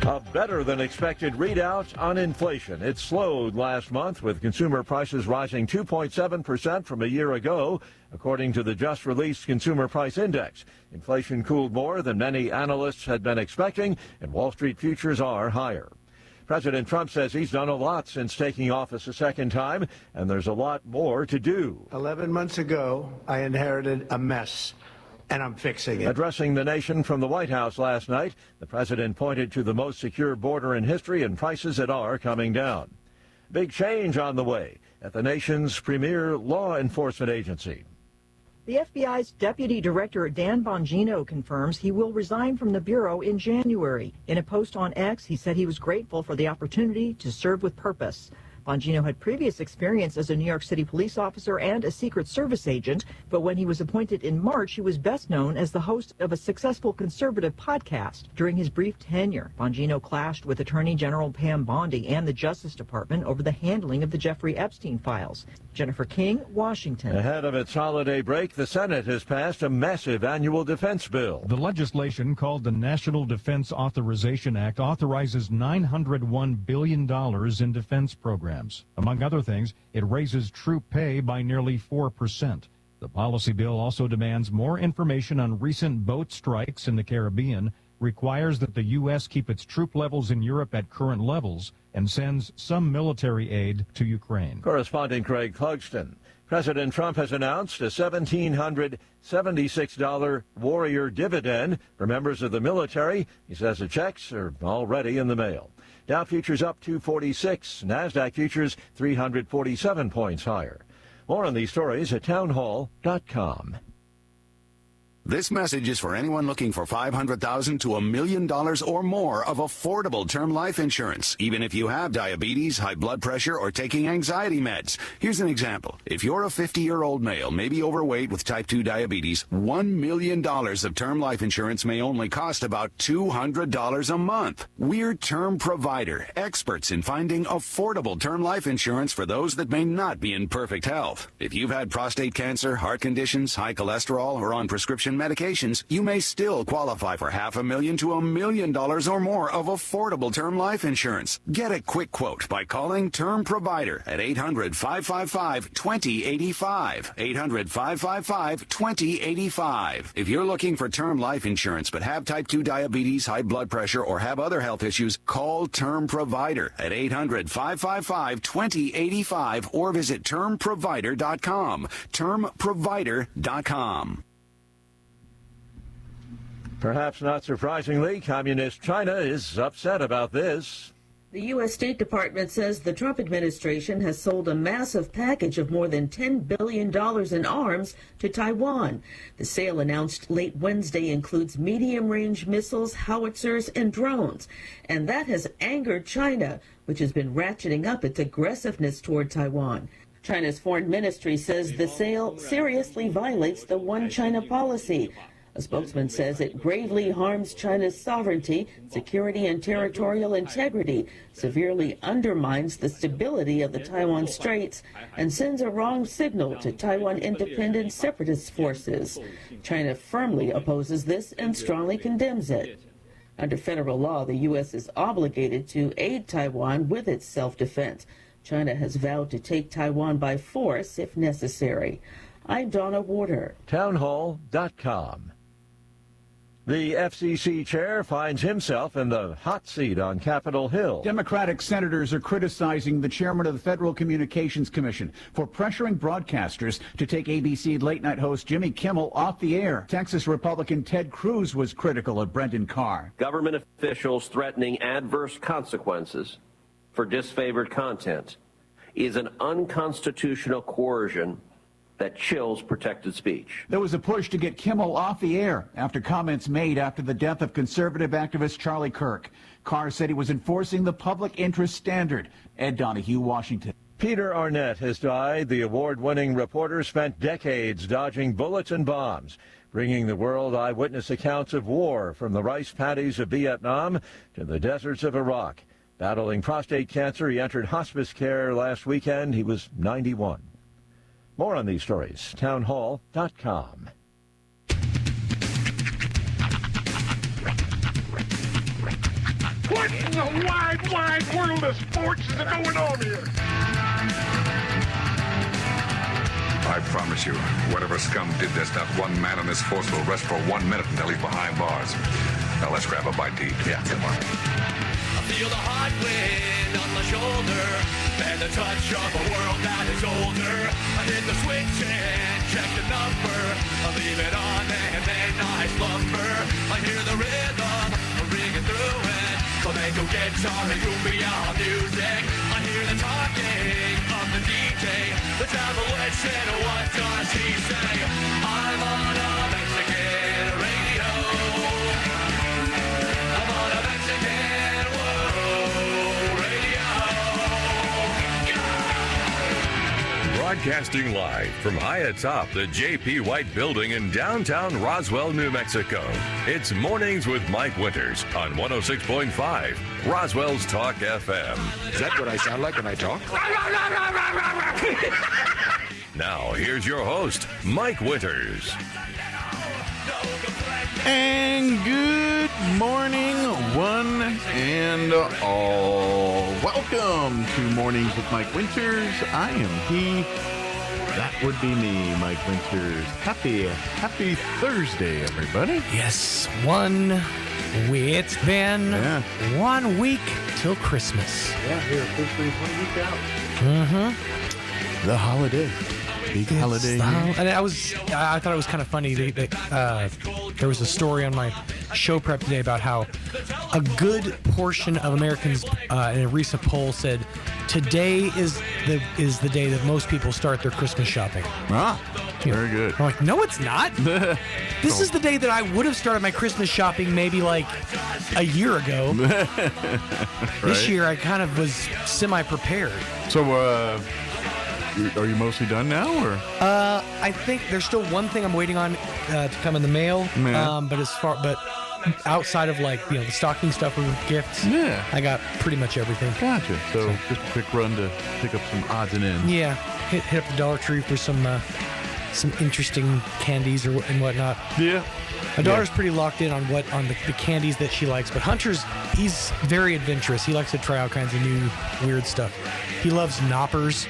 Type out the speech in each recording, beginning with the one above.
A better-than-expected readout on inflation. It slowed last month, with consumer prices rising 2.7% from a year ago, according to the just-released Consumer Price Index. Inflation cooled more than many analysts had been expecting, and Wall Street futures are higher. President Trump says he's done a lot since taking office a second time, and there's a lot more to do. 11 months ago, I inherited a mess, and I'm fixing it. Addressing the nation from the White House last night, the president pointed to the most secure border in history and prices that are coming down. Big change on the way at the nation's premier law enforcement agency. The FBI's Deputy Director Dan Bongino confirms he will resign from the Bureau in January. In a post on X, he said he was grateful for the opportunity to serve with purpose. Bongino had previous experience as a New York City police officer and a Secret Service agent, but when he was appointed in March, he was best known as the host of a successful conservative podcast. During his brief tenure, Bongino clashed with Attorney General Pam Bondi and the Justice Department over the handling of the Jeffrey Epstein files. Jennifer King, Washington. Ahead of its holiday break, the Senate has passed a massive annual defense bill. The legislation, called the National Defense Authorization Act, authorizes $901 billion in defense programs. Among other things, it raises troop pay by nearly 4%. The policy bill also demands more information on recent boat strikes in the Caribbean, requires that the U.S. keep its troop levels in Europe at current levels, and sends some military aid to Ukraine. Correspondent Craig Clugston. President Trump has announced a $1,776 warrior dividend for members of the military. He says the checks are already in the mail. Dow futures up 246. NASDAQ futures 347 points higher. More on these stories at townhall.com. This message is for anyone looking for $500,000 to $1 million or more of affordable term life insurance, even if you have diabetes, high blood pressure, or taking anxiety meds. Here's an example. If you're a 50-year-old male, maybe overweight with type 2 diabetes, $1 million of term life insurance may only cost about $200 a month. We're Term Provider, experts in finding affordable term life insurance for those that may not be in perfect health. If you've had prostate cancer, heart conditions, high cholesterol, or on prescription medications, you may still qualify for $500,000 to $1 million or more of affordable term life insurance. Get a quick quote by calling Term Provider at 800-555-2085. 800-555-2085. If you're looking for term life insurance but have type 2 diabetes, high blood pressure, or have other health issues, call Term Provider at 800-555-2085 or visit termprovider.com. termprovider.com. Perhaps not surprisingly, Communist China is upset about this. The U.S. State Department says the Trump administration has sold a massive package of more than $10 billion in arms to Taiwan. The sale, announced late Wednesday, includes medium-range missiles, howitzers, and drones. And that has angered China, which has been ratcheting up its aggressiveness toward Taiwan. China's foreign ministry says the sale seriously violates the One China policy. A spokesman says it gravely harms China's sovereignty, security, and territorial integrity, severely undermines the stability of the Taiwan Straits, and sends a wrong signal to Taiwan independent separatist forces. China firmly opposes this and strongly condemns it. Under federal law, the U.S. is obligated to aid Taiwan with its self-defense. China has vowed to take Taiwan by force if necessary. I'm Donna Warder. Townhall.com. The FCC chair finds himself in the hot seat on Capitol Hill. Democratic senators are criticizing the chairman of the Federal Communications Commission for pressuring broadcasters to take ABC late-night host Jimmy Kimmel off the air. Texas Republican Ted Cruz was critical of Brendan Carr. Government officials threatening adverse consequences for disfavored content is an unconstitutional coercion that chills protected speech. There was a push to get Kimmel off the air after comments made after the death of conservative activist Charlie Kirk. Carr said he was enforcing the public interest standard. Ed Donahue, Washington. Peter Arnett has died. The award-winning reporter spent decades dodging bullets and bombs, bringing the world eyewitness accounts of war from the rice paddies of Vietnam to the deserts of Iraq. Battling prostate cancer, he entered hospice care last weekend. He was 91. More on these stories, townhall.com. What in the wide world of sports is going on here? I promise you, whatever scum did this, not one man in this force will rest for 1 minute until he's behind bars. Now let's grab a bite to eat. Yeah, come on. I feel the hot wind on my shoulder and the touch of a world that is older. I hit the switch and check the number. I leave it on and then I slumber. I hear the rhythm ringing through it. Flamenco guitar and cumbia music. I hear the talking of the DJ. The devil wishing, what does he say? I'm on a Mexican radio. I'm on a Mexican world radio. Broadcasting live from high atop the J.P. White Building in downtown Roswell, New Mexico. It's Mornings with Mike Winters on 106.5 Roswell's Talk FM. Is that what I sound like when I talk? Now, here's your host, Mike Winters. And good morning, one and all. Welcome to Mornings with Mike Winters. I am he. That would be me, Mike Winters. Happy Thursday, everybody. Yes, it's been 1 week till Christmas. Yeah, we're officially 1 week out. Mm-hmm. The holiday. Big holiday. And I thought it was kind of funny that there was a story on my show prep today about how a good portion of Americans in a recent poll said today is the day that most people start their Christmas shopping. Very good. I'm like, no, it's not. This is the day that I would have started my Christmas shopping maybe like a year ago. This year I kind of was semi-prepared. So, are you mostly done now, or? I think there's still one thing I'm waiting on to come in the mail. But outside of the stocking stuff or gifts, I got pretty much everything. Gotcha. So just a quick run to pick up some odds and ends. Yeah, hit up the Dollar Tree for some interesting candies and whatnot. Yeah. My daughter's pretty locked in on the candies that she likes, but Hunter's, he's very adventurous. He likes to try all kinds of new weird stuff. He loves knoppers.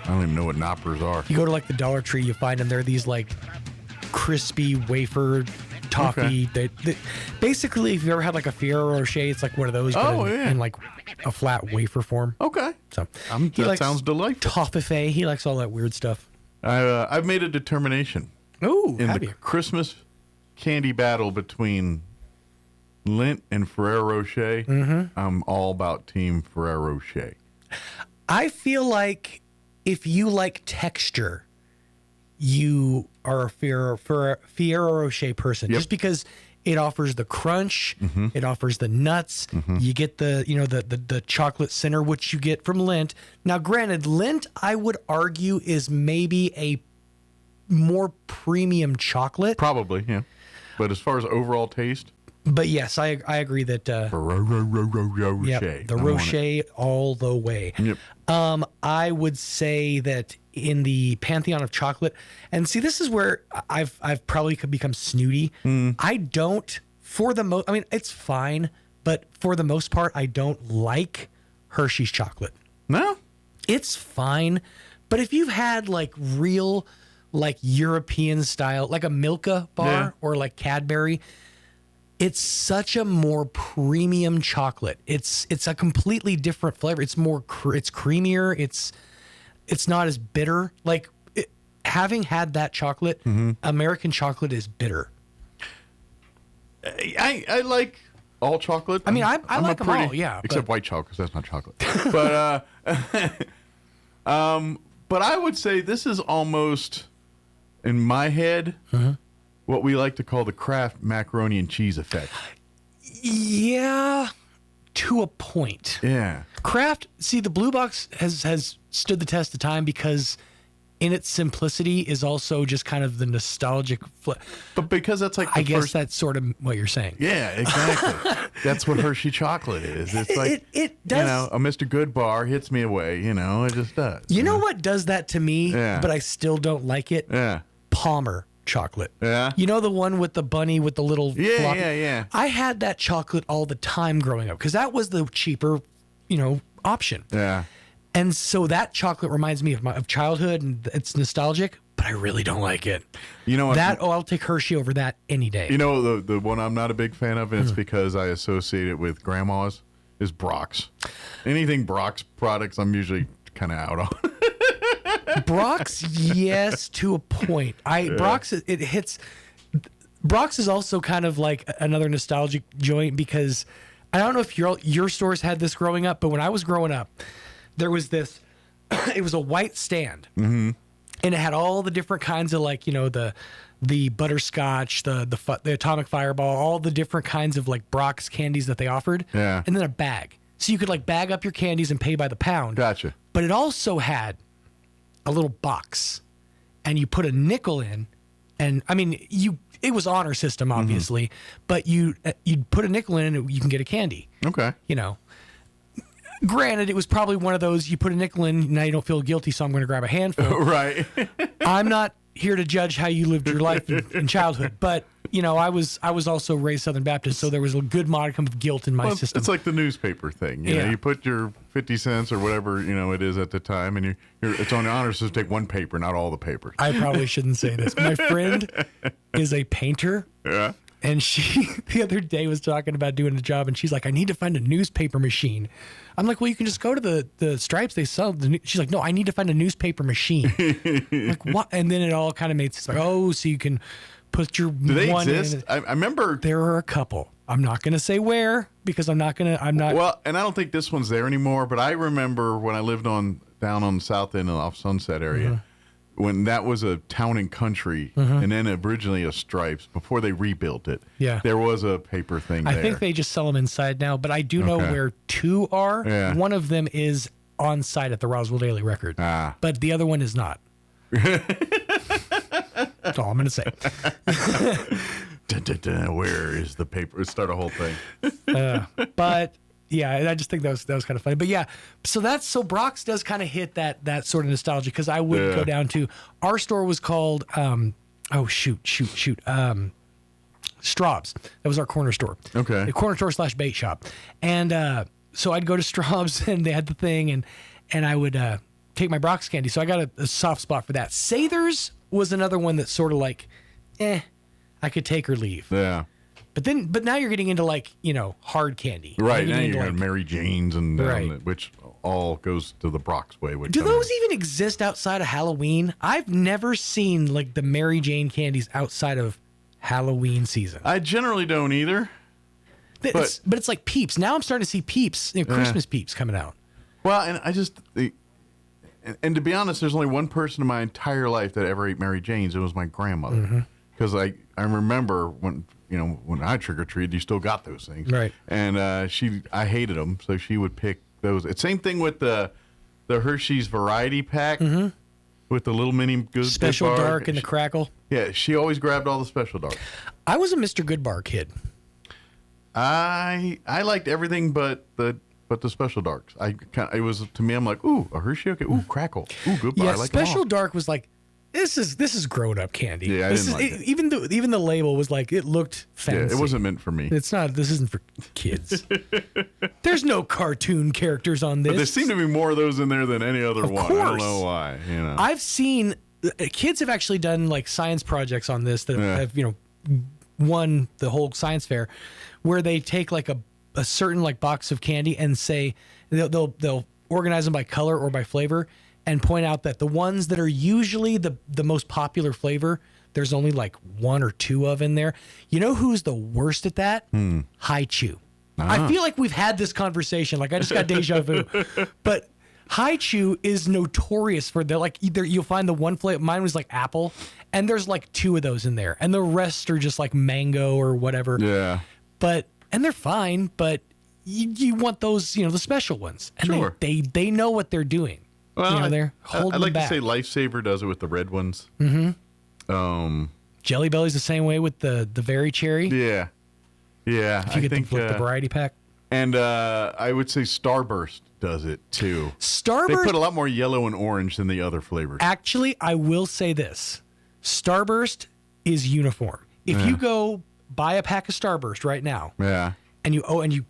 I don't even know what knoppers are. You go to the Dollar Tree, you find them. They're these crispy wafer toffee. Okay. They basically, if you ever had a Ferrero Rocher, it's like one of those, but in a flat wafer form. Okay. So that sounds delightful. Toffee. He likes all that weird stuff. I've made a determination. Ooh, in the Christmas candy battle between Lindt and Ferrero Rocher, I'm all about Team Ferrero Rocher. I feel like if you like texture, you are a Ferrero Rocher person. Just because it offers the crunch, it offers the nuts. You get the chocolate center, which you get from Lindt. Now, granted, Lindt, I would argue, is maybe a more premium chocolate. Probably, yeah. But as far as overall taste. But yes, I agree that Rocher. The Rocher all the way. Yep. I would say that in the pantheon of chocolate, and see, this is where I've probably could become snooty. I don't, I mean, it's fine, but for the most part, I don't like Hershey's chocolate. No, it's fine, but if you've had real European style, like a Milka bar or Cadbury. It's such a more premium chocolate. It's a completely different flavor. It's it's creamier. It's not as bitter. Having had that chocolate, American chocolate is bitter. I like all chocolate. I mean, I like them all. Yeah, except white chocolate, because that's not chocolate. But I would say this is almost, in my head, what we like to call the Kraft macaroni and cheese effect. Yeah, to a point. Yeah. Kraft, see, the Blue Box has stood the test of time because in its simplicity is also just kind of the nostalgic But because that's I guess that's sort of what you're saying. Yeah, exactly. That's what Hershey chocolate is. It's it does. A Mr. Good bar hits me away, it just does. You know what does that to me, but I still don't like it? Yeah. Palmer. chocolate. Yeah. You know the one with the bunny with the little floppy? Yeah. I had that chocolate all the time growing up because that was the cheaper, option. Yeah. And so that chocolate reminds me of childhood, and it's nostalgic, but I really don't like it. You know what? I'll take Hershey over that any day. You know the one I'm not a big fan of, and it's because I associate it with grandma's, is Brock's. Anything Brock's products, I'm usually kind of out on. Brock's, yes, to a point. Brock's, it hits. Brock's is also kind of like another nostalgic joint because I don't know if your stores had this growing up, but when I was growing up, there was this. It was a white stand, and it had all the different kinds of the butterscotch, the atomic fireball, all the different kinds of like Brock's candies that they offered, and then a bag. So you could like bag up your candies and pay by the pound. Gotcha. But it also had a little box, and you put a nickel in, and I mean it was honor system obviously, but you'd put a nickel in and you can get a candy. Okay. Granted, it was probably one of those you put a nickel in, now you don't feel guilty, so I'm going to grab a handful. Right. I'm not here to judge how you lived your life in childhood, but I was also raised Southern Baptist, so there was a good modicum of guilt in my system. It's like the newspaper thing. You know, you put your 50 cents or whatever it is at the time, and it's on the honor system to take one paper, not all the papers. I probably shouldn't say this. My friend is a painter. Yeah. And she, the other day, was talking about doing a job, and she's like, I need to find a newspaper machine. I'm like, well, you can just go to the Stripes. They sell. She's like, no, I need to find a newspaper machine. I'm like, what? And then it all kind of made sense. Like, oh, so you can put your Do they one exist? I remember. There are a couple. I'm not going to say where because I'm not. Well, and I don't think this one's there anymore, but I remember when I lived down on the south end off Sunset area. When that was a town and country, and then originally a Stripes, before they rebuilt it, there was a paper thing there. I think they just sell them inside now, but I do know where two are. Yeah. One of them is on site at the Roswell Daily Record, but the other one is not. That's all I'm going to say. Where is the paper? Let's start a whole thing. But... yeah, I just think that was kind of funny. But yeah, so Brock's does kind of hit that sort of nostalgia because I would go down to our store was called Straub's. That was our corner store. Okay. The corner store / bait shop. And so I'd go to Straub's and they had the thing and I would take my Brock's candy. So I got a soft spot for that. Sather's was another one that's sort of like, I could take or leave. Yeah. But now you're getting into hard candy. Right, now you're getting Mary Jane's and which all goes to the Brock's way. Do those even exist outside of Halloween? I've never seen the Mary Jane candies outside of Halloween season. I generally don't either. But it's like Peeps. Now I'm starting to see Peeps, Christmas Peeps coming out. Well, and I just and to be honest, there's only one person in my entire life that ever ate Mary Jane's. It was my grandmother. Because I remember when I trick-or-treated, you still got those things. Right. And I hated them, so she would pick those. It's same thing with the Hershey's variety pack with the little mini good Special Good Bar. Dark and the Crackle. Yeah, she always grabbed all the Special Dark. I was a Mr. Good Bar kid. I liked everything but the Special Darks. It was to me, I'm like, ooh, a Hershey, okay, ooh, Crackle, ooh, Good Bar. Yeah, I like Special Dark was like, this is grown up candy. Yeah, I didn't like it. Even the label was like, it looked fancy. Yeah, it wasn't meant for me. It's not. This isn't for kids. There's no cartoon characters on this. But there seem to be more of those in there than any other one. Course. I don't know why. I've seen kids have actually done science projects on this that have won the whole science fair, where they take a certain box of candy and say they'll organize them by color or by flavor. And point out that the ones that are usually the most popular flavor, there's only one or two of in there. You know who's the worst at that? High Chew. I feel like we've had this conversation. I just got deja vu. But High Chew is notorious for either you'll find the one flavor. Mine was apple, and there's two of those in there, and the rest are just mango or whatever. Yeah. And they're fine, but you want those, the special ones, and sure. they know what they're doing. Well, they're holding I'd like back. to say Lifesaver does it with the red ones. Jelly Belly's the same way with the Very Cherry. Yeah. If you get the variety pack. And I would say Starburst does it too. Starburst. They put a lot more yellow and orange than the other flavors. Actually, I will say this: Starburst is uniform. If you go buy a pack of Starburst right now, and you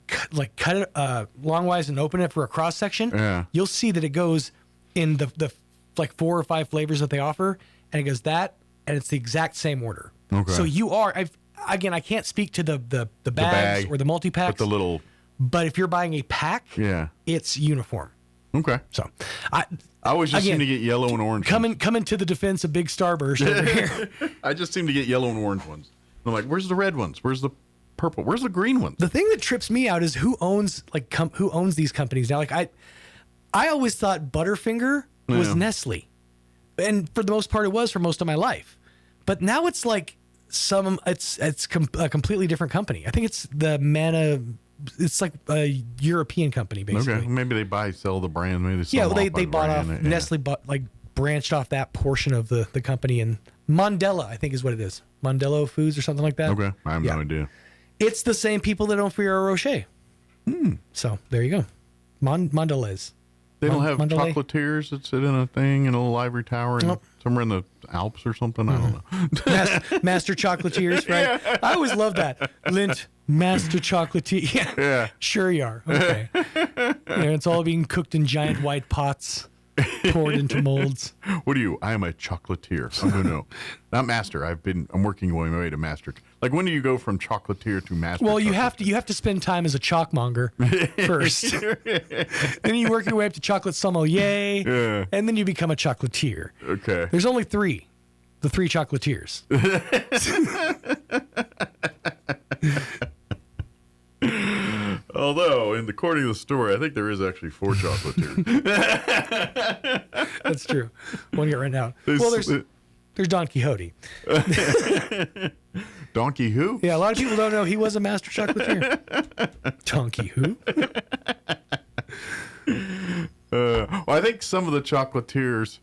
cut it longwise and open it for a cross section, you'll see that it goes in the like 4 or 5 flavors that they offer, and it goes that, and it's the exact same order. Okay. So you are, I can't speak to the bags or the multi-packs. But if you're buying a pack, it's uniform. Okay. So I always just seem to get yellow and orange. Coming to the defense of Big Starburst over here. I just seem to get yellow and orange ones. I'm like, where's the red ones? Where's the purple? Where's the green ones? The thing that trips me out is who owns these companies now. Like I always thought Butterfinger was Nestle, and for the most part, it was for most of my life. But now it's like it's a completely different company. I think it's the Mana. It's like a European company, basically. Okay, maybe they sell the brand. Maybe they bought off Nestle, branched off that portion of the company, and Mandela, I think, is what it is. Mandela Foods or something like that. Okay, I have no idea. It's the same people that own Ferrero Rocher. So there you go, Mondelez. They don't have chocolatiers that sit in a thing in a little ivory tower somewhere in the Alps or something. I don't know. Master chocolatiers, right? Yeah. I always love that. Lindt Master chocolatier. Yeah. Sure you are. Okay. It's all being cooked in giant white pots, poured into molds. What are you? I am a chocolatier. Oh, no. Not master. I'm working my way to master. Like, when do you go from chocolatier to master? Well, you have to spend time as a chalkmonger first. Then you work your way up to chocolate sommelier, and then you become a chocolatier. Okay. There's only 3. The 3 chocolatiers. Although, according to the story, I think there is actually 4 chocolatiers. That's true. One get right now. There's Don Quixote. Donkey who? Yeah, a lot of people don't know he was a master chocolatier. Donkey who? Well, I think some of the chocolatiers,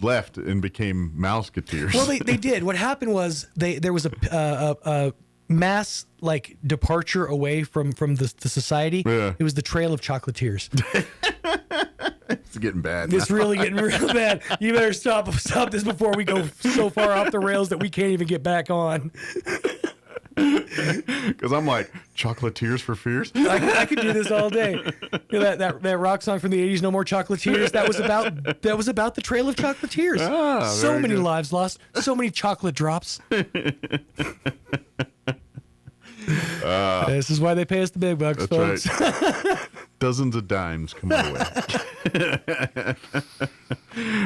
left and became mouseketeers. Well, they did. What happened was there was a mass departure away from the society. Yeah. It was the trail of chocolatiers. It's getting bad. It's really getting real bad. You better stop this before we go so far off the rails that we can't even get back on. Because I'm like, chocolatiers for fears? I could do this all day. That rock song from the 80s, No More Chocolatiers, that was about the trail of chocolatiers. So many lives lost, so many chocolate drops. This is why they pay us the big bucks, folks. Right. Dozens of dimes come our way.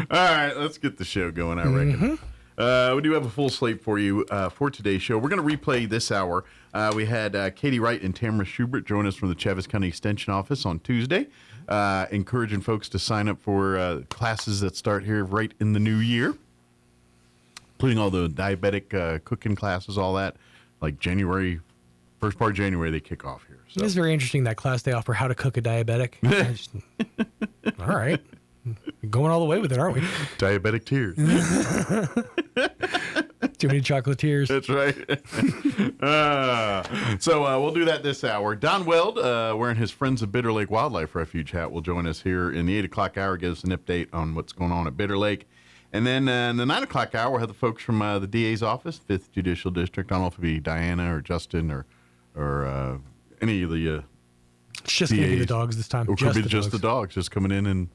All right, let's get the show going, I reckon. We do have a full slate for you for today's show. We're going to replay this hour. We had Katie Wright and Tamara Schubert join us from the Chaves County Extension Office on Tuesday, encouraging folks to sign up for classes that start here right in the new year, including all the diabetic cooking classes, all that, like January. First part of January, they kick off here. So. It is very interesting, that class they offer, how to cook a diabetic. All right. Going all the way with it, aren't we? Diabetic tears. Too many chocolatiers. That's right. So we'll do that this hour. Don Weld, wearing his Friends of Bitter Lake Wildlife Refuge hat, will join us here in the 8 o'clock hour, give us an update on what's going on at Bitter Lake. And then in the 9 o'clock hour, we'll have the folks from the DA's office, 5th Judicial District. I don't know if it'll be Diana or Justin or any of the it's just going to be the dogs this time. It could be just the dogs just coming in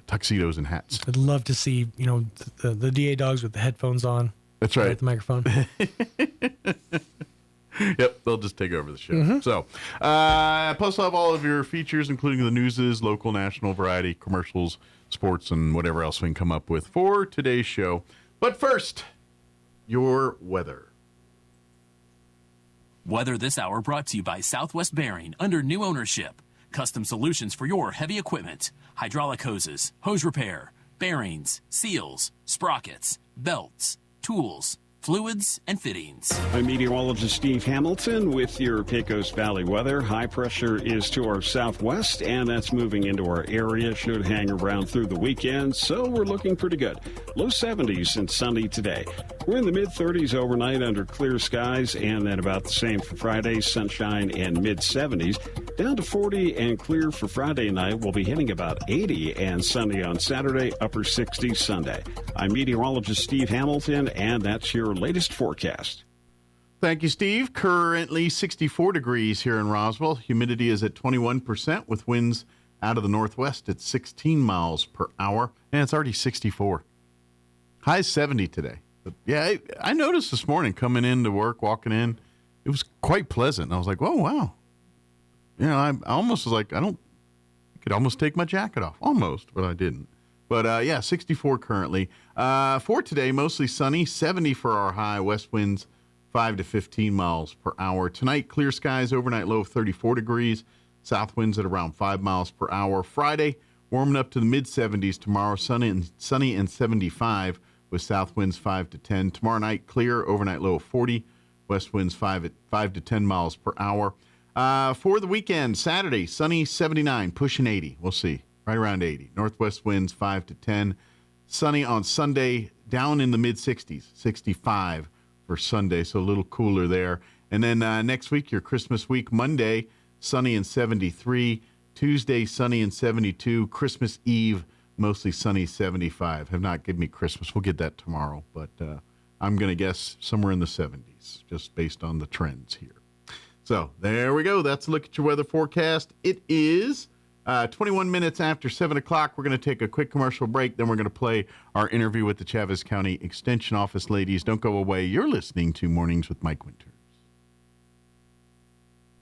tuxedos and hats. I'd love to see, the DA dogs with the headphones on. That's right. With the microphone. Yep, they'll just take over the show. So, plus we'll have all of your features, including the newses, local, national, variety, commercials, sports, and whatever else we can come up with for today's show. But first, your weather. Weather this hour brought to you by Southwest Bearing under new ownership. Custom solutions for your heavy equipment. Hydraulic hoses, hose repair, bearings, seals, sprockets, belts, tools, fluids, and fittings. I'm meteorologist Steve Hamilton with your Pecos Valley weather. High pressure is to our southwest, and that's moving into our area. Should hang around through the weekend, so we're looking pretty good. Low 70s and sunny today. We're in the mid-30s overnight under clear skies, and then about the same for Friday, sunshine and mid-70s. down to 40 and clear for Friday night. We'll be hitting about 80 and sunny on Saturday, upper 60s Sunday. I'm meteorologist Steve Hamilton, and that's your latest forecast. Thank you, Steve. Currently 64 degrees here in Roswell. Humidity is at 21% with winds out of the northwest at 16 miles per hour. And it's already 64. High 70 today. But yeah, I noticed this morning coming into work, walking in, it was quite pleasant. And I was like, oh, wow. You know, I almost was like, I could almost take my jacket off. Almost, but I didn't. But yeah, 64 currently. For today, mostly sunny, 70 for our high, west winds 5 to 15 miles per hour. Tonight, clear skies, overnight low of 34 degrees. South winds at around 5 miles per hour. Friday, warming up to the mid-70s. Tomorrow, sunny and 75 with south winds 5 to 10. Tomorrow night, clear, overnight low of 40. West winds 5 to 10 miles per hour. For the weekend, Saturday, sunny, 79, pushing 80. We'll see, right around 80. Northwest winds 5 to 10. Sunny on Sunday, down in the mid-60s, 65 for Sunday, so a little cooler there. And then next week, your Christmas week, Monday, sunny and 73. Tuesday, sunny and 72. Christmas Eve, mostly sunny, 75. Have not given me Christmas. We'll get that tomorrow, but I'm going to guess somewhere in the 70s, just based on the trends here. So there we go. That's a look at your weather forecast. It is 21 minutes after 7 o'clock. We're going to take a quick commercial break. Then we're going to play our interview with the Chavez County Extension Office ladies. Don't go away. You're listening to Mornings with Mike Winters.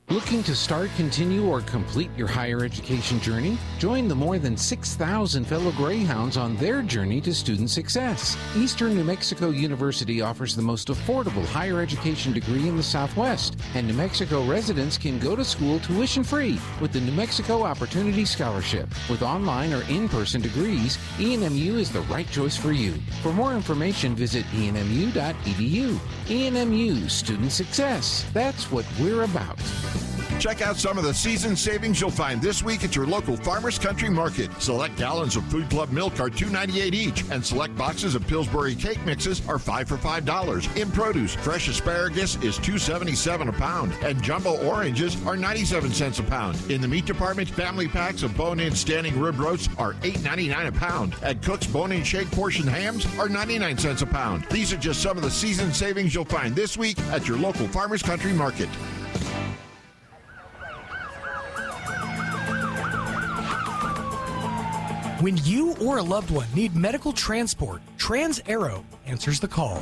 Looking to start, continue, or complete your higher education journey? Join the more than 6,000 fellow Greyhounds on their journey to student success. Eastern New Mexico University offers the most affordable higher education degree in the Southwest, and New Mexico residents can go to school tuition-free with the New Mexico Opportunity Scholarship. With online or in-person degrees, ENMU is the right choice for you. For more information, visit enmu.edu. ENMU, student success. That's what we're about. Check out some of the season savings you'll find this week at your local Farmers Country Market. Select gallons of Food Club milk are $2.98 each, and select boxes of Pillsbury cake mixes are 5 for $5. In produce, fresh asparagus is $2.77 a pound, and jumbo oranges are 97 cents a pound. In the meat department, family packs of bone-in standing rib roasts are $8.99 a pound, and Cook's bone-in shake portion hams are 99 cents a pound. These are just some of the season savings you'll find this week at your local Farmers Country Market. When you or a loved one need medical transport, Trans-Aero answers the call.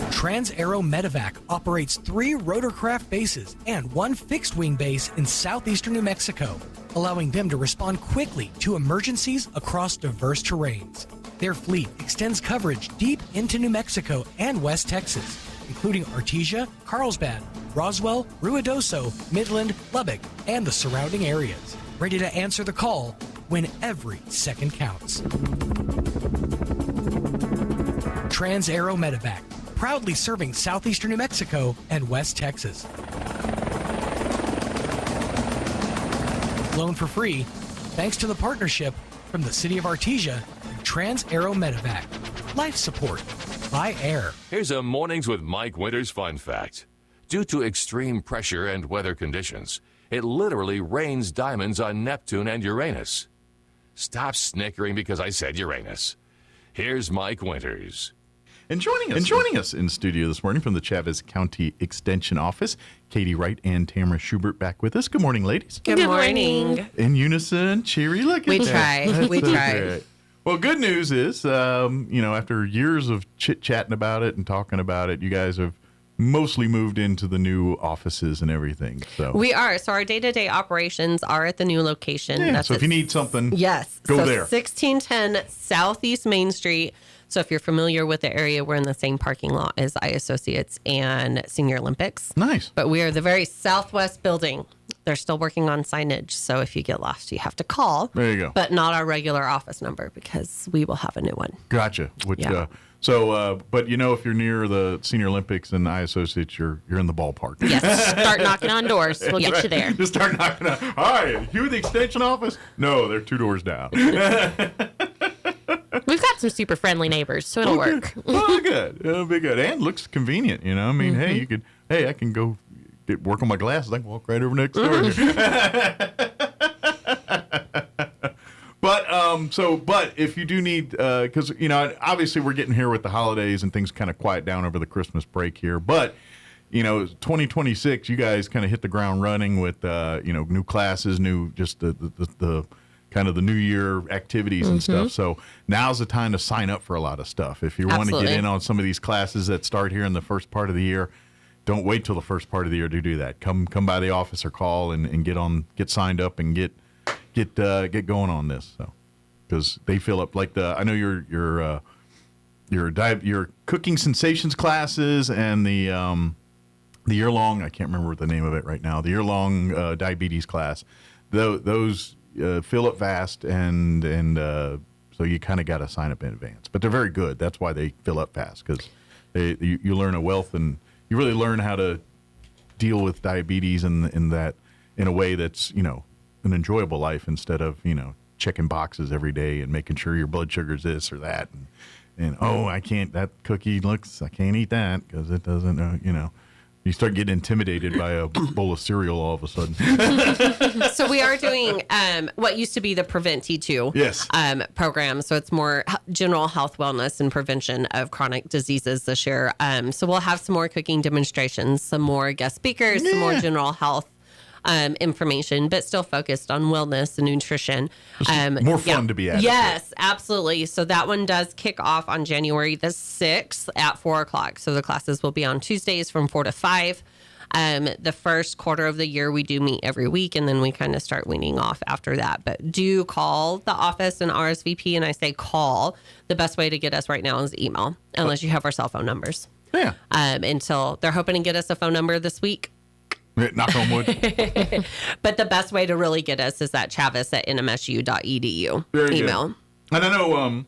Trans-Aero Medevac operates 3 rotorcraft bases and 1 fixed-wing base in southeastern New Mexico, allowing them to respond quickly to emergencies across diverse terrains. Their fleet extends coverage deep into New Mexico and West Texas, including Artesia, Carlsbad, Roswell, Ruidoso, Midland, Lubbock, and the surrounding areas. Ready to answer the call when every second counts. Trans-Aero Medevac, proudly serving southeastern New Mexico and West Texas. Flown for free, thanks to the partnership from the City of Artesia and Trans-Aero Medevac. Life support by air. Here's a Mornings with Mike Winters fun fact. Due to extreme pressure and weather conditions, it literally rains diamonds on Neptune and Uranus. Stop snickering because I said Uranus. Here's Mike Winters. And joining us in studio this morning from the Chavez County Extension Office, Katie Wright and Tamara Schubert back with us. Good morning, ladies. Good morning. In unison, cheery. Look at that. We try. Well, good news is, after years of chit-chatting about it and talking about it, you guys have mostly moved into the new offices and everything. So we are. So our day-to-day operations are at the new location. Yeah, so if you need something, go there. 1610 Southeast Main Street. So if you're familiar with the area, we're in the same parking lot as I Associates and Senior Olympics. Nice. But we are the very southwest building. They're still working on signage. So if you get lost, you have to call. There you go. But not our regular office number because we will have a new one. Gotcha. But if you're near the Senior Olympics and I Associates, you're in the ballpark. Yes, start knocking on doors. We'll get you there. Just start knocking on. Hi, you the extension office? No, they're 2 doors down. We've got some super friendly neighbors, so it'll work. Well, good. It'll be good. And looks convenient, Hey, I can go work on my glasses. I can walk right over next door here. But if you do need, because, obviously we're getting here with the holidays and things kind of quiet down over the Christmas break here. But, 2026, you guys kind of hit the ground running with, new classes, just the kind of the New Year activities and stuff. So now's the time to sign up for a lot of stuff. If you want to get in on some of these classes that start here in the first part of the year, don't wait till the first part of the year to do that. Come by the office or call and get signed up and get going on this. So, because they fill up I know your cooking sensations classes and the year-long, I can't remember the name of it right now, the year-long diabetes class, those fill up fast, and so you kind of got to sign up in advance. But they're very good. That's why they fill up fast, because you learn a wealth, and you really learn how to deal with diabetes in a way that's, an enjoyable life, instead of, checking boxes every day and making sure your blood sugar's this or that. And I can't, that cookie I can't eat that because it doesn't, you start getting intimidated by a bowl of cereal all of a sudden. So we are doing what used to be the Prevent T2 program. So it's more general health, wellness, and prevention of chronic diseases this year. So we'll have some more cooking demonstrations, some more guest speakers, some more general health information, but still focused on wellness and nutrition. More fun to be at. Yes, absolutely. So that one does kick off on January the 6th at 4 o'clock. So the classes will be on Tuesdays from 4 to 5. The first quarter of the year, we do meet every week, and then we kind of start weaning off after that. But do call the office and RSVP, and I say call. The best way to get us right now is email, unless you have our cell phone numbers. Yeah. Until they're hoping to get us a phone number this week. Knock on wood. But the best way to really get us is that chavis@nmsu.edu email. Good. And I know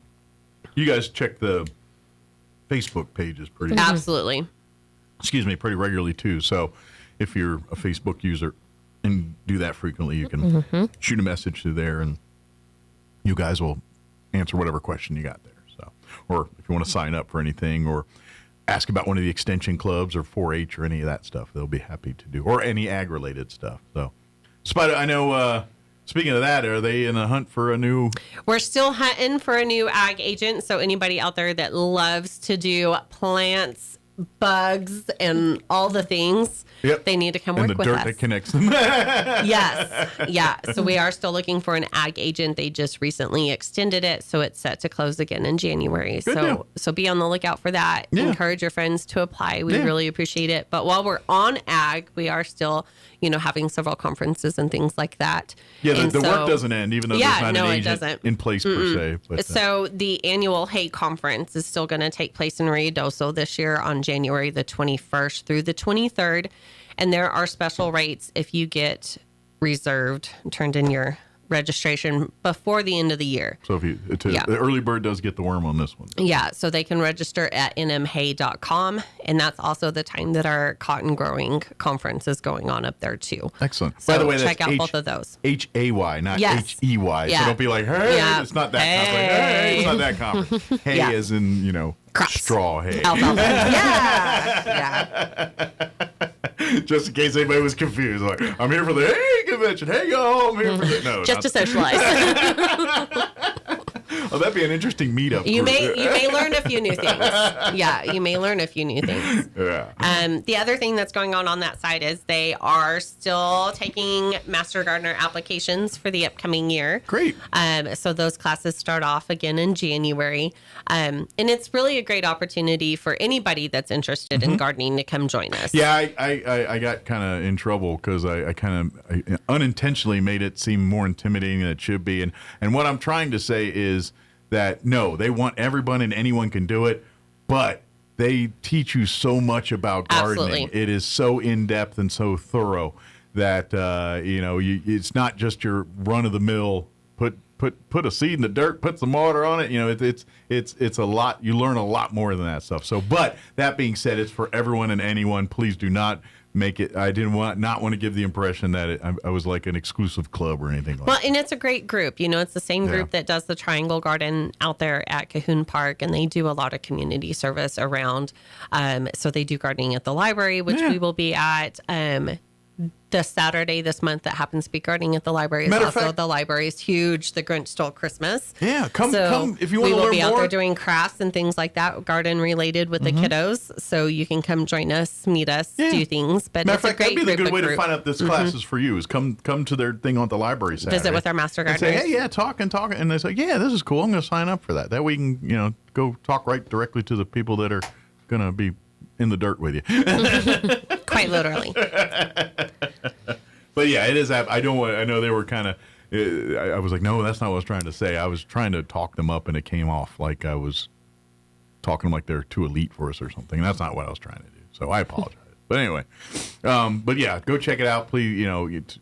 you guys check the Facebook pages pretty Absolutely. Pretty regularly too. So if you're a Facebook user and do that frequently, you can shoot a message through there, and you guys will answer whatever question you got there. So, or if you want to sign up for anything, or ask about one of the extension clubs or 4-H or any of that stuff, they'll be happy to do, or any ag-related stuff. So, Spider, I know, speaking of that, are they in a hunt for a new... We're still hunting for a new ag agent, so anybody out there that loves to do plants, bugs, and all the things, they need to come work with us. And the dirt that connects them. Yes. Yeah. So we are still looking for an ag agent. They just recently extended it, so it's set to close again in January. So be on the lookout for that. Yeah. Encourage your friends to apply. We really appreciate it. But while we're on ag, we are still, having several conferences and things like that. Yeah, the work doesn't end, even though there's not an agent in place per se. But, so the annual hay conference is still going to take place in Ruidoso this year on January the 21st through the 23rd. And there are special rates if you get reserved, turned in your registration before the end of the year. So if the early bird does get the worm on this one. Yeah, so they can register at nmhay.com, and that's also the time that our cotton growing conference is going on up there too. Excellent. So by the way, check out both of those. HAY, not HEY. Yeah. So don't be like, hey, it's not that hey, it's not that common. Hay as in, crops. Straw hay. Alfalfa. Yeah. Just in case anybody was confused. Like, I'm here for the hay convention. Hey, y'all, I'm here for the... No, just to socialize. Oh, that'd be an interesting meetup. You may learn a few new things. Yeah, you may learn a few new things. Yeah. The other thing that's going on that side is they are still taking Master Gardener applications for the upcoming year. Great. So those classes start off again in January. And it's really a great opportunity for anybody that's interested in gardening to come join us. Yeah, I got kind of in trouble because I unintentionally made it seem more intimidating than it should be. And what I'm trying to say is that, no, they want everyone and anyone can do it, but they teach you so much about gardening. Absolutely. It is so in-depth and so thorough that, it's not just your run-of-the-mill, put a seed in the dirt, put some water on it. It's a lot. You learn a lot more than that stuff. So, but that being said, it's for everyone and anyone. Please do not make it. I didn't not want to give the impression that I was like an exclusive club or anything like that. Well, and it's a great group. It's the same group that does the Triangle Garden out there at Cahoon Park, and they do a lot of community service around. So they do gardening at the library, which we will be at. The Saturday this month that happens to be gardening at the library is the library is huge. The Grinch Stole Christmas. Yeah, come if you want to learn more. We will be out there doing crafts and things like that, garden related with the kiddos. So you can come join us, meet us, do things. But Matter it's of fact, a great that'd be the group good way of to find out this class is for you. Is come to their thing on the library Saturday. Visit with our master gardeners. And say, hey, talk, and they say, yeah, this is cool. I'm going to sign up for that. That way you can go talk right directly to the people that are going to be in the dirt with you. Quite literally. But yeah, it is. I know they were kind of. I was like, no, that's not what I was trying to say. I was trying to talk them up, and it came off like I was talking them like they're too elite for us or something. And that's not what I was trying to do. So I apologize. But anyway, but yeah, go check it out, please.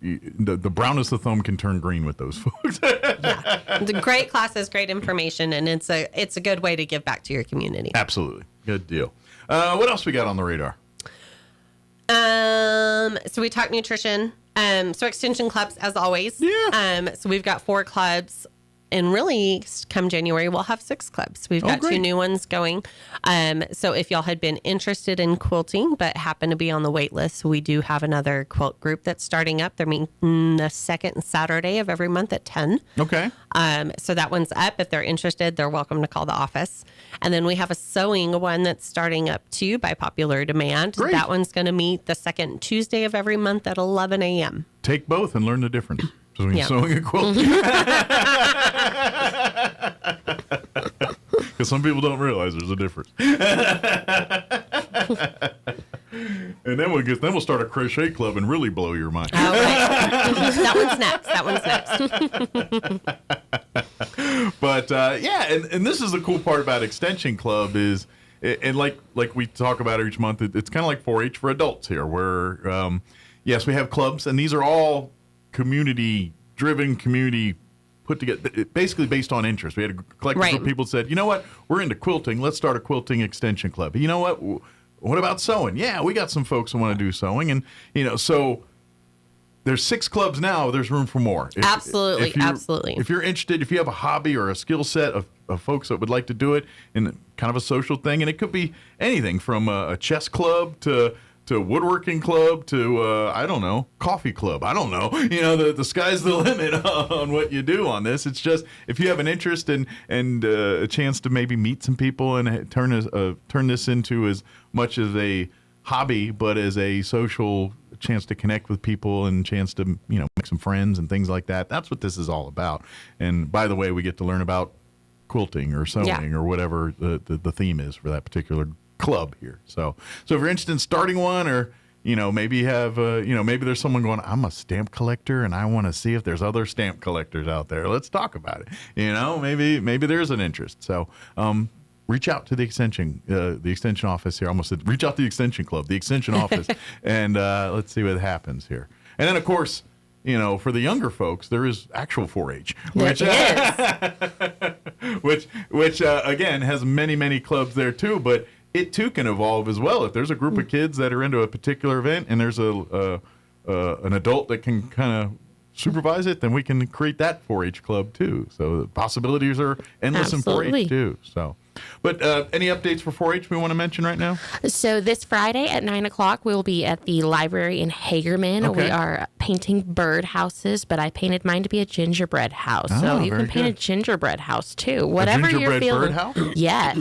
The brownest of thumb can turn green with those folks. The great classes, great information, and it's a good way to give back to your community. Absolutely, good deal. What else we got on the radar? So we talked nutrition. So extension clubs, as always. Yeah. So we've got 4 clubs, and really, come January, we'll have 6 clubs. We've got 2 new ones going. So if y'all had been interested in quilting but happen to be on the wait list, we do have another quilt group that's starting up. They're meeting the second Saturday of every month at 10. Okay. So that one's up. If they're interested, they're welcome to call the office. And then we have a sewing one that's starting up too by popular demand. Great. That one's going to meet the second Tuesday of every month at 11 a.m. Take both and learn the difference between sewing and quilting. Because some people don't realize there's a difference. And then we'll start a crochet club and really blow your mind. Okay. That one's next. But and this is the cool part about Extension Club is, and like we talk about each month, it's kind of like 4-H for adults here, where yes, we have clubs, and these are all community-driven, community put together, basically based on interest. We had a collective of people said, you know what, we're into quilting, let's start a quilting extension club. You know what about sewing? Yeah, we got some folks who want to do sewing, and so there's 6 clubs now. There's room for more. Absolutely. If you're interested, if you have a hobby or a skill set of folks that would like to do it in kind of a social thing, and it could be anything from a chess club to woodworking club to I don't know, coffee club. I don't know. The sky's the limit on what you do on this. It's just if you have an interest and a chance to maybe meet some people and turn this into as much as a hobby, but as a social chance to connect with people and chance to make some friends and things like that. That's what this is all about. And by the way, we get to learn about quilting or sewing or whatever the theme is for that particular club here. So if you're interested in starting one, or maybe you have maybe there's someone going, I'm a stamp collector and I want to see if there's other stamp collectors out there. Let's talk about it. Maybe there's an interest. So reach out to the extension office here. I almost said reach out to the extension club, the extension office, and let's see what happens here. And then of course, for the younger folks, there is actual 4-H, which again has many clubs there too, but it too can evolve as well. If there's a group of kids that are into a particular event and there's an adult that can kind of supervise it, then we can create that 4-H club too. So the possibilities are endless in 4-H too. So, but any updates for 4-H we want to mention right now? So this Friday at 9 o'clock, we will be at the library in Hagerman. Okay. We are painting bird houses, but I painted mine to be a gingerbread house. So you can paint a gingerbread house too. Whatever you're feeling. Bird house? Yes.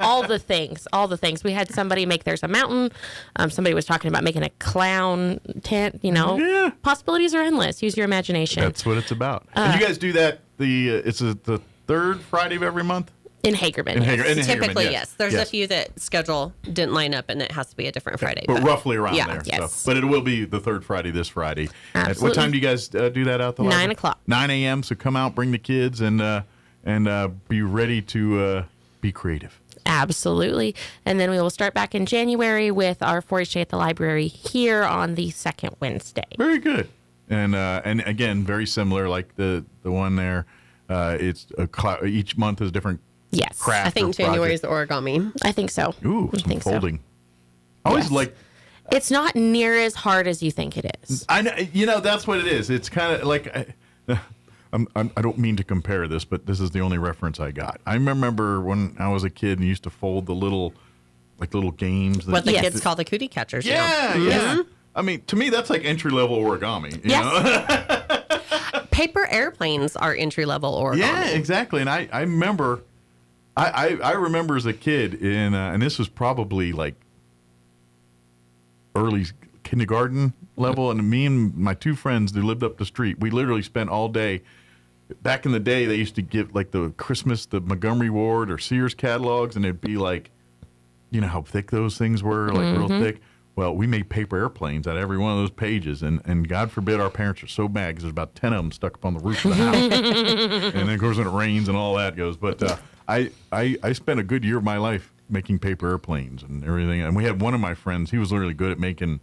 all the things. We had somebody make theirs a mountain. Somebody was talking about making a clown tent. Possibilities are endless. Use your imagination. That's what it's about. And you guys do that. It's the third Friday of every month. In Hagerman, Typically, yes. There's a few that schedule didn't line up, and it has to be a different Friday. But roughly around there. Yes. So. But it will be the third Friday this Friday. Absolutely. What time do you guys do that out the library? 9 o'clock. 9 a.m. So come out, bring the kids, and be ready to be creative. Absolutely. And then we will start back in January with our 4-H Day at the library here on the second Wednesday. Very good. And again, very similar, like the one there. It's each month is different. Yes. I think January is the origami. I think so. Ooh, some folding. So. I always like It's not near as hard as you think it is. I know, that's what it is. It's kind of like, I don't mean to compare this, but this is the only reference I got. I remember when I was a kid and used to fold the little games. What the kids call the cootie catchers. Yeah. Mm-hmm. I mean, to me, that's like entry-level origami. You know? Paper airplanes are entry-level origami. Yeah, exactly. And I remember, I remember as a kid, and this was probably like early kindergarten level, and me and my two friends that lived up the street, we literally spent all day. Back in the day, they used to give like the Montgomery Ward or Sears catalogs, and it'd be like, you know how thick those things were, like real thick. Well, we made paper airplanes out of every one of those pages, and God forbid our parents are so mad because there's about 10 of them stuck up on the roof of the house. And then, of course, when it rains and all that goes. But I spent a good year of my life making paper airplanes and everything. And we had one of my friends, he was really good at making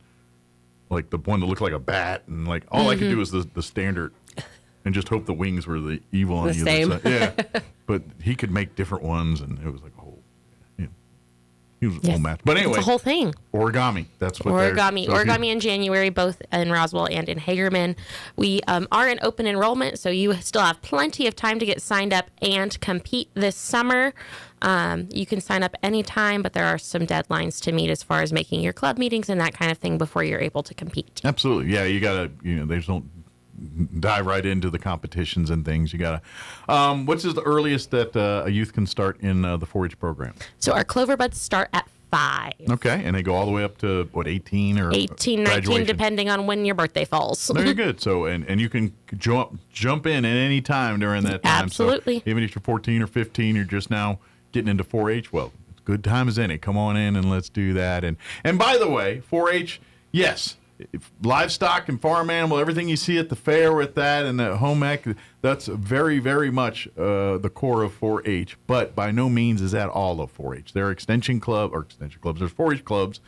like the one that looked like a bat, and like all I could do was the standard and just hope the wings were the evil on the other side. Yeah. But he could make different ones, and it was like a whole he was a whole match. But anyway, it's a whole thing. Origami. That's what origami in January, both in Roswell and in Hagerman. We are in open enrollment, so you still have plenty of time to get signed up and compete this summer. You can sign up anytime, but there are some deadlines to meet as far as making your club meetings and that kind of thing before you're able to compete. Absolutely. Yeah, you got to, they just don't dive right into the competitions and things. You got to. What's the earliest that a youth can start in the 4-H program? So our Clover Buds start at 5. Okay, and they go all the way up to, 18 or 18, 19, depending on when your birthday falls. Very good. So, and you can jump in at any time during that time. Absolutely. So even if you're 14 or 15, you're just now getting into 4-H, well, it's good time as any. Come on in and let's do that. And by the way, 4-H, yes, livestock and farm animal, everything you see at the fair with that and the home ec, that's very, very much the core of 4-H. But by no means is that all of 4-H. There are extension clubs. There's 4-H clubs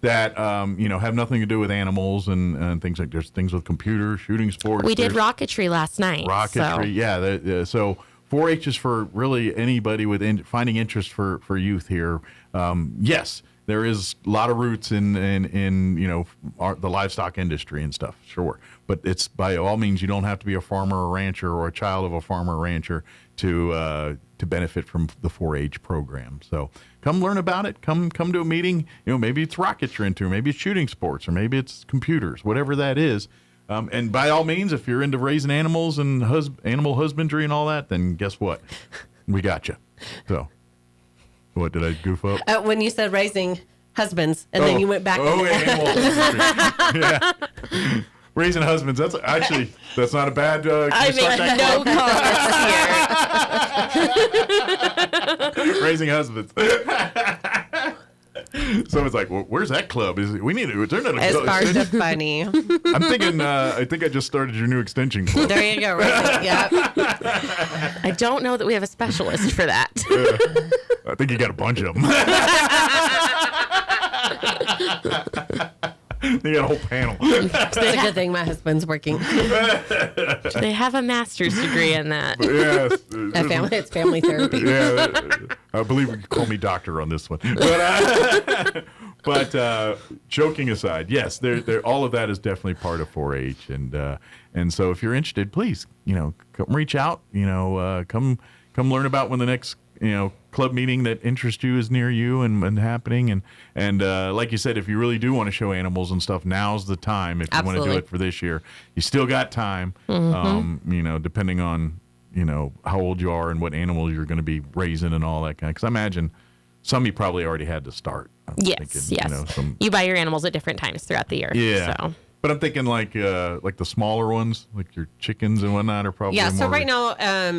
that have nothing to do with animals and things like. There's things with computers, shooting sports. We did rocketry last night. Rocketry, so 4-H is for really anybody with finding interest for youth here. Yes. There is a lot of roots in the livestock industry and stuff, sure. But it's by all means, you don't have to be a farmer or rancher or a child of a farmer or rancher to benefit from the 4-H program. So come learn about it. Come to a meeting. Maybe it's rockets you're into, or maybe it's shooting sports, or maybe it's computers, whatever that is. And by all means, if you're into raising animals and animal husbandry and all that, then guess what? We got you. So. What, did I goof up? When you said raising husbands, and then you went back. Yeah. Raising husbands, that's not a bad I make no comments here. Raising husbands. Someone's like, well, where's that club? We need to turn that as far as funny. I'm thinking, I think I just started your new extension club. There you go, right? Yeah. I don't know that we have a specialist for that. I think you got a bunch of them. You got a whole panel. It's a good thing my husband's working. They have a master's degree in that. Yes. It's family therapy. Yeah, I believe you can call me doctor on this one. But joking aside, yes, all of that is definitely part of 4-H, and so if you're interested, please, come reach out, come learn about when the next club meeting that interests you is near you and happening, and like you said, if you really do want to show animals and stuff, now's the time. If you want to do it for this year, you still got time. Depending on how old you are and what animals you're going to be raising and all that kind of. Because I imagine some you probably already had to start. Yes. You buy your animals at different times throughout the year. Yeah. So. But I'm thinking like the smaller ones, like your chickens and whatnot, are probably So right now,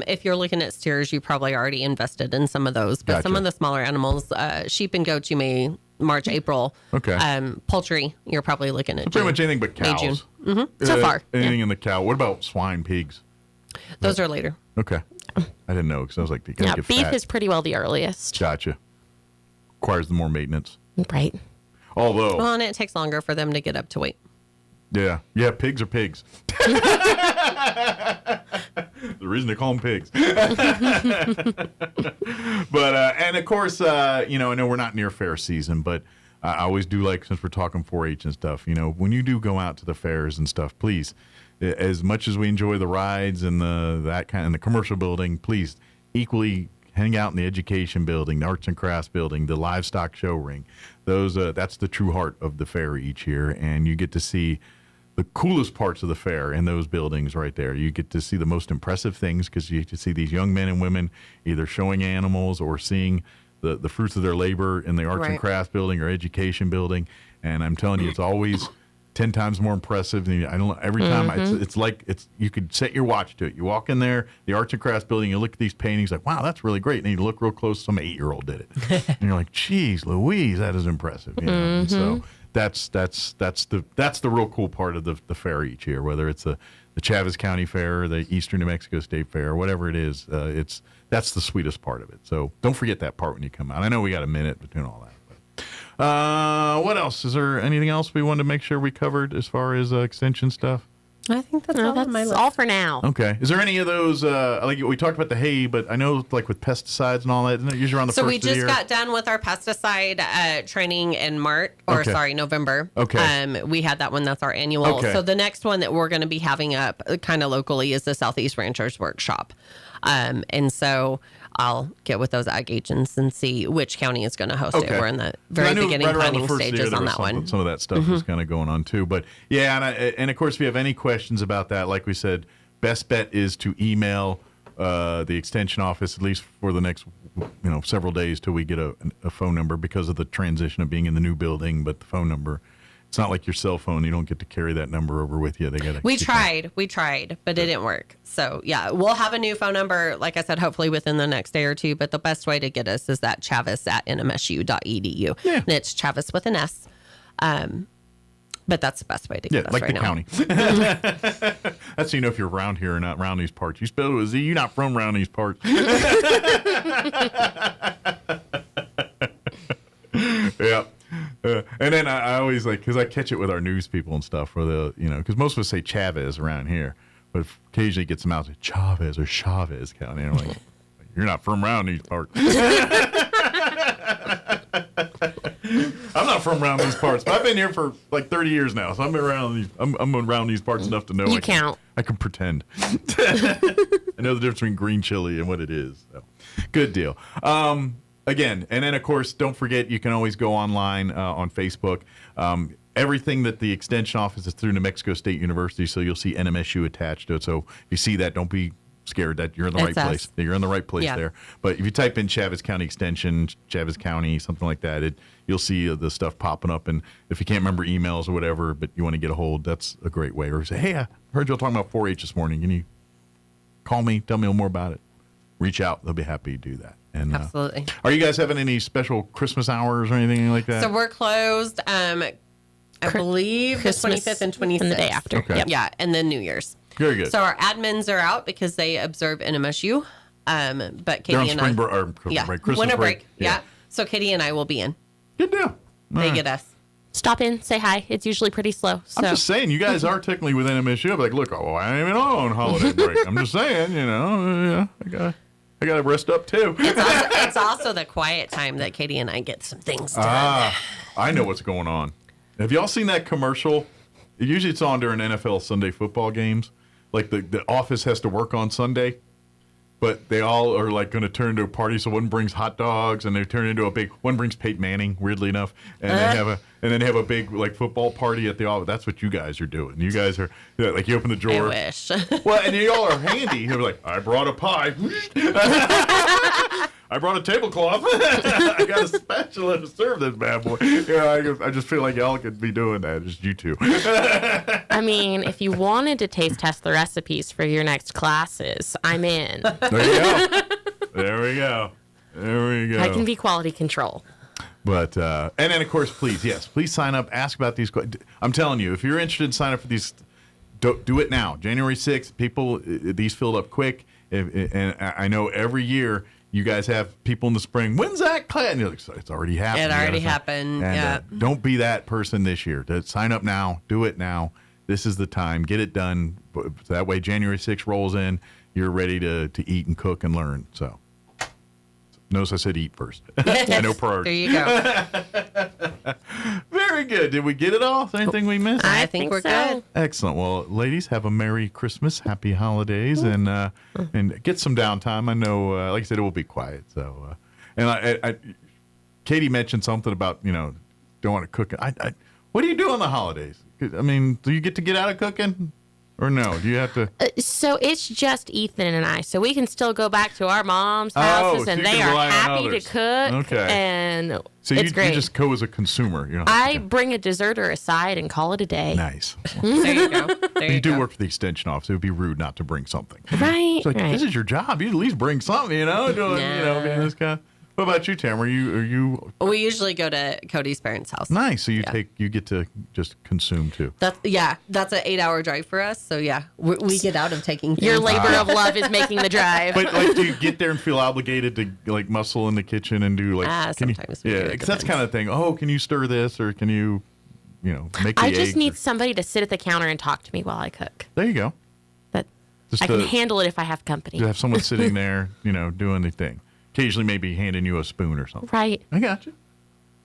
if you're looking at steers, you probably already invested in some of those. But some of the smaller animals, sheep and goats, you may March, April. Okay. Poultry, you're probably looking at pretty much anything but cows. May, June. Mm-hmm. So far, anything in the cow. What about swine, pigs? Those are later. Okay. I didn't know because I was like, get beef fat. is pretty well the earliest. Gotcha. Requires the more maintenance. Right. Although. Well, and it takes longer for them to get up to weight. Yeah, pigs are pigs. The reason they call them pigs. But and of course, I know we're not near fair season, but I always do like, since we're talking 4-H and stuff, when you do go out to the fairs and stuff, please, as much as we enjoy the rides and the commercial building, please equally hang out in the education building, the arts and crafts building, the livestock show ring. That's the true heart of the fair each year, and you get to see the coolest parts of the fair in those buildings right there. You get to see the most impressive things because you get to see these young men and women either showing animals or seeing the fruits of their labor in the arts and crafts building or education building. And I'm telling you, it's always 10 times more impressive. Every time it's like you could set your watch to it. You walk in there, the arts and crafts building, you look at these paintings like, wow, that's really great. And you look real close, some 8-year-old did it. And you're like, geez, Louise, that is impressive. And so that's the real cool part of the fair each year, whether it's the Chavez County Fair or the Eastern New Mexico State Fair, or whatever it is. That's the sweetest part of it. So don't forget that part when you come out. I know we got a minute between all that. What else? Is there anything else we wanted to make sure we covered as far as extension stuff? I think that's all on my list. All for now. Okay. Is there any of those, like we talked about the hay, but I know like with pesticides and all that, isn't it usually around the first of the year? So we just got done with our pesticide training in November. Okay. We had that one. That's our annual. Okay. So the next one that we're going to be having up kind of locally is the Southeast Ranchers Workshop. And so I'll get with those ag agents and see which county is going to host it. We're in the very beginning planning stages on that one. Some of that stuff is kind of going on too. But yeah, and of course, if you have any questions about that, like we said, best bet is to email the extension office, at least for the next several days till we get a phone number because of the transition of being in the new building. But the phone number, it's not like your cell phone. You don't get to carry that number over with you. They got to. We tried, but it didn't work. So yeah, we'll have a new phone number, like I said, hopefully within the next day or two. But the best way to get us is that chavis@nmsu.edu. Yeah. And it's Chavis with an S. But that's the best way to get us like right the now. county. That's if you're around here or not around these parts. You spell it with Z. You're not from around these parts. Yeah. And then I always because I catch it with our news people and stuff, where because most of us say Chavez around here, but occasionally it gets them out to Chavez or Chavez County. And I'm like, you're not from around these parts. I'm not from around these parts, but I've been here for like 30 years now, so I'm around these parts enough to know. You count. I can pretend. I know the difference between green chili and what it is. So, good deal. Again, and then, of course, don't forget, you can always go online on Facebook. Everything that the Extension Office is through New Mexico State University, so you'll see NMSU attached to it. So if you see that, don't be scared that you're in the right place. You're in the right place there. But if you type in Chavez County Extension, Chavez County, something like that, you'll see the stuff popping up. And if you can't remember emails or whatever, but you want to get a hold, that's a great way. Or say, hey, I heard y'all talking about 4-H this morning. Can you call me, tell me more about it? Reach out. They'll be happy to do that. And, absolutely. Are you guys having any special Christmas hours or anything like that? So we're closed, I believe, Christmas the 25th and 26th. and the day after. Okay. Yep. Yeah, and then New Year's. Very good. So our admins are out because they observe NMSU. But Katie They're on and spring I, break, Christmas winter break. Yeah. So Katie and I will be in. Good deal. They get us. Stop in, say hi. It's usually pretty slow. So. I'm just saying, you guys are technically with NMSU. I'm like, look, I ain't even on holiday break. I'm just saying, I got to rest up too. It's also the quiet time that Katie and I get some things done. I know what's going on. Have y'all seen that commercial? Usually it's on during NFL Sunday football games. Like the office has to work on Sunday, but they all are like going to turn into a party. So one brings hot dogs, and they turn into one brings Peyton Manning, weirdly enough, and they have a big like football party at the office. That's what you guys are doing. You guys are like, you open the drawer. I wish. Well, and y'all are handy. You're like, I brought a pie. I brought a tablecloth. I got a spatula to serve this bad boy. I just feel like y'all could be doing that. Just you two. I mean, if you wanted to taste test the recipes for your next classes, I'm in. There you go. There we go. I can be quality control. But, and then, of course, please sign up. Ask about these. I'm telling you, if you're interested in signing up for these, do it now. January 6th, these filled up quick. And I know every year you guys have people in the spring. When's that class? And you're like, it's already happened. It already happened. And, don't be that person this year. Sign up now. Do it now. This is the time. Get it done. So that way January 6th rolls in. You're ready to eat and cook and learn. So notice I said eat first. I know priority. There you go. good. Did we get it all? Is there anything we missed? I think we're good. Excellent. Well, ladies, have a Merry Christmas, Happy Holidays, and get some downtime. I know, like I said, it will be quiet. So, and I Katie mentioned something about don't want to cook. What do you do on the holidays? I mean, do you get out of cooking? Or no? Do you have to? So it's just Ethan and I. So we can still go back to our mom's houses, so and you they can are rely on happy to others. cook. Okay. And So it's great. you just go as a consumer. I bring a desserter aside and call it a day. Nice. There you go. You do work for the extension office. It would be rude not to bring something. Right. It's like, right. this is your job. You at least bring something, being this guy. What about you, Tam? Are you? We usually go to Cody's parents' house. Nice. So you get to just consume too. That's an 8-hour drive for us. So we get out of taking things. Your labor of love is making the drive. But do you get there and feel obligated to muscle in the kitchen and do sometimes we do. It because that's kind of thing. Oh, can you stir this or can you, make the I eggs? just need somebody to sit at the counter and talk to me while I cook. There you go. But Just I can handle it if I have company. To have someone sitting there, doing the thing. Occasionally, maybe handing you a spoon or something. Right. I got you.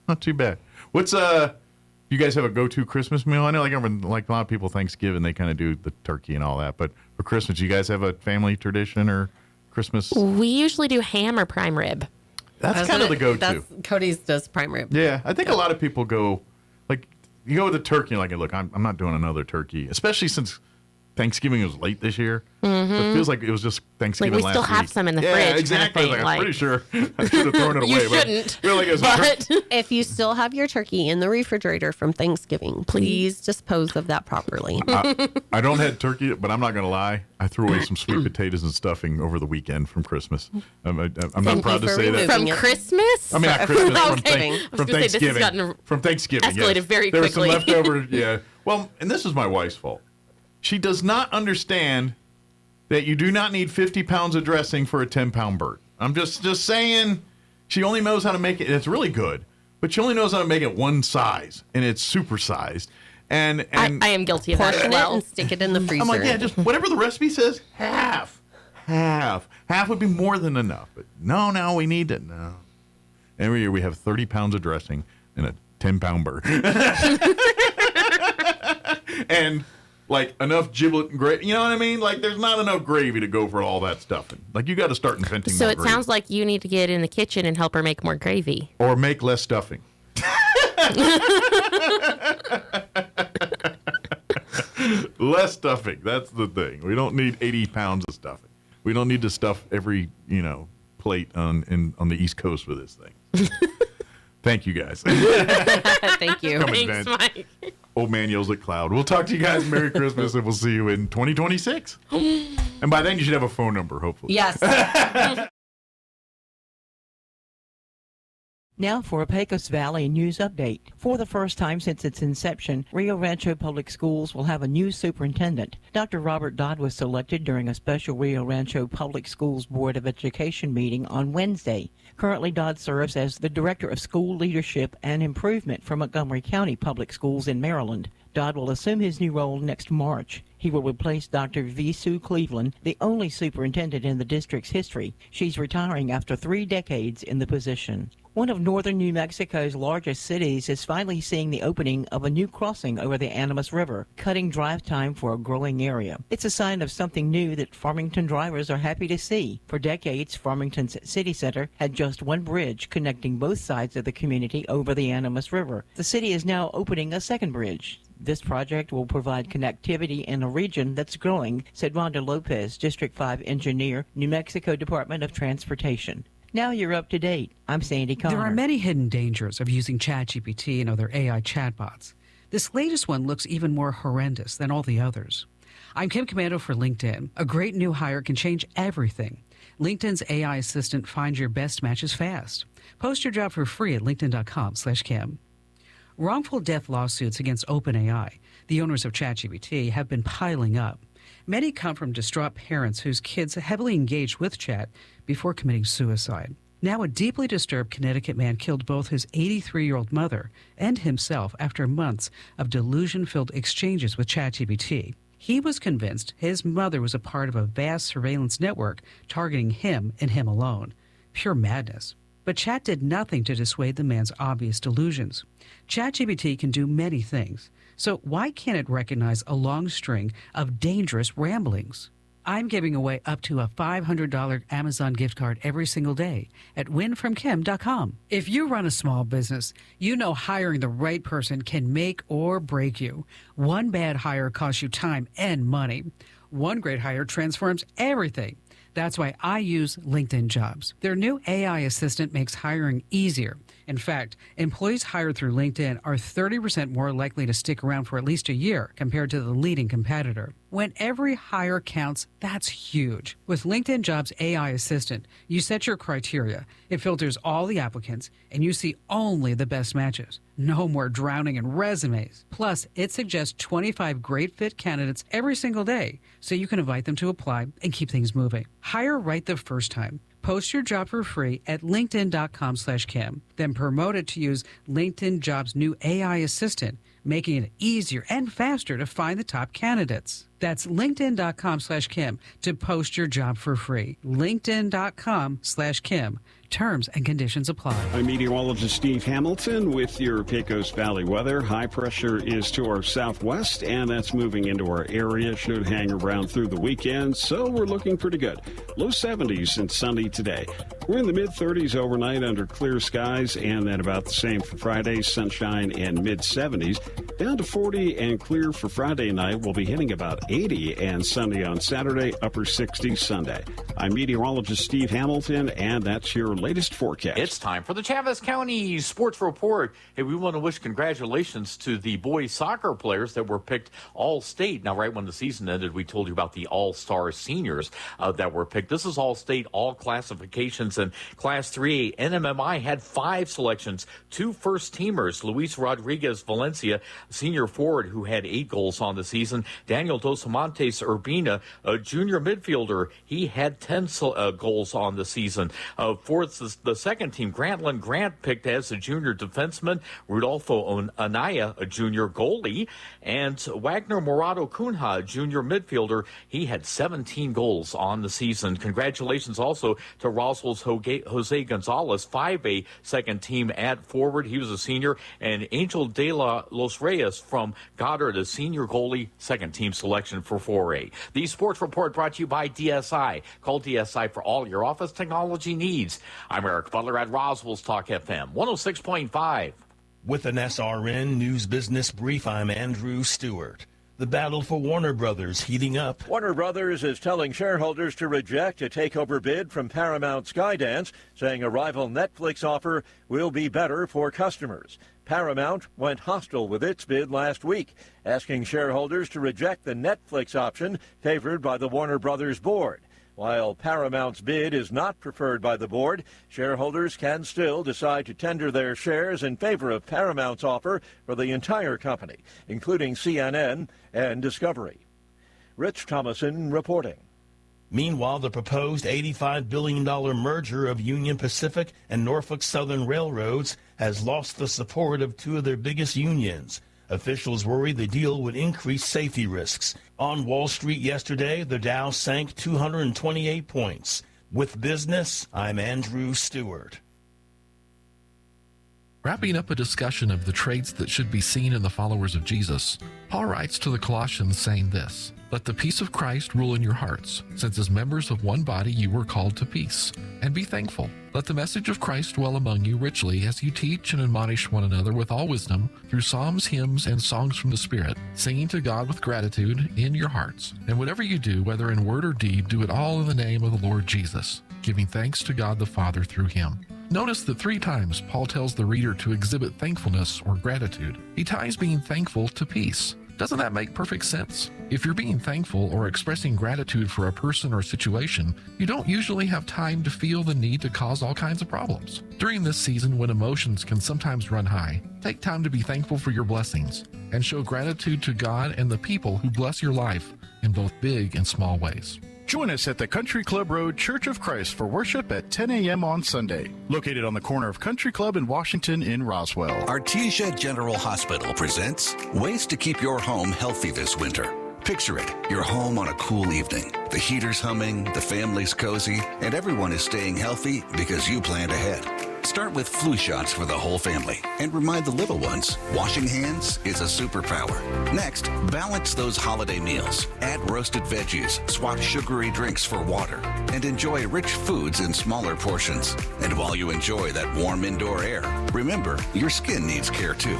Not too bad. What's you guys have a go-to Christmas meal? I know, like a lot of people, Thanksgiving they kind of do the turkey and all that. But for Christmas, you guys have a family tradition or Christmas? We usually do ham or prime rib. That's kind of the go-to. Cody's does prime rib. Yeah, I think a lot of people go you go with the turkey. Like, look, I'm not doing another turkey, especially since Thanksgiving was late this year. Mm-hmm. So it feels like it was just Thanksgiving we last still week. have some in the fridge. Yeah, exactly. Kind of thing, I'm pretty sure I should have thrown it away. You shouldn't. But if you still have your turkey in the refrigerator from Thanksgiving, please dispose of that properly. I don't have turkey, but I'm not going to lie. I threw away some sweet potatoes and stuffing over the weekend from Christmas. I'm not proud to say that. From Christmas? I mean, not Christmas. Okay. From Thanksgiving. From Thanksgiving. Escalated yes. very there quickly. There was some leftover. Yeah. Well, and this is my wife's fault. She does not understand that you do not need 50 pounds of dressing for a 10-pound bird. I'm just saying, she only knows how to make it. It's really good, but she only knows how to make it one size, and it's super sized. And I am guilty of that as well. And stick it in the freezer. I'm like, yeah, just whatever the recipe says, half would be more than enough. But no, we need it. No. Every year we have 30 pounds of dressing and a 10-pound bird. And like enough giblet and gravy, you know what I mean? Like there's not enough gravy to go for all that stuffing. Like you got to start inventing So more it gravy. sounds like you need to get in the kitchen and help her make more gravy. Or make less stuffing. Less stuffing. That's the thing. We don't need 80 pounds of stuffing. We don't need to stuff every, plate on the East Coast for this thing. Thank you guys. Thank you. Thanks, Mike. Old man yells at cloud. We'll talk to you guys. Merry Christmas, and we'll see you in 2026. And by then, you should have a phone number, hopefully. Yes. Now for a Pecos Valley News Update. For the first time since its inception, Rio Rancho Public Schools will have a new superintendent. Dr. Robert Dodd was selected during a special Rio Rancho Public Schools Board of Education meeting on Wednesday. Currently, Dodd serves as the Director of School Leadership and Improvement for Montgomery County Public Schools in Maryland. Dodd will assume his new role next March. He will replace Dr. V. Sue Cleveland, the only superintendent in the district's history. She's retiring after 3 decades in the position. One of northern New Mexico's largest cities is finally seeing the opening of a new crossing over the Animas River, cutting drive time for a growing area. It's a sign of something new that Farmington drivers are happy to see. For decades, Farmington's city center had just one bridge connecting both sides of the community over the Animas River. The city is now opening a second bridge. This project will provide connectivity in a region that's growing, said Rhonda Lopez, District 5 engineer, New Mexico Department of Transportation. Now you're up to date. I'm Sandy Connor. There are many hidden dangers of using ChatGPT and other AI chatbots. This latest one looks even more horrendous than all the others. I'm Kim Commando for LinkedIn. A great new hire can change everything. LinkedIn's AI assistant finds your best matches fast. Post your job for free at linkedin.com/Kim. Wrongful death lawsuits against OpenAI, the owners of ChatGPT, have been piling up. Many come from distraught parents whose kids heavily engaged with Chat before committing suicide. Now, a deeply disturbed Connecticut man killed both his 83-year-old mother and himself after months of delusion-filled exchanges with ChatGPT. He was convinced his mother was a part of a vast surveillance network targeting him and him alone. Pure madness. But Chat did nothing to dissuade the man's obvious delusions. ChatGPT can do many things, so why can't it recognize a long string of dangerous ramblings? I'm giving away up to a $500 Amazon gift card every single day at winfromkim.com. If you run a small business, you know hiring the right person can make or break you. One bad hire costs you time and money. One great hire transforms everything. That's why I use LinkedIn Jobs. Their new AI assistant makes hiring easier. In fact, employees hired through LinkedIn are 30% more likely to stick around for at least a year compared to the leading competitor. When every hire counts, that's huge. With LinkedIn Jobs AI Assistant, you set your criteria, it filters all the applicants, and you see only the best matches. No more drowning in resumes. Plus, it suggests 25 great fit candidates every single day, so you can invite them to apply and keep things moving. Hire right the first time. Post your job for free at linkedin.com/Kim. Then promote it to use LinkedIn Jobs' new AI assistant, making it easier and faster to find the top candidates. That's linkedin.com/Kim to post your job for free. LinkedIn.com/Kim. Terms and conditions apply. I'm meteorologist Steve Hamilton with your Pecos Valley weather. High pressure is to our southwest, and that's moving into our area. Should hang around through the weekend, so we're looking pretty good. Low 70s and sunny today. We're in the mid-30s overnight under clear skies, and then about the same for Friday, sunshine and mid-70s. Down to 40 and clear for Friday night. We'll be hitting about 80 and sunny on Saturday, upper 60s Sunday. I'm meteorologist Steve Hamilton, and that's your latest forecast. It's time for the Chavez County Sports Report. Hey, we want to wish congratulations to the boys soccer players that were picked all-state. Now, right when the season ended, we told you about the all-star seniors that were picked. This is all-state, all classifications. And Class 3A, NMMI had 5 selections, 2 first-teamers. Luis Rodriguez Valencia, senior forward who had 8 goals on the season. Daniel Dos Montes Urbina, a junior midfielder, he had 10 goals on the season. For the second team, Grantland Grant picked as a junior defenseman, Rudolfo Anaya, a junior goalie, and Wagner Morado Cunha, a junior midfielder. He had 17 goals on the season. Congratulations also to Roswell's Jose Gonzalez, 5A second team at forward. He was a senior. And Angel de los Reyes from Goddard, a senior goalie, second team selection for 4A. The sports report brought to you by DSI. Call DSI for all your office technology needs. I'm Eric Butler at Roswell's Talk FM 106.5. With an SRN News Business Brief, I'm Andrew Stewart. The battle for Warner Brothers heating up. Warner Brothers is telling shareholders to reject a takeover bid from Paramount Skydance, saying a rival Netflix offer will be better for customers. Paramount went hostile with its bid last week, asking shareholders to reject the Netflix option favored by the Warner Brothers board. While Paramount's bid is not preferred by the board, shareholders can still decide to tender their shares in favor of Paramount's offer for the entire company, including CNN and Discovery. Rich Thomason reporting. Meanwhile, the proposed $85 billion merger of Union Pacific and Norfolk Southern Railroads has lost the support of 2 of their biggest unions. Officials worry the deal would increase safety risks. On Wall Street yesterday, the Dow sank 228 points. With business, I'm Andrew Stewart. Wrapping up a discussion of the traits that should be seen in the followers of Jesus, Paul writes to the Colossians saying this: "Let the peace of Christ rule in your hearts, since as members of one body you were called to peace. And be thankful. Let the message of Christ dwell among you richly as you teach and admonish one another with all wisdom through psalms, hymns, and songs from the Spirit, singing to God with gratitude in your hearts. And whatever you do, whether in word or deed, do it all in the name of the Lord Jesus, giving thanks to God the Father through him." Notice that 3 times Paul tells the reader to exhibit thankfulness or gratitude. He ties being thankful to peace. Doesn't that make perfect sense? If you're being thankful or expressing gratitude for a person or situation, you don't usually have time to feel the need to cause all kinds of problems. During this season, when emotions can sometimes run high, take time to be thankful for your blessings and show gratitude to God and the people who bless your life in both big and small ways. Join us at the Country Club Road Church of Christ for worship at 10 a.m. on Sunday, located on the corner of Country Club and Washington in Roswell. Artesia General Hospital presents ways to keep your home healthy this winter. Picture it, your home on a cool evening. The heater's humming, the family's cozy, and everyone is staying healthy because you planned ahead. Start with flu shots for the whole family and remind the little ones washing hands is a superpower. Next, balance those holiday meals. Add roasted veggies, swap sugary drinks for water, and enjoy rich foods in smaller portions. And while you enjoy that warm indoor air, remember your skin needs care too.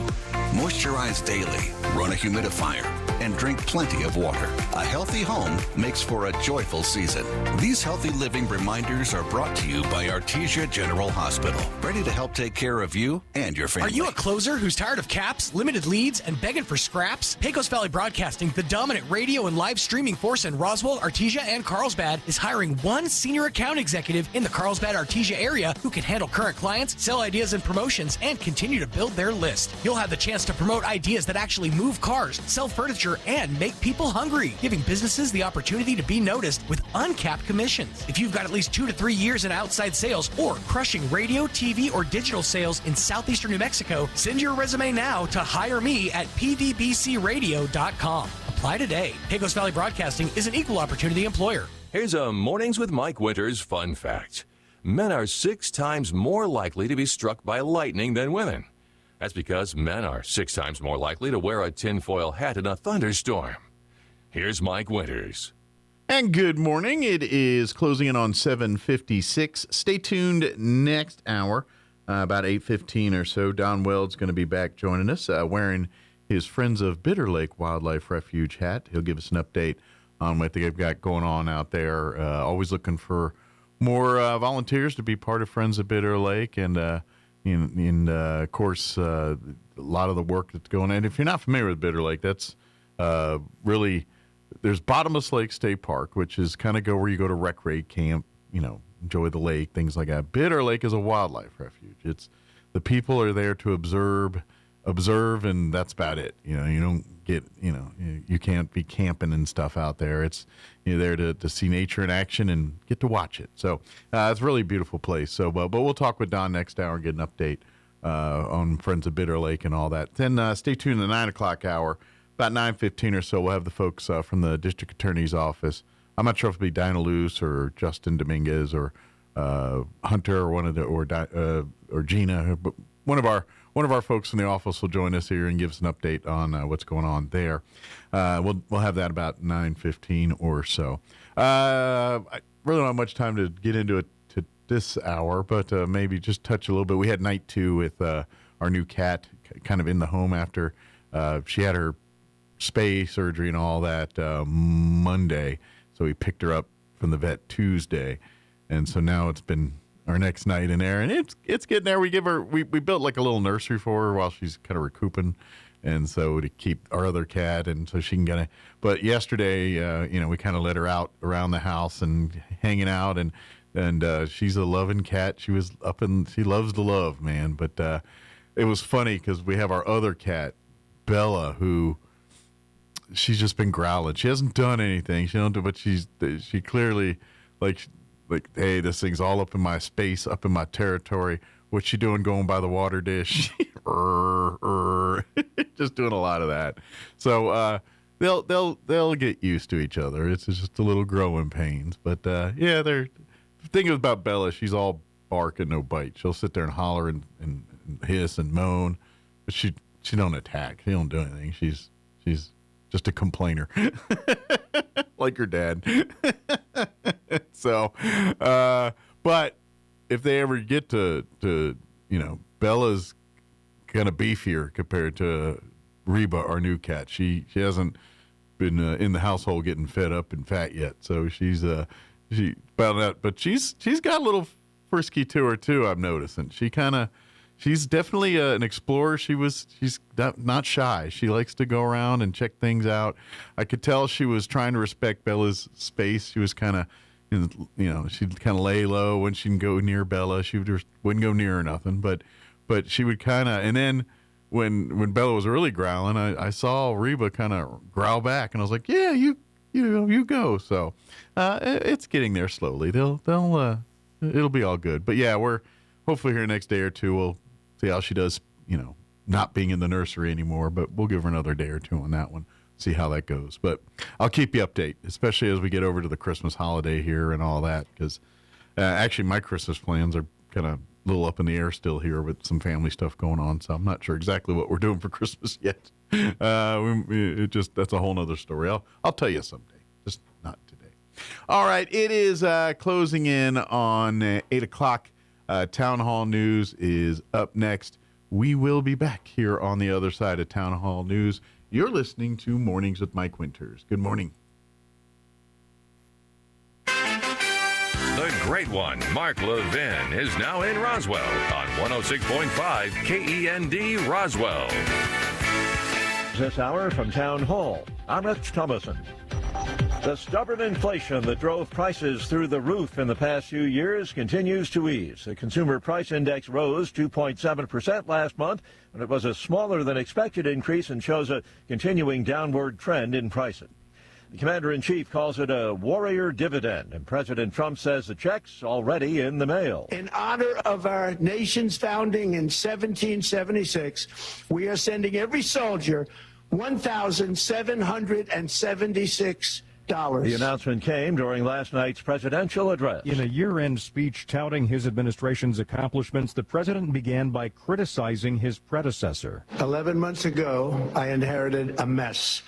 Moisturize daily, run a humidifier, and drink plenty of water. A healthy home makes for a joyful season. These healthy living reminders are brought to you by Artesia General Hospital, ready to help take care of you and your family. Are you a closer who's tired of caps, limited leads, and begging for scraps? Pecos Valley Broadcasting, the dominant radio and live streaming force in Roswell, Artesia, and Carlsbad, is hiring one senior account executive in the Carlsbad-Artesia area who can handle current clients, sell ideas and promotions, and continue to build their list. You'll have the chance to promote ideas that actually move cars, sell furniture, and make people hungry, giving businesses the opportunity to be noticed with uncapped commissions. If you've got at least 2 to 3 years in outside sales or crushing radio, TV, or digital sales in southeastern New Mexico, send your resume now to hireme@pvbcradio.com. Apply today. Pecos Valley Broadcasting is an equal opportunity employer. Here's a Mornings with Mike Winters fun fact. Men are 6 times more likely to be struck by lightning than women. That's because men are 6 times more likely to wear a tinfoil hat in a thunderstorm. Here's Mike Winters. And good morning. It is closing in on 7:56. Stay tuned next hour, about 8:15 or so. Don Weld's going to be back joining us, wearing his Friends of Bitter Lake Wildlife Refuge hat. He'll give us an update on what they've got going on out there. Always looking for more volunteers to be part of Friends of Bitter Lake, and of course, a lot of the work that's going on. And if you're not familiar with Bitter Lake, that's really, there's Bottomless Lake State Park, which is kind of where you go to recreate, camp, enjoy the lake, things like that. Bitter Lake is a wildlife refuge. It's the people are there to observe, and that's about it. You don't get, you can't be camping and stuff out there. It's you're there to see nature in action and get to watch it. So it's a really beautiful place. So, but we'll talk with Don next hour and get an update on Friends of Bitter Lake and all that. Then stay tuned in the 9 o'clock hour. About 9:15 or so, we'll have the folks from the district attorney's office. I'm not sure if it'll be Dinah Luce or Justin Dominguez or Hunter or one of the or Gina, but one of our folks in the office will join us here and give us an update on what's going on there. We'll have that about 9:15 or so. I really don't have much time to get into it to this hour, but maybe just touch a little bit. We had night 2 with our new cat, kind of in the home after she had her spay surgery and all that Monday. So we picked her up from the vet Tuesday, and so now it's been our next night in there, and it's getting there. We built like a little nursery for her while she's kind of recouping, and so to keep our other cat, and so she can but yesterday, we kind of let her out around the house and hanging out, and she's a loving cat. She was she loves to love, man. But it was funny because we have our other cat, Bella, who she's just been growling. She hasn't done anything. But she clearly like, hey, this thing's all up in my space, up in my territory. What's she doing going by the water dish? Just doing a lot of that. So they'll get used to each other. It's just a little growing pains. But the thing about Bella, she's all bark and no bite. She'll sit there and holler and hiss and moan, but she don't attack. She don't do anything. She's just a complainer, like her dad. So, but if they ever get to Bella's kind of beefier compared to Reba, our new cat. She hasn't been in the household getting fed up and fat yet. So she's but she's got a little frisky to her too. I'm noticing she's definitely an explorer. She's not shy. She likes to go around and check things out. I could tell she was trying to respect Bella's space. She was kind of, she'd kind of lay low when she'd go near Bella. She wouldn't go near her nothing, but she would kind of, and then when Bella was really growling, I saw Reba kind of growl back, and I was like, yeah, you go. So it's getting there slowly. It'll be all good. But yeah, we're hopefully here next day or two we'll see how she does, not being in the nursery anymore, but we'll give her another day or two on that one, see how that goes. But I'll keep you updated, especially as we get over to the Christmas holiday here and all that, because actually my Christmas plans are kind of little up in the air still here with some family stuff going on, so I'm not sure exactly what we're doing for Christmas yet. That's a whole nother story. I'll tell you someday, just not today. All right, it is closing in on 8 o'clock. Town Hall News is up next. We will be back here on the other side of Town Hall News. You're listening to Mornings with Mike Winters. Good morning. The great one, Mark Levin, is now in Roswell on 106.5 KEND Roswell. This hour from Town Hall, I'm Rich Thomason. The stubborn inflation that drove prices through the roof in the past few years continues to ease. The Consumer Price Index rose 2.7% last month, but it was a smaller than expected increase and shows a continuing downward trend in pricing. The commander-in-chief calls it a warrior dividend, and President Trump says the check's already in the mail. In honor of our nation's founding in 1776, we are sending every soldier $1,776. The announcement came during last night's presidential address. In a year-end speech touting his administration's accomplishments, the president began by criticizing his predecessor. 11 months ago, I inherited a mess,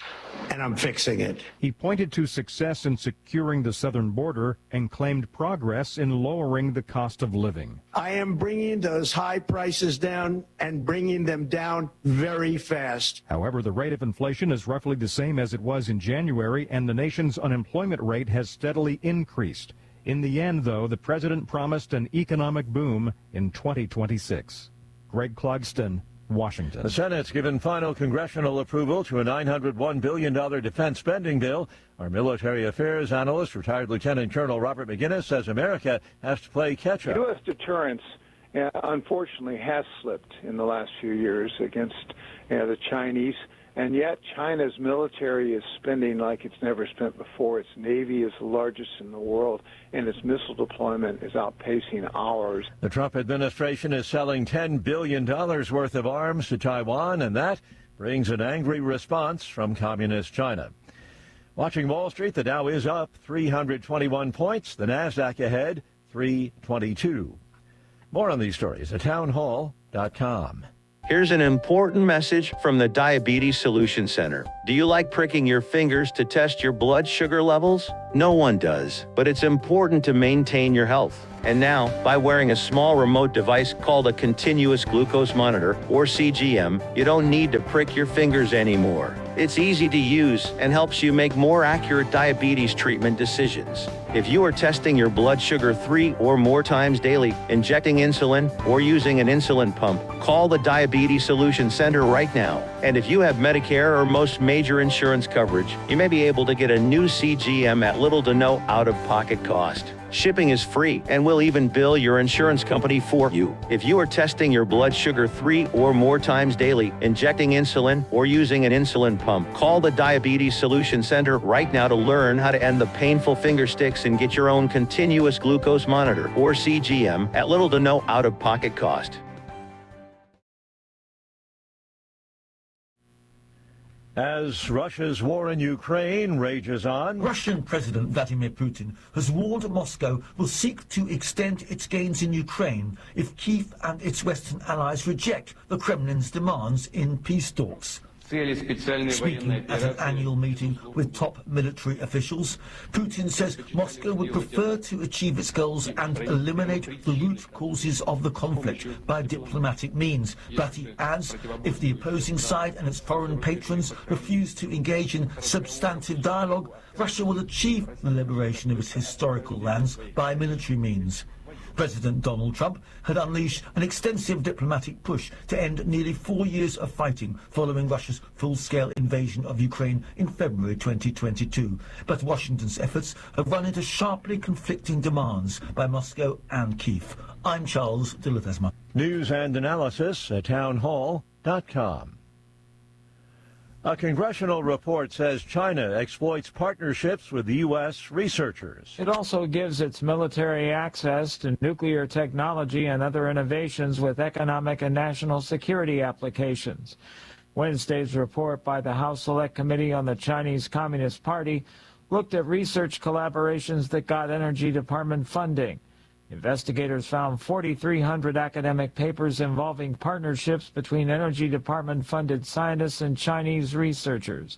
and I'm fixing it. He pointed to success in securing the southern border and claimed progress in lowering the cost of living. I am bringing those high prices down and bringing them down very fast. However, the rate of inflation is roughly the same as it was in January, and the nation's unemployment rate has steadily increased. In the end, though, the president promised an economic boom in 2026. Greg Clugston, Washington. The Senate's given final congressional approval to a $901 billion defense spending bill. Our military affairs analyst, retired Lieutenant Colonel Robert McGinnis, says America has to play catch-up. U.S. deterrence, unfortunately, has slipped in the last few years against the Chinese. And yet China's military is spending like it's never spent before. Its Navy is the largest in the world, and its missile deployment is outpacing ours. The Trump administration is selling $10 billion worth of arms to Taiwan, and that brings an angry response from Communist China. Watching Wall Street, the Dow is up 321 points. The NASDAQ ahead, 322. More on these stories at townhall.com. Here's an important message from the Diabetes Solution Center. Do you like pricking your fingers to test your blood sugar levels? No one does, but it's important to maintain your health. And now, by wearing a small remote device called a continuous glucose monitor, or CGM, you don't need to prick your fingers anymore. It's easy to use and helps you make more accurate diabetes treatment decisions. If you are testing your blood sugar 3 or more times daily, injecting insulin, or using an insulin pump, call the Diabetes Solution Center right now. And if you have Medicare or most major insurance coverage, you may be able to get a new CGM at little to no out-of-pocket cost. Shipping is free, and we'll even bill your insurance company for you. If you are testing your blood sugar 3 or more times daily, injecting insulin, or using an insulin pump, call the Diabetes Solution Center right now to learn how to end the painful finger sticks and get your own continuous glucose monitor, or CGM, at little to no out-of-pocket cost. As Russia's war in Ukraine rages on, Russian President Vladimir Putin has warned Moscow will seek to extend its gains in Ukraine if Kyiv and its Western allies reject the Kremlin's demands in peace talks. Speaking at an annual meeting with top military officials, Putin says Moscow would prefer to achieve its goals and eliminate the root causes of the conflict by diplomatic means. But he adds, if the opposing side and its foreign patrons refuse to engage in substantive dialogue, Russia will achieve the liberation of its historical lands by military means. President Donald Trump had unleashed an extensive diplomatic push to end nearly 4 years of fighting following Russia's full-scale invasion of Ukraine in February 2022. But Washington's efforts have run into sharply conflicting demands by Moscow and Kyiv. I'm Charles de Ledesma. News and analysis at townhall.com. A congressional report says China exploits partnerships with U.S. researchers. It also gives its military access to nuclear technology and other innovations with economic and national security applications. Wednesday's report by the House Select Committee on the Chinese Communist Party looked at research collaborations that got Energy Department funding. Investigators found 4,300 academic papers involving partnerships between Energy Department-funded scientists and Chinese researchers.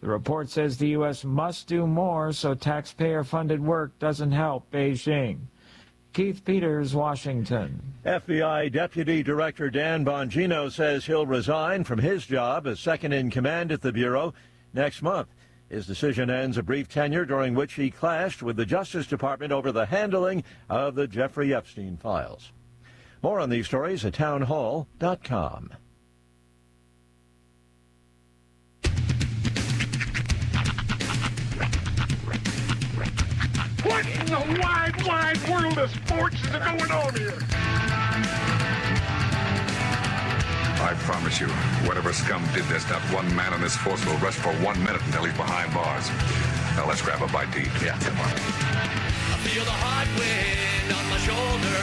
The report says the U.S. must do more so taxpayer-funded work doesn't help Beijing. Keith Peters, Washington. FBI Deputy Director Dan Bongino says he'll resign from his job as second-in-command at the Bureau next month. His decision ends a brief tenure during which he clashed with the Justice Department over the handling of the Jeffrey Epstein files. More on these stories at townhall.com. What in the wide, wide world of sports is going on here? I promise you, whatever scum did this, not one man in this force will rest for 1 minute until he's behind bars. Now let's grab a bite to eat. Yeah, come on. I feel the hot wind on my shoulder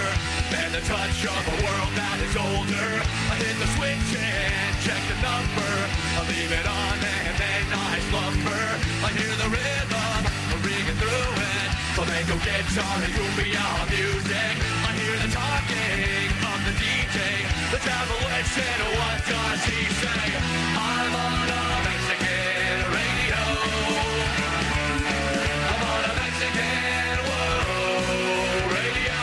and the touch of a world that is older. I hit the switch and check the number. I leave it on and then I slumber. I hear the rhythm ringing through it. Flamenco guitar and cumbia music. I hear the talking of the DJ. The traveler said, what does he say? I'm on a Mexican radio. I'm on a Mexican world radio.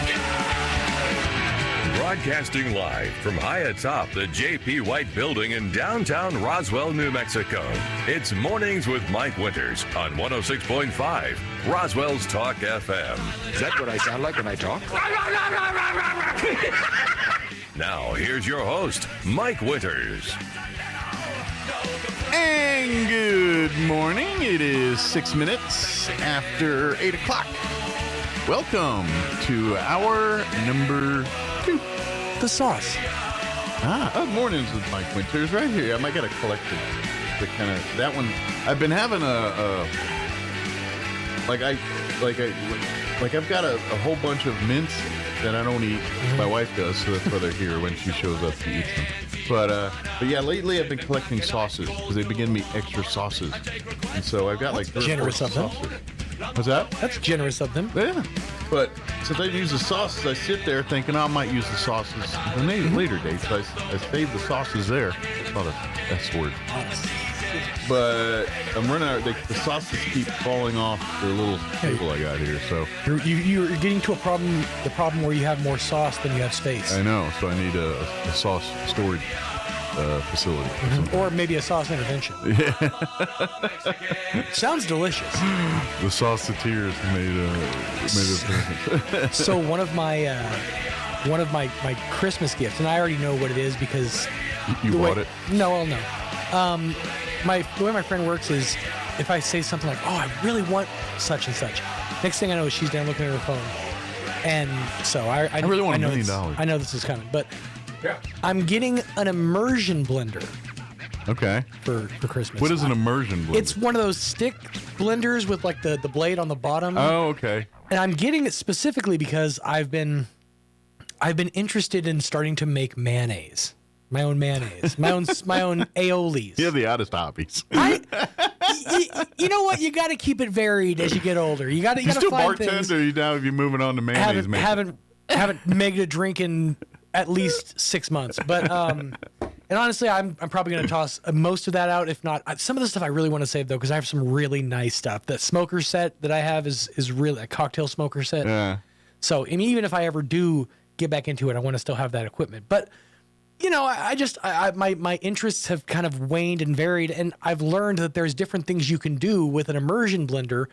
Yeah! Broadcasting live from high atop the J.P. White Building in downtown Roswell, New Mexico. It's Mornings with Mike Winters on 106.5 Roswell's Talk FM. Is that what I sound like when I talk? Now, here's your host, Mike Winters. And good morning. It is 6 minutes after 8 o'clock. Welcome to hour number 2. The sauce. Mornings with Mike Winters right here. I might get a collective. The kind of that one. I've been having I've got a whole bunch of mints that I don't eat. My wife does, so that's why they're here when she shows up to eat them. But yeah, lately I've been collecting sauces because they've been giving me extra sauces, and so I've got like 3 or 4 sauces. What's that? That's generous of them. Yeah. But since I use the sauces, I sit there thinking, I might use the sauces on a later date. So I save the sauces there. It's not a S word. But I'm running out. The sauces keep falling off the little table I got here. So you're getting to the problem where you have more sauce than you have space. I know. So I need a sauce storage facility. Or maybe a sauce intervention. Yeah. Sounds delicious. The sauceteers made a So one of my Christmas gifts, and I already know what it is because you bought it. No. The way my friend works is if I say something like, "Oh, I really want such and such," next thing I know, she's down looking at her phone, and so I really want $1 million. I know this is coming, but I'm getting an immersion blender. Okay. For Christmas. What is an immersion blender? It's one of those stick blenders with like the blade on the bottom. Oh, okay. And I'm getting it specifically because I've been interested in starting to make mayonnaise. My own mayonnaise. My own aiolis. You have the oddest hobbies. You know what? You got to keep it varied as you get older. You got to still find bartender? things. Or you now if you're moving on to mayonnaise? Haven't made a drink in at least 6 months. But and honestly, I'm probably going to toss most of that out. If not, some of the stuff I really want to save though, because I have some really nice stuff. The smoker set that I have is really a cocktail smoker set. Yeah. So I mean, even if I ever do get back into it, I want to still have that equipment. But you know, my interests have kind of waned and varied, and I've learned that there's different things you can do with an immersion blender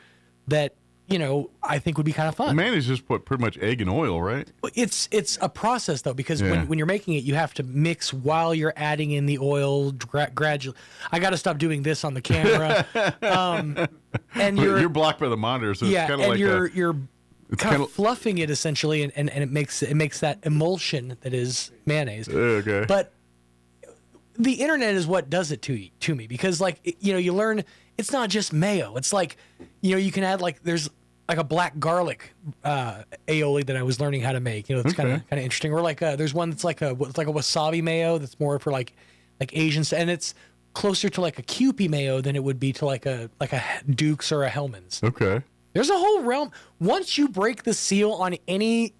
that, you know, I think would be kind of fun. Mayonnaise is just put pretty much egg and oil, right? It's a process, though, because when you're making it, you have to mix while you're adding in the oil gradually. I got to stop doing this on the camera. And you're blocked by the monitor, so it's kind of like you're kind of fluffing it essentially, and it makes that emulsion that is mayonnaise. Okay. But the internet is what does it to me because, like, you know, you learn it's not just mayo. It's like, you know, you can add there's like a black garlic aioli that I was learning how to make. You know, it's kind of interesting. Or there's one that's like a wasabi mayo that's more for like Asians, and it's closer to like a Kewpie mayo than it would be to like a Duke's or a Hellman's. Okay. There's a whole realm. Once you break the seal on any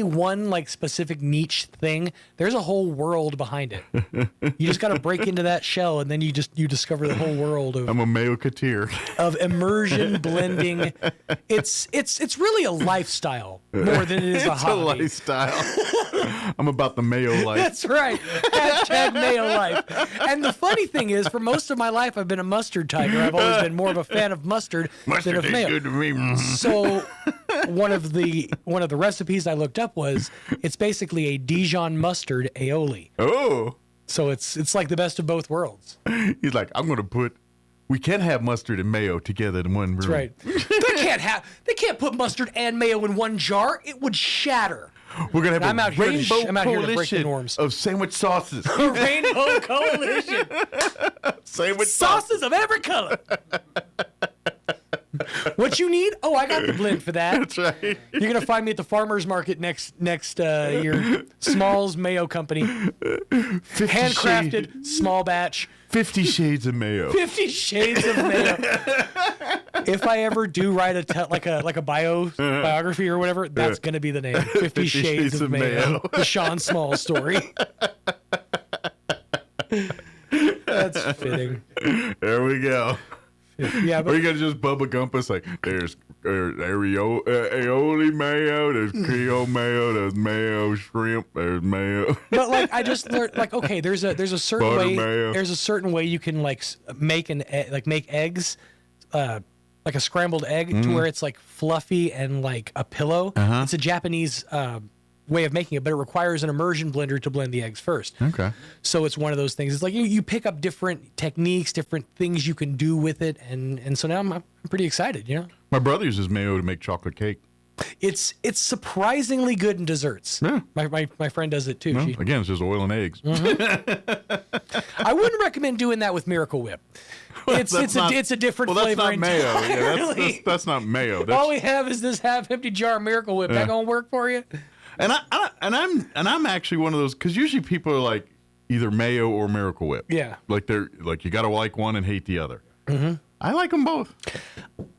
one like specific niche thing, there's a whole world behind it. You just got to break into that shell, and then you discover the whole world of. I'm a mayo-cateer. Of immersion blending. It's really a lifestyle more than it is a hobby. It's a lifestyle. I'm about the mayo life. That's right. # mayo life. And the funny thing is, for most of my life, I've been a mustard tiger. I've always been more of a fan of mustard than of mayo. Good to me. So one of the recipes I looked up was it's basically a Dijon mustard aioli. Oh. So it's like the best of both worlds. He's like, we can't have mustard and mayo together in one room. That's right. They can't put mustard and mayo in one jar. It would shatter. We're going to have a rainbow coalition of sandwich sauces. A rainbow coalition. Sandwich sauces of every color. What you need? Oh, I got the blend for that. That's right. You're going to find me at the farmer's market next your Smalls Mayo Company. Handcrafted, small batch. 50 shades of mayo. 50 shades of mayo. If I ever do write a biography or whatever, that's going to be the name. 50 Shades of Mayo. The Sean Small story. That's fitting. There we go. Yeah, but or you gotta just Bubba Gump us like there's aioli mayo, there's Creole mayo, there's mayo shrimp, there's mayo. But like I just learned, like okay, there's a certain Butter way. mayo. There's a certain way you can make eggs, like a scrambled egg to where it's like fluffy and like a pillow. Uh-huh. It's a Japanese way of making it, but it requires an immersion blender to blend the eggs first. Okay. So it's one of those things. It's like you pick up different techniques, different things you can do with it, and so now I'm pretty excited. You know, My brother uses mayo to make chocolate cake. it's surprisingly good in desserts. Yeah. My friend does it too. Well, again, it's just oil and eggs. I wouldn't recommend doing that with Miracle Whip. It's a different flavor. Well, that's not mayo. Entirely. Yeah, that's not mayo. All we have is this half-empty jar of Miracle Whip. Yeah. That gonna work for you? And I'm actually one of those, because usually people are like either mayo or Miracle Whip. Yeah. Like they're like, you got to like one and hate the other. Mm-hmm. I like them both.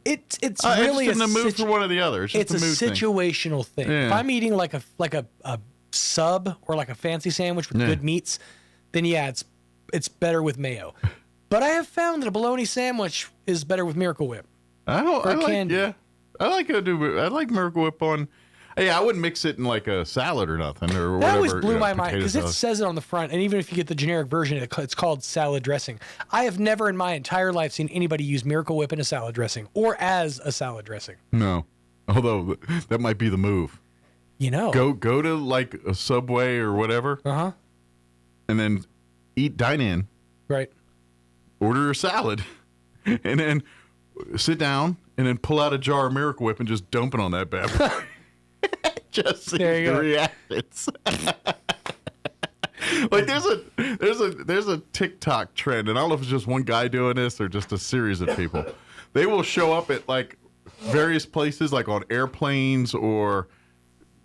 It's really in the mood for one or the other. It's just a a mood thing. situational thing. Yeah. If I'm eating like a sub or like a fancy sandwich with good meats, then yeah, it's better with mayo. But I have found that a bologna sandwich is better with Miracle Whip. I like Miracle Whip on. Yeah, I wouldn't mix it in like a salad or nothing or whatever. That always blew my mind because it salad. says it on the front, and even if you get the generic version, it's called salad dressing. I have never in my entire life seen anybody use Miracle Whip in a salad dressing or as a salad dressing. No, although that might be the move. You know, go to like a Subway or whatever, and then dine in, right? Order a salad, and then sit down, and then pull out a jar of Miracle Whip and just dump it on that bad boy. Just see the reactions. Like there's a TikTok trend, and I don't know if it's just one guy doing this or just a series of people. They will show up at like various places, like on airplanes or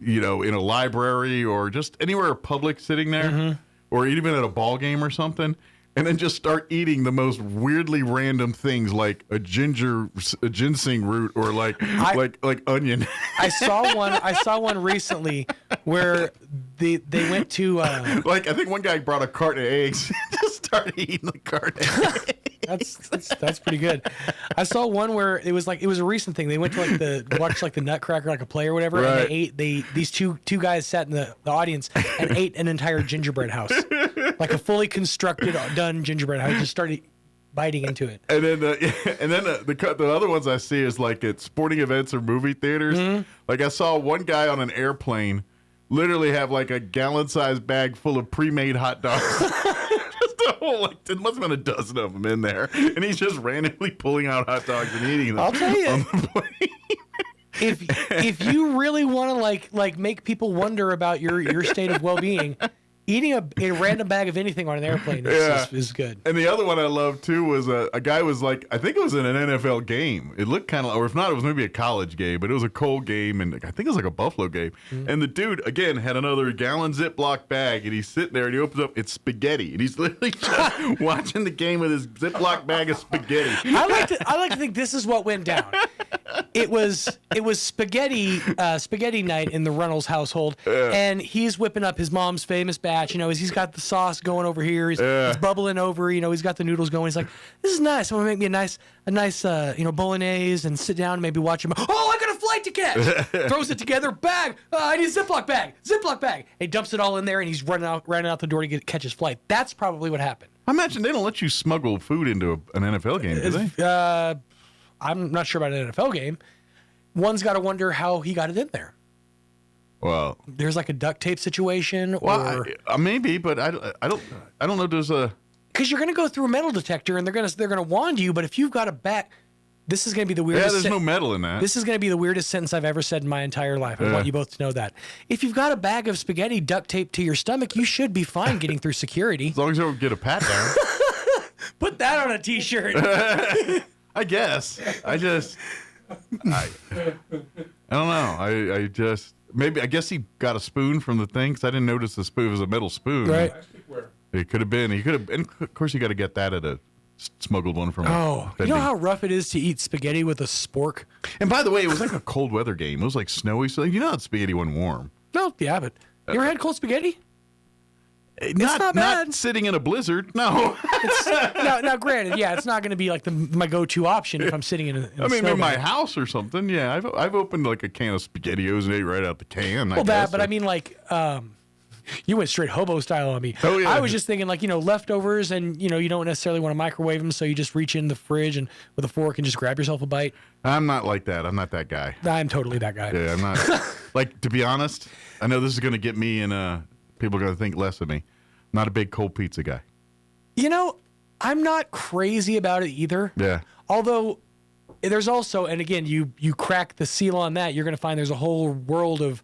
in a library or just anywhere public, sitting there, or even at a ball game or something. And then just start eating the most weirdly random things, like a ginseng root, or like onion. I saw one recently where they went to like I think one guy brought a carton of eggs and just started eating the carton of eggs. That's pretty good. I saw one where it was a recent thing. They went to watch like the Nutcracker, like a play or whatever, right. And these two guys sat in the audience and ate an entire gingerbread house, like a fully constructed done gingerbread house. Just started biting into it. And then the other ones I see is like at sporting events or movie theaters. Like I saw one guy on an airplane literally have like a gallon-sized bag full of pre-made hot dogs. There must have been a dozen of them in there, and he's just randomly pulling out hot dogs and eating them. I'll tell you, on the plane. if you really want to like make people wonder about your state of well-being, eating a random bag of anything on an airplane is good. And the other one I love too was a guy was like, I think it was in an NFL game. It looked kind of, or if not, it was maybe a college game, but it was a cold game, and I think it was like a Buffalo game. And the dude again had another gallon Ziploc bag, and he's sitting there and he opens up, it's spaghetti, and he's literally just watching the game with his Ziploc bag of spaghetti. I like to think this is what went down. it was spaghetti night in the Reynolds household, and he's whipping up his mom's famous batch. He's got the sauce going over here, he's bubbling over. He's got the noodles going. He's like, "This is nice. I'm gonna make me a nice bolognese and sit down and maybe watch him. Oh, I got a flight to catch." Throws it together, bag. I need a Ziploc bag. He dumps it all in there, and he's running out the door to catch his flight. That's probably what happened. I imagine they don't let you smuggle food into an NFL game, do they? I'm not sure about an NFL game. One's got to wonder how he got it in there. Well, there's like a duct tape situation, or maybe, but I don't know. There's a because you're going to go through a metal detector, and they're gonna wand you. But if you've got a bag, this is going to be the weirdest. Yeah, there's no metal in that. This is going to be the weirdest sentence I've ever said in my entire life. I want you both to know that. If you've got a bag of spaghetti duct taped to your stomach, you should be fine getting through security. As long as you don't get a pat down. Put that on a T-shirt. I guess. I don't know. I guess he got a spoon from the thing, because I didn't notice the spoon. It was a metal spoon. Right. It could have been. And of course, you got to get that at a smuggled one from. You know how rough it is to eat spaghetti with a spork? And by the way, it was like a cold weather game. It was like snowy, so that spaghetti wasn't warm. No, yeah, but you ever had cold spaghetti? Not bad. Not sitting in a blizzard. No. Now, granted, yeah, it's not going to be like my go-to option if I'm sitting in a in my house or something. Yeah, I've opened like a can of SpaghettiOs and ate right out the can. But I mean, like, you went straight hobo style on me. Oh, yeah. I was just thinking, like, leftovers, and you don't necessarily want to microwave them, so you just reach in the fridge and with a fork and just grab yourself a bite. I'm not like that. I'm not that guy. I'm totally that guy. Yeah, I'm not. Like, to be honest, I know this is going to get me and people are going to think less of me. Not a big cold pizza guy. I'm not crazy about it either. Yeah. Although there's also, and again, you crack the seal on that, you're going to find there's a whole world of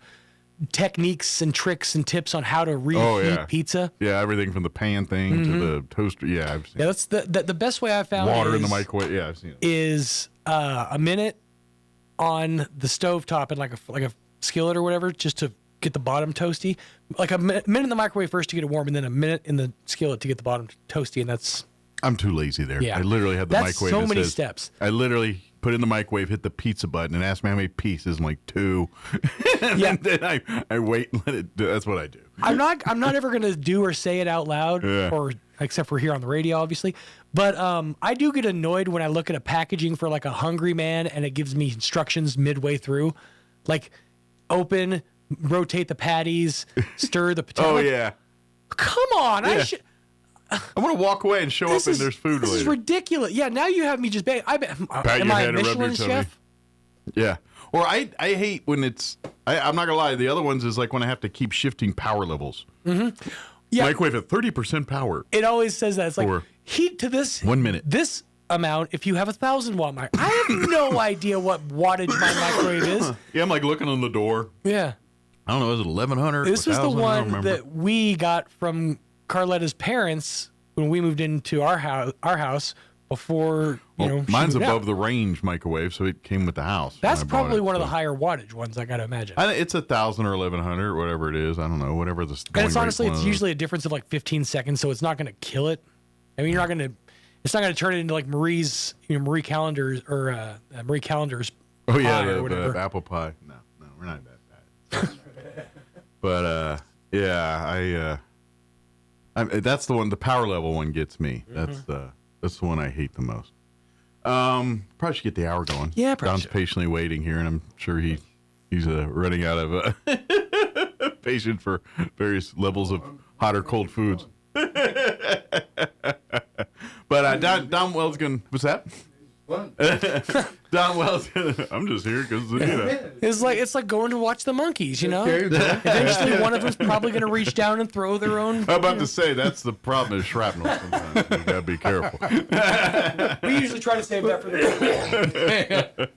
techniques and tricks and tips on how to reheat pizza. Yeah, everything from the pan thing to the toaster. Yeah, I've seen. Yeah, that's the best way I've found. Water in the microwave. Yeah, I've seen it. Is a minute on the stovetop in like a skillet or whatever, just to get the bottom toasty. Like a minute in the microwave first to get it warm, and then a minute in the skillet to get the bottom toasty, and that's... I'm too lazy there. Yeah. I literally had the microwave. That's so many steps. I literally put in the microwave, hit the pizza button, and asked me how many pieces. I'm like, 2. And then I wait and let it do. That's what I do. I'm not ever going to do or say it out loud, or except for here on the radio, obviously. But I do get annoyed when I look at a packaging for like a Hungry Man, and it gives me instructions midway through. Like, open... rotate the patties, stir the potato. Oh, yeah. Come on. Yeah. I want to walk away and show up and there's food This later. is ridiculous. Yeah, now you have me just bang. Am I a Michelin chef? Yeah. Or I hate when it's... I'm not going to lie. The other ones is like when I have to keep shifting power levels. Mm-hmm. Yeah. Microwave at 30% power. It always says that. It's like, heat to this... 1 minute. This amount if you have 1,000 watt microwave. I have no idea what wattage my microwave is. Yeah, I'm like looking on the door. Yeah. I don't know, is it 1,100? This was the one that we got from Carletta's parents when we moved into our house before, mine's above the range microwave, so it came with the house. That's probably one of the higher wattage ones, I got to imagine. It's 1,000 or 1,100, whatever it is. I don't know, whatever the And it's honestly, it's usually a difference of like 15 seconds, so it's not going to kill it. I mean, it's not going to turn it into like Marie Callender's or Marie Callender's pie or the apple pie. No, we're not that bad. But that's the one. The power level one gets me. That's the one I hate the most. Probably should get the hour going. Yeah, Don's patiently waiting here, and I'm sure he's running out of patience for various levels of hot or cold foods. But Don Wells going. What's that? Don Wells. I'm just here because it's like going to watch the monkeys. Eventually, one of them's probably going to reach down and throw their own. I'm about to say that's the problem is shrapnel. Sometimes you gotta be careful. We usually try to save that for the.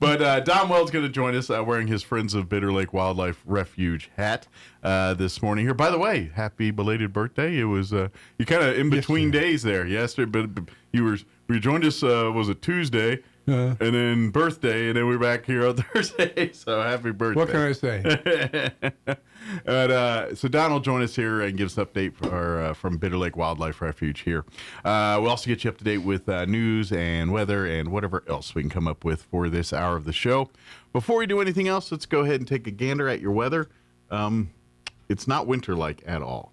But Don Wells going to join us wearing his Friends of Bitter Lake Wildlife Refuge hat this morning here. By the way, happy belated birthday! It was you kind of in between days there yesterday, but you joined us. Was it Tuesday? And then birthday, and then we're back here on Thursday. So happy birthday. What can I say? So Don will join us here and give us an update from Bitter Lake Wildlife Refuge here. We'll also get you up to date with news and weather and whatever else we can come up with for this hour of the show. Before we do anything else, let's go ahead and take a gander at your weather. It's not winter-like at all.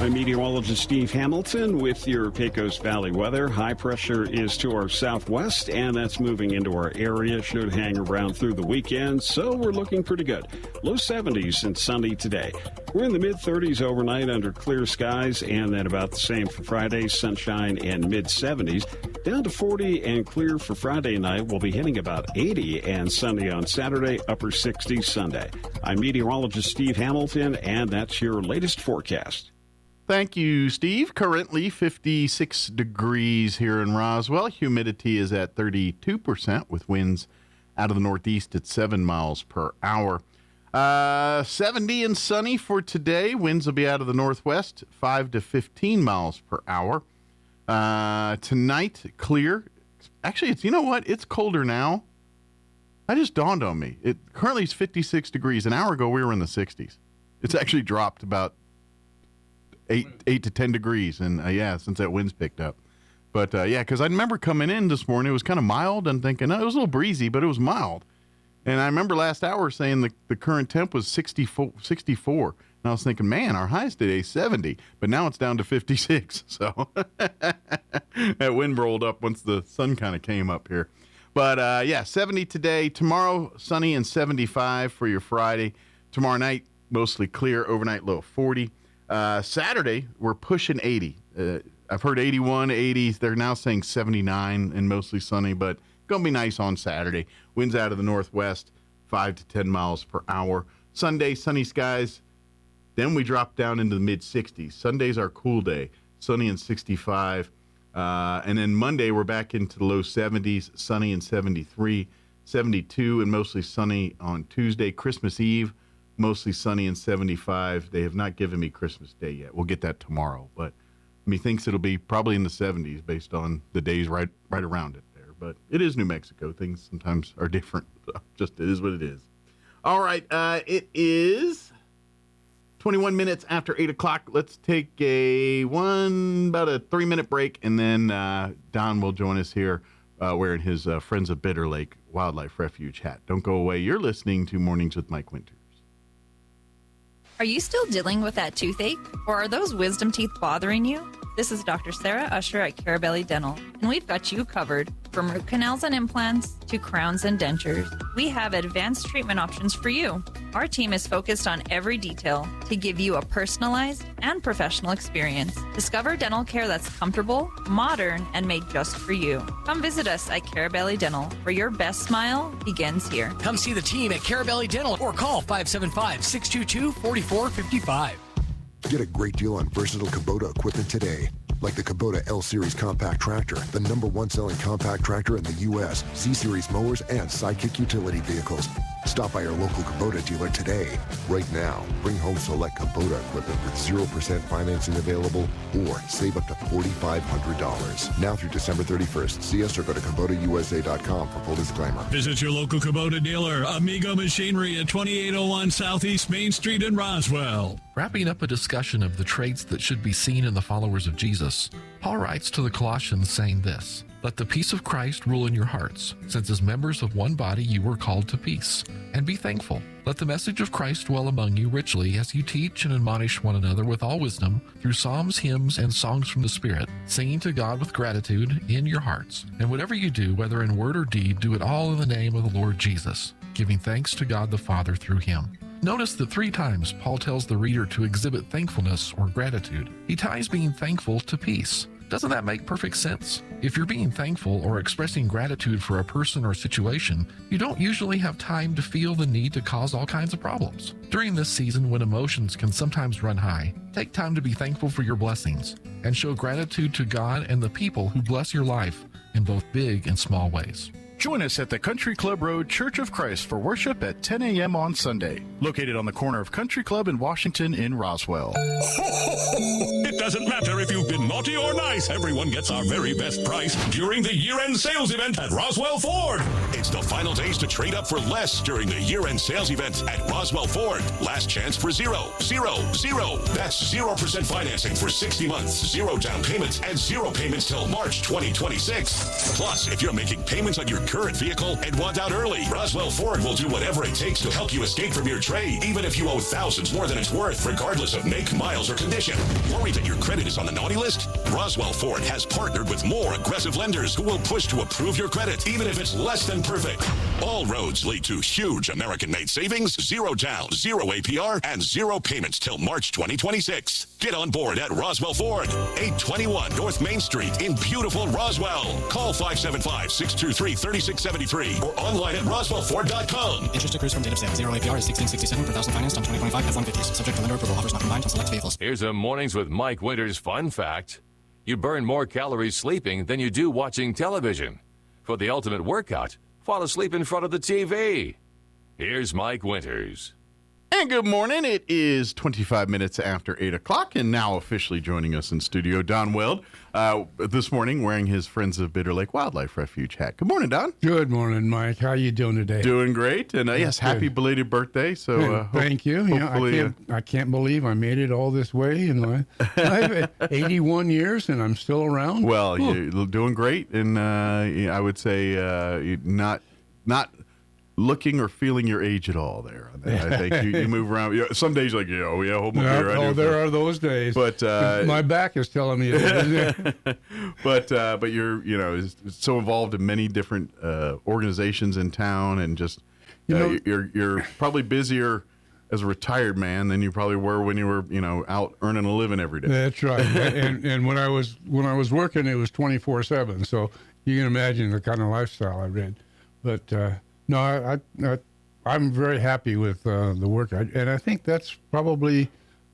I'm meteorologist Steve Hamilton with your Pecos Valley weather. High pressure is to our southwest, and that's moving into our area. Should hang around through the weekend, so we're looking pretty good. Low 70s and sunny today. We're in the mid-30s overnight under clear skies, and then about the same for Friday, sunshine and mid-70s. Down to 40 and clear for Friday night. We'll be hitting about 80 and sunny on Saturday, upper 60s Sunday. I'm meteorologist Steve Hamilton, and that's your latest forecast. Thank you, Steve. Currently 56 degrees here in Roswell. Humidity is at 32% with winds out of the northeast at 7 miles per hour. 70 and sunny for today. Winds will be out of the northwest, 5 to 15 miles per hour. Tonight, clear. Actually, you know what? It's colder now. That just dawned on me. It currently is 56 degrees. An hour ago, we were in the 60s. It's actually dropped about 8 to 10 degrees, and since that wind's picked up. But because I remember coming in this morning, it was kind of mild and thinking, it was a little breezy, but it was mild. And I remember last hour saying the current temp was 64. And I was thinking, man, our highest today is 70, but now it's down to 56. So that wind rolled up once the sun kind of came up here. But 70 today. Tomorrow, sunny and 75 for your Friday. Tomorrow night, mostly clear. Overnight, low 40. Saturday, we're pushing 80. I've heard 81, 80s. They're now saying 79 and mostly sunny, but going to be nice on Saturday. Winds out of the northwest, 5 to 10 miles per hour. Sunday, sunny skies. Then we drop down into the mid-60s. Sunday's our cool day, sunny and 65. And then Monday, we're back into the low 70s, sunny and 73, 72, and mostly sunny on Tuesday. Christmas Eve, mostly sunny and 75. They have not given me Christmas Day yet. We'll get that tomorrow. But thinks it'll be probably in the 70s based on the days right around it there. But it is New Mexico. Things sometimes are different. So just it is what it is. All right. It is 21 minutes after 8 o'clock. Let's take about a 3-minute break, and then Don will join us here wearing his Friends of Bitter Lake Wildlife Refuge hat. Don't go away. You're listening to Mornings with Mike Winters. Are you still dealing with that toothache? Or are those wisdom teeth bothering you? This is Dr. Sarah Usher at Carabelli Dental, and we've got you covered. From root canals and implants to crowns and dentures, we have advanced treatment options for you. Our team is focused on every detail to give you a personalized and professional experience. Discover dental care that's comfortable, modern, and made just for you. Come visit us at Carabelli Dental, where your best smile begins here. Come see the team at Carabelli Dental or call 575-622-4455. Get a great deal on versatile Kubota equipment today. Like the Kubota L-Series compact tractor, the #1 selling compact tractor in the U.S., C-Series mowers, and Sidekick utility vehicles. Stop by your local Kubota dealer today. Right now, bring home select Kubota equipment with 0% financing available or save up to $4,500. Now through December 31st. See us or go to KubotaUSA.com for full disclaimer. Visit your local Kubota dealer, Amigo Machinery at 2801 Southeast Main Street in Roswell. Wrapping up a discussion of the traits that should be seen in the followers of Jesus, Paul writes to the Colossians saying this: "Let the peace of Christ rule in your hearts, since as members of one body you were called to peace. And be thankful. Let the message of Christ dwell among you richly as you teach and admonish one another with all wisdom through psalms, hymns, and songs from the Spirit, singing to God with gratitude in your hearts. And whatever you do, whether in word or deed, do it all in the name of the Lord Jesus, giving thanks to God the Father through him." Notice that 3 times Paul tells the reader to exhibit thankfulness or gratitude. He ties being thankful to peace. Doesn't that make perfect sense? If you're being thankful or expressing gratitude for a person or situation, you don't usually have time to feel the need to cause all kinds of problems. During this season, when emotions can sometimes run high, take time to be thankful for your blessings and show gratitude to God and the people who bless your life in both big and small ways. Join us at the Country Club Road Church of Christ for worship at 10 a.m. on Sunday. Located on the corner of Country Club and Washington in Roswell. It doesn't matter if you've been naughty or nice. Everyone gets our very best price during the year-end sales event at Roswell Ford. It's the final days to trade up for less during the year-end sales event at Roswell Ford. Last chance for 0, 0, 0. That's 0% financing for 60 months, 0 down payments, and 0 payments till March 2026. Plus, if you're making payments on your current vehicle and want out early, Roswell Ford will do whatever it takes to help you escape from your trade, even if you owe thousands more than it's worth, regardless of make, miles, or condition. Worried that your credit is on the naughty list? Roswell Ford has partnered with more aggressive lenders who will push to approve your credit, even if it's less than perfect. All roads lead to huge American-made savings, 0 down, 0 APR, and 0 payments till March 2026. Get on board at Roswell Ford, 821 North Main Street in beautiful Roswell. Call 575-623-3673 or online at roswellford.com. Interest accrues from date of sale. 0 APR is 1667 per thousand financed on 2025 F-150s. Subject to lender approval. Offers not combined on select vehicles. Here's a Mornings with Mike Winters fun fact. You burn more calories sleeping than you do watching television. For the ultimate workout, fall asleep in front of the TV. Here's Mike Winters. And good morning. It is 25 minutes after 8 o'clock, and now officially joining us in studio, Don Weld, this morning wearing his Friends of Bitter Lake Wildlife Refuge hat. Good morning, Don. Good morning, Mike. How you doing today? Doing great, and yes, happy belated birthday. So thank you. I can't believe I made it all this way, and I've 81 years, and I'm still around. Well, you're doing great, and I would say not looking or feeling your age at all there. I think you move around. Some days you're like, hold my beer. Oh, there are those days. But my back is telling me it. but you're so involved in many different organizations in town, and just you're probably busier as a retired man than you probably were when you were out earning a living every day. That's right. and when I was working, it was 24/7. So you can imagine the kind of lifestyle I led. But no, I'm very happy with the work, and I think that's probably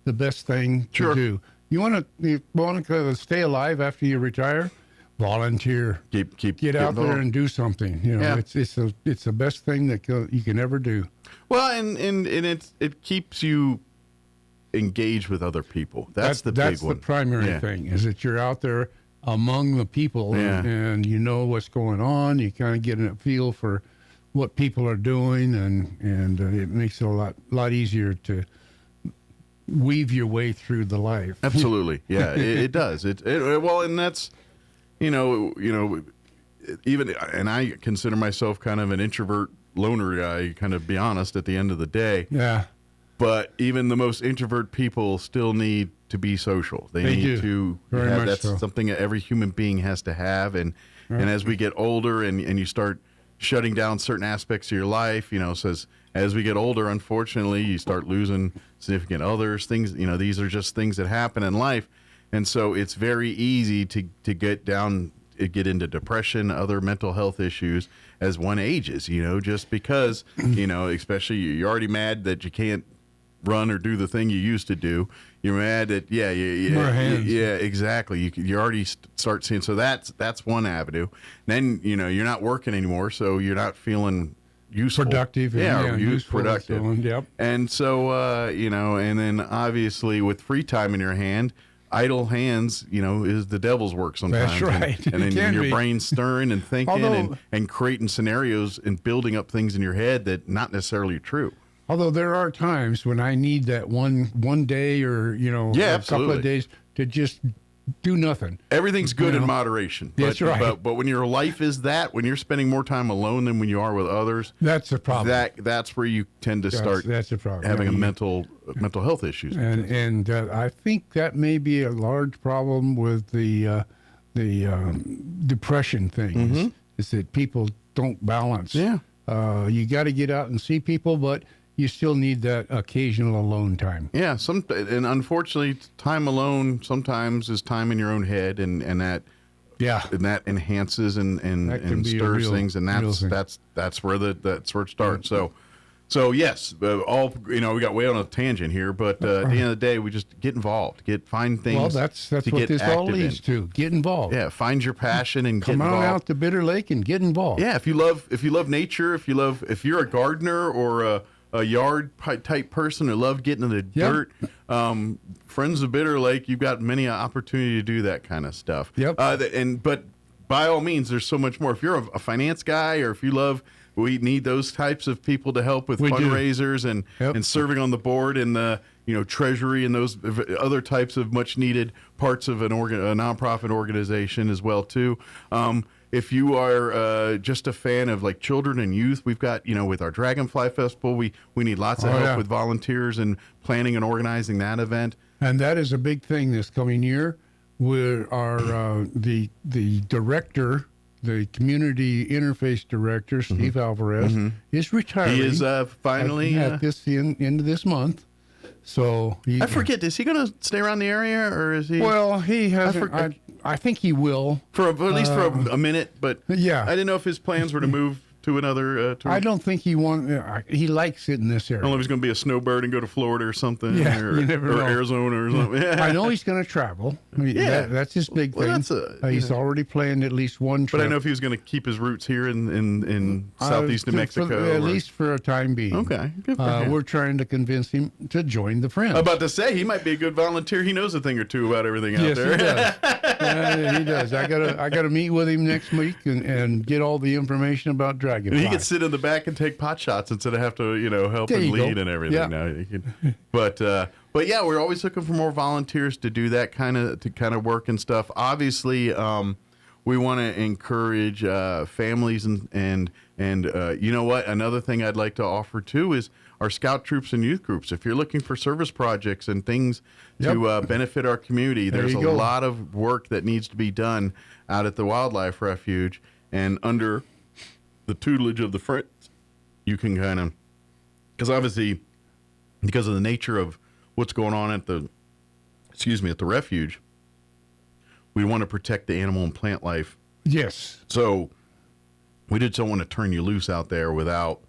the best thing to do. You want to stay alive after you retire? Volunteer. Get out there and do something. It's the best thing that you can ever do. Well, and it keeps you engaged with other people. That's the big one. That's the primary thing, is that you're out there among the people, and you know what's going on. You kind of get a feel for what people are doing, and it makes it a lot easier to weave your way through the life. Absolutely, yeah, it does. Well, and that's even, and I consider myself kind of an introvert loner guy. Kind of be honest, at the end of the day. Yeah. But even the most introvert people still need to be social. They need to. Very much that's so. something that every human being has to have, and as we get older, and you start shutting down certain aspects of your life, says as we get older, unfortunately, you start losing significant others, things, these are just things that happen in life. And so it's very easy to get into depression, other mental health issues as one ages, just because, especially you're already mad that you can't run or do the thing you used to do. You're mad that exactly. You already start seeing. So that's one avenue. Then you're not working anymore, so you're not feeling useful, productive. Productive. So, yep. And so and then obviously with free time in your hand, idle hands, is the devil's work sometimes. That's right. And then your brain's stirring and thinking and creating scenarios and building up things in your head that not necessarily true. Although there are times when I need that one day or a couple of days to just do nothing. Everything's good in moderation. That's right. But when your life is when you're spending more time alone than when you are with others, that's a problem. That's where you tend to start that's a problem. Having a mental health issues. And I think that may be a large problem with the depression thing. Mm-hmm. Is that people don't balance. Yeah. You got to get out and see people, but you still need that occasional alone time. Yeah, and unfortunately, time alone sometimes is time in your own head, and that enhances and stirs things, and that's where it starts. So So yes, we got way on a tangent here, but at the end of the day, we just get involved, find things. Well, that's to what get this all active leads to. Get involved. Yeah, find your passion and come get involved. on out to Bitter Lake and get involved. Yeah, if you love nature, if you're a gardener or a yard type person who love getting in the dirt, Friends of Bitter Lake, you've got many opportunity to do that kind of stuff. Yep. But by all means, there's so much more. If you're a finance guy, or if you love. We need those types of people to help with fundraisers and serving on the board and the treasury and those other types of much needed parts of a nonprofit organization as well too. If you are just a fan of like children and youth, we've got with our Dragonfly Festival, we need lots of help with volunteers and planning and organizing that event. And that is a big thing this coming year. We are the director. The community interface director, Steve Alvarez, is retiring. He is finally at this end of this month. So I forget. Is he going to stay around the area, or is he? Well, he hasn't. I think he will at least for a minute. But yeah, I didn't know if his plans were to move to another. I don't think he he likes it in this area. I don't know if he's going to be a snowbird and go to Florida or something, or Arizona or something. I know he's going to travel. That's his big thing. He's already planned at least one trip. But I know if he was going to keep his roots here in southeast New Mexico. At least for a time being. Okay. Good for him. We're trying to convince him to join the Friends. I'm about to say, he might be a good volunteer. He knows a thing or two about everything out there. Yes, he does. I gotta meet with him next week and get all the information about Dragonfly. He could sit in the back and take pot shots instead of have to help and lead and everything. Now you can, but yeah, we're always looking for more volunteers to do that kind of work and stuff. Obviously, we want to encourage families and you know what? Another thing I'd like to offer too is our scout troops and youth groups. If you're looking for service projects and things to benefit our community, there's a lot of work that needs to be done out at the Wildlife Refuge, and under the tutelage of the Friends, you can kind of, because obviously, because of the nature of what's going on at the refuge, we want to protect the animal and plant life. Yes. So we don't want to turn you loose out there without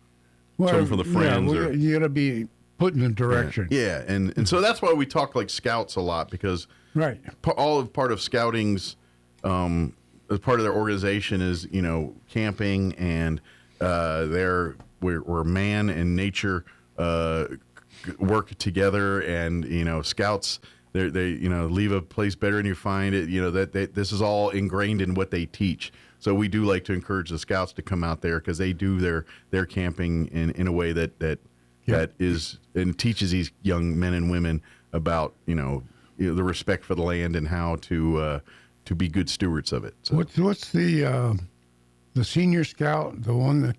someone from the Friends. Yeah, you got to be put in a direction. Yeah, and so that's why we talk like scouts a lot, because part of scouting's as part of their organization is camping, and where man and nature work together, and scouts they leave a place better than you find it. That this is all ingrained in what they teach. So we do like to encourage the scouts to come out there, because they do their camping in a way that is and teaches these young men and women about the respect for the land and how to be good stewards of it. So. What's the senior scout, the one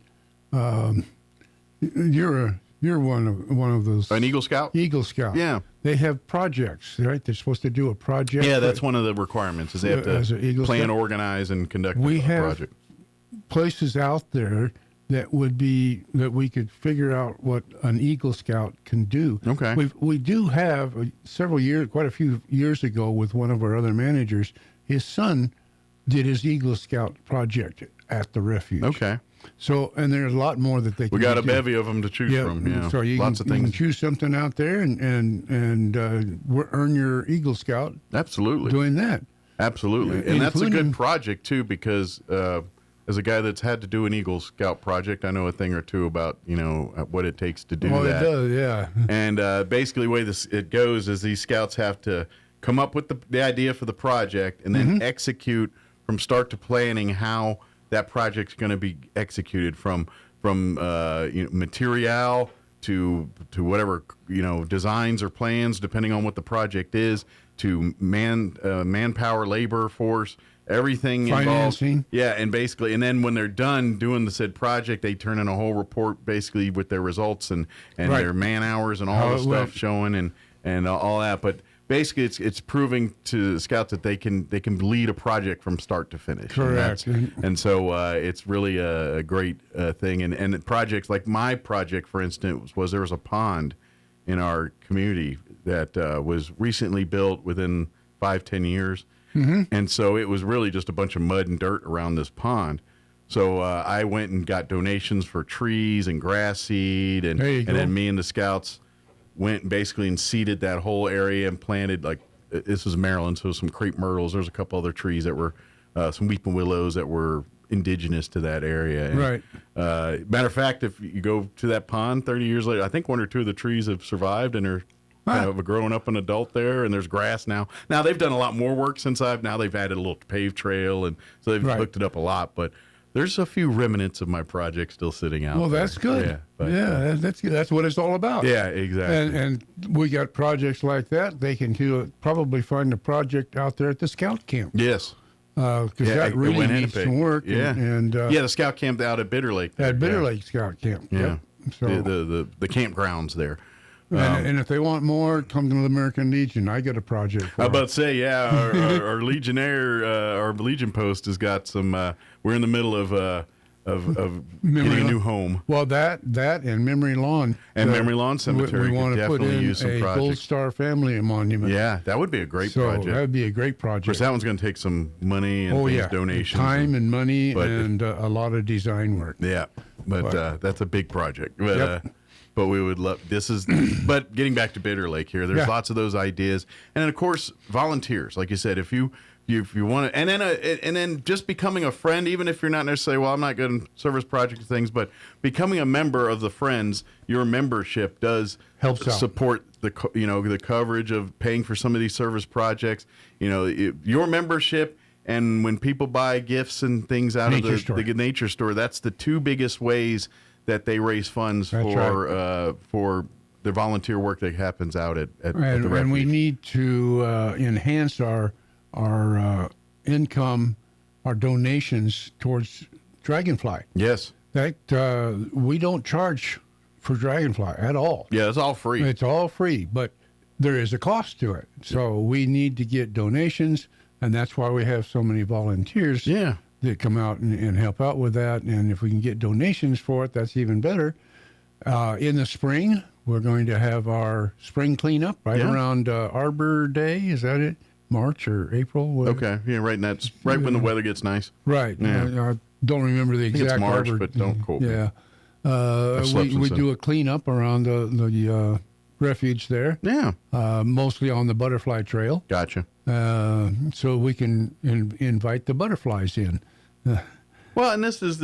that you're one of those? An Eagle Scout? Eagle Scout. Yeah. They have projects, right? They're supposed to do a project. Yeah, that's one of the requirements, is they have to plan, organize, and conduct a project. We have places out there that we could figure out what an Eagle Scout can do. Okay. We do have quite a few years ago, with one of our other managers, his son did his Eagle Scout project at the refuge. Okay. So, and there's a lot more that they can do. We got a bevy of them to choose from. Yeah. So lots of things. You can choose something out there and earn your Eagle Scout. Absolutely. Doing that. Absolutely. And that's a good project too, because as a guy that's had to do an Eagle Scout project, I know a thing or two about what it takes to do that. It does, yeah. And basically the way it goes is these scouts have to come up with the idea for the project, and then execute from start to planning how that project's going to be executed, from material to whatever designs or plans, depending on what the project is, to manpower, labor force, everything financing involved. Yeah, and basically, and then when they're done doing the said project, they turn in a whole report basically with their results and their man hours and all the stuff showing and all that. But basically, it's proving to the scouts that they can lead a project from start to finish. Correct. And so it's really a great thing. And projects like my project, for instance, was there was a pond in our community that was recently built within 5-10 years. And so it was really just a bunch of mud and dirt around this pond. So I went and got donations for trees and grass seed, and then me and the scouts went basically and seeded that whole area and planted, like, this was Maryland, so some crepe myrtles. There's a couple other trees that were, some weeping willows that were indigenous to that area. And, right. Matter of fact, if you go to that pond 30 years later, I think 1 or 2 of the trees have survived and are kind of growing up an adult there, and there's grass now. Now, they've done a lot more work since now they've added a little paved trail, and so they've hooked it up a lot, but there's a few remnants of my project still sitting out Well, there. that's good. Yeah, but, that's what it's all about. Yeah, exactly. And we got projects like that. They can probably find a project out there at the scout camp. Yes. Because that really needs some work. Yeah. And the scout camp out at Bitter Lake. At Bitter Lake Scout Camp. Yeah. Yep. So, the campgrounds there. And if they want more, come to the American Legion. I got a project for I was about to say, our Legionnaire, our Legion post has got some. We're in the middle of getting a new home. Well, that and Memory Lawn. And Memory Lawn Cemetery. We want to put in use some a projects. Gold Star Family Monument. Yeah, that would be a great project. That would be a great project. Of course, that one's going to take some money and donations. Time and money and a lot of design work. Yeah, but that's a big project. But, but we would love but getting back to Bitter Lake here, there's lots of those ideas, and then of course volunteers, like you said, if you want to, and then just becoming a friend, even if you're not necessarily, well, I'm not good in service project things, but becoming a member of the Friends, your membership does help support the coverage of paying for some of these service projects. Your membership. And when people buy gifts and things out of the nature store, that's the 2 biggest ways that they raise funds for the volunteer work that happens out at the refuge. And we need to enhance our income, our donations towards Dragonfly. Yes. That we don't charge for Dragonfly at all. Yeah, it's all free. It's all free, but there is a cost to it. So we need to get donations, and that's why we have so many volunteers. That come out and help out with that. And if we can get donations for it, that's even better. In the spring, we're going to have our spring cleanup around Arbor Day. Is that it? March or April? Okay. Yeah, right when the weather gets nice. Right. Yeah. I don't remember the exact it's March, Arbor. but don't quote me. Yeah. We do a cleanup around the refuge there. Yeah. Mostly on the butterfly trail. Gotcha. So we can invite the butterflies in. Well, and this is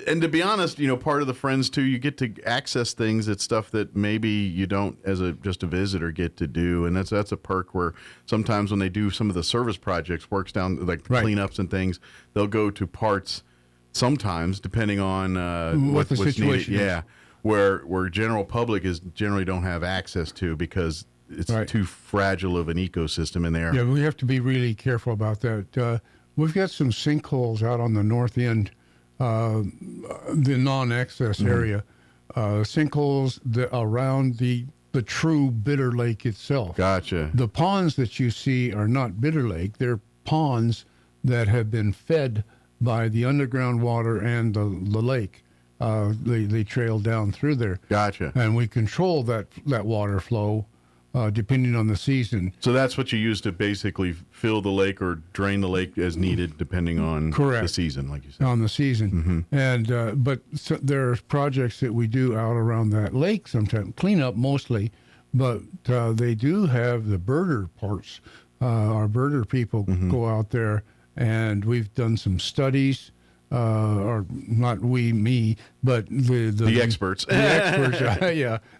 and to be honest, part of the Friends too, you get to access things. It's stuff that maybe you don't as just a visitor get to do, and that's a perk where sometimes when they do some of the service projects, works down like cleanups and things, they'll go to parts sometimes depending on what the situation is. Yeah, where general public generally don't have access to because it's too fragile of an ecosystem in there. Yeah, we have to be really careful about that. We've got some sinkholes out on the north end, the non-access area, sinkholes around the true Bitter Lake itself. Gotcha. The ponds that you see are not Bitter Lake. They're ponds that have been fed by the underground water and the lake. They trail down through there. Gotcha. And we control that water flow depending on the season. So that's what you use to basically fill the lake or drain the lake as needed, depending on the season, like you said. On the season. And but there's projects that we do out around that lake sometimes, cleanup mostly, but they do have the birder parts. Our birder people go out there, and we've done some studies. Or not me, but the experts. The experts,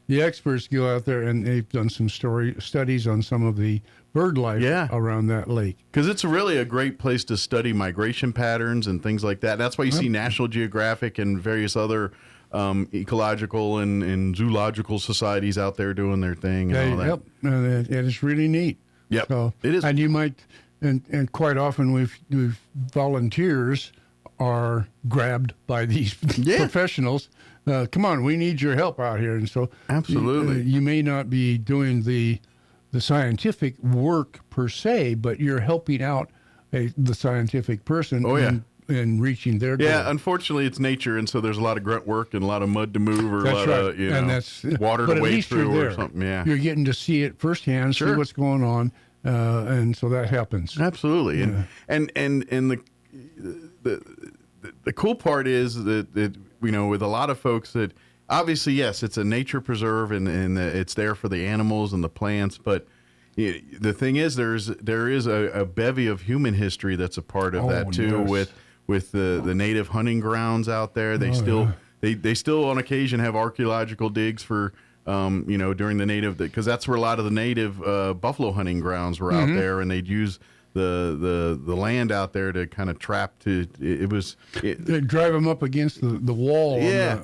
the experts go out there and they've done some studies on some of the bird life around that lake. Because it's really a great place to study migration patterns and things like that. That's why you see National Geographic and various other ecological and zoological societies out there doing their thing and all that. Yep, and it's really neat. Yep, so, it is. And you might, and quite often we've volunteers are grabbed by these professionals. Come on, we need your help out here. And so absolutely, you may not be doing the scientific work per se, but you're helping out the scientific person in reaching their goal. Yeah, unfortunately, it's nature, and so there's a lot of grunt work and a lot of mud to move or a lot of water to wade through or something. Yeah, you're getting to see it firsthand, see what's going on, and so that happens. Absolutely, and the cool part is that with a lot of folks that obviously, yes, it's a nature preserve and it's there for the animals and the plants, but the thing is there is a bevy of human history that's a part of that too. Yes. With the native hunting grounds out there. They still on occasion have archaeological digs for during the native, because that's where a lot of the native buffalo hunting grounds were out there, and they'd use the land out there to kind of trap they'd drive them up against the wall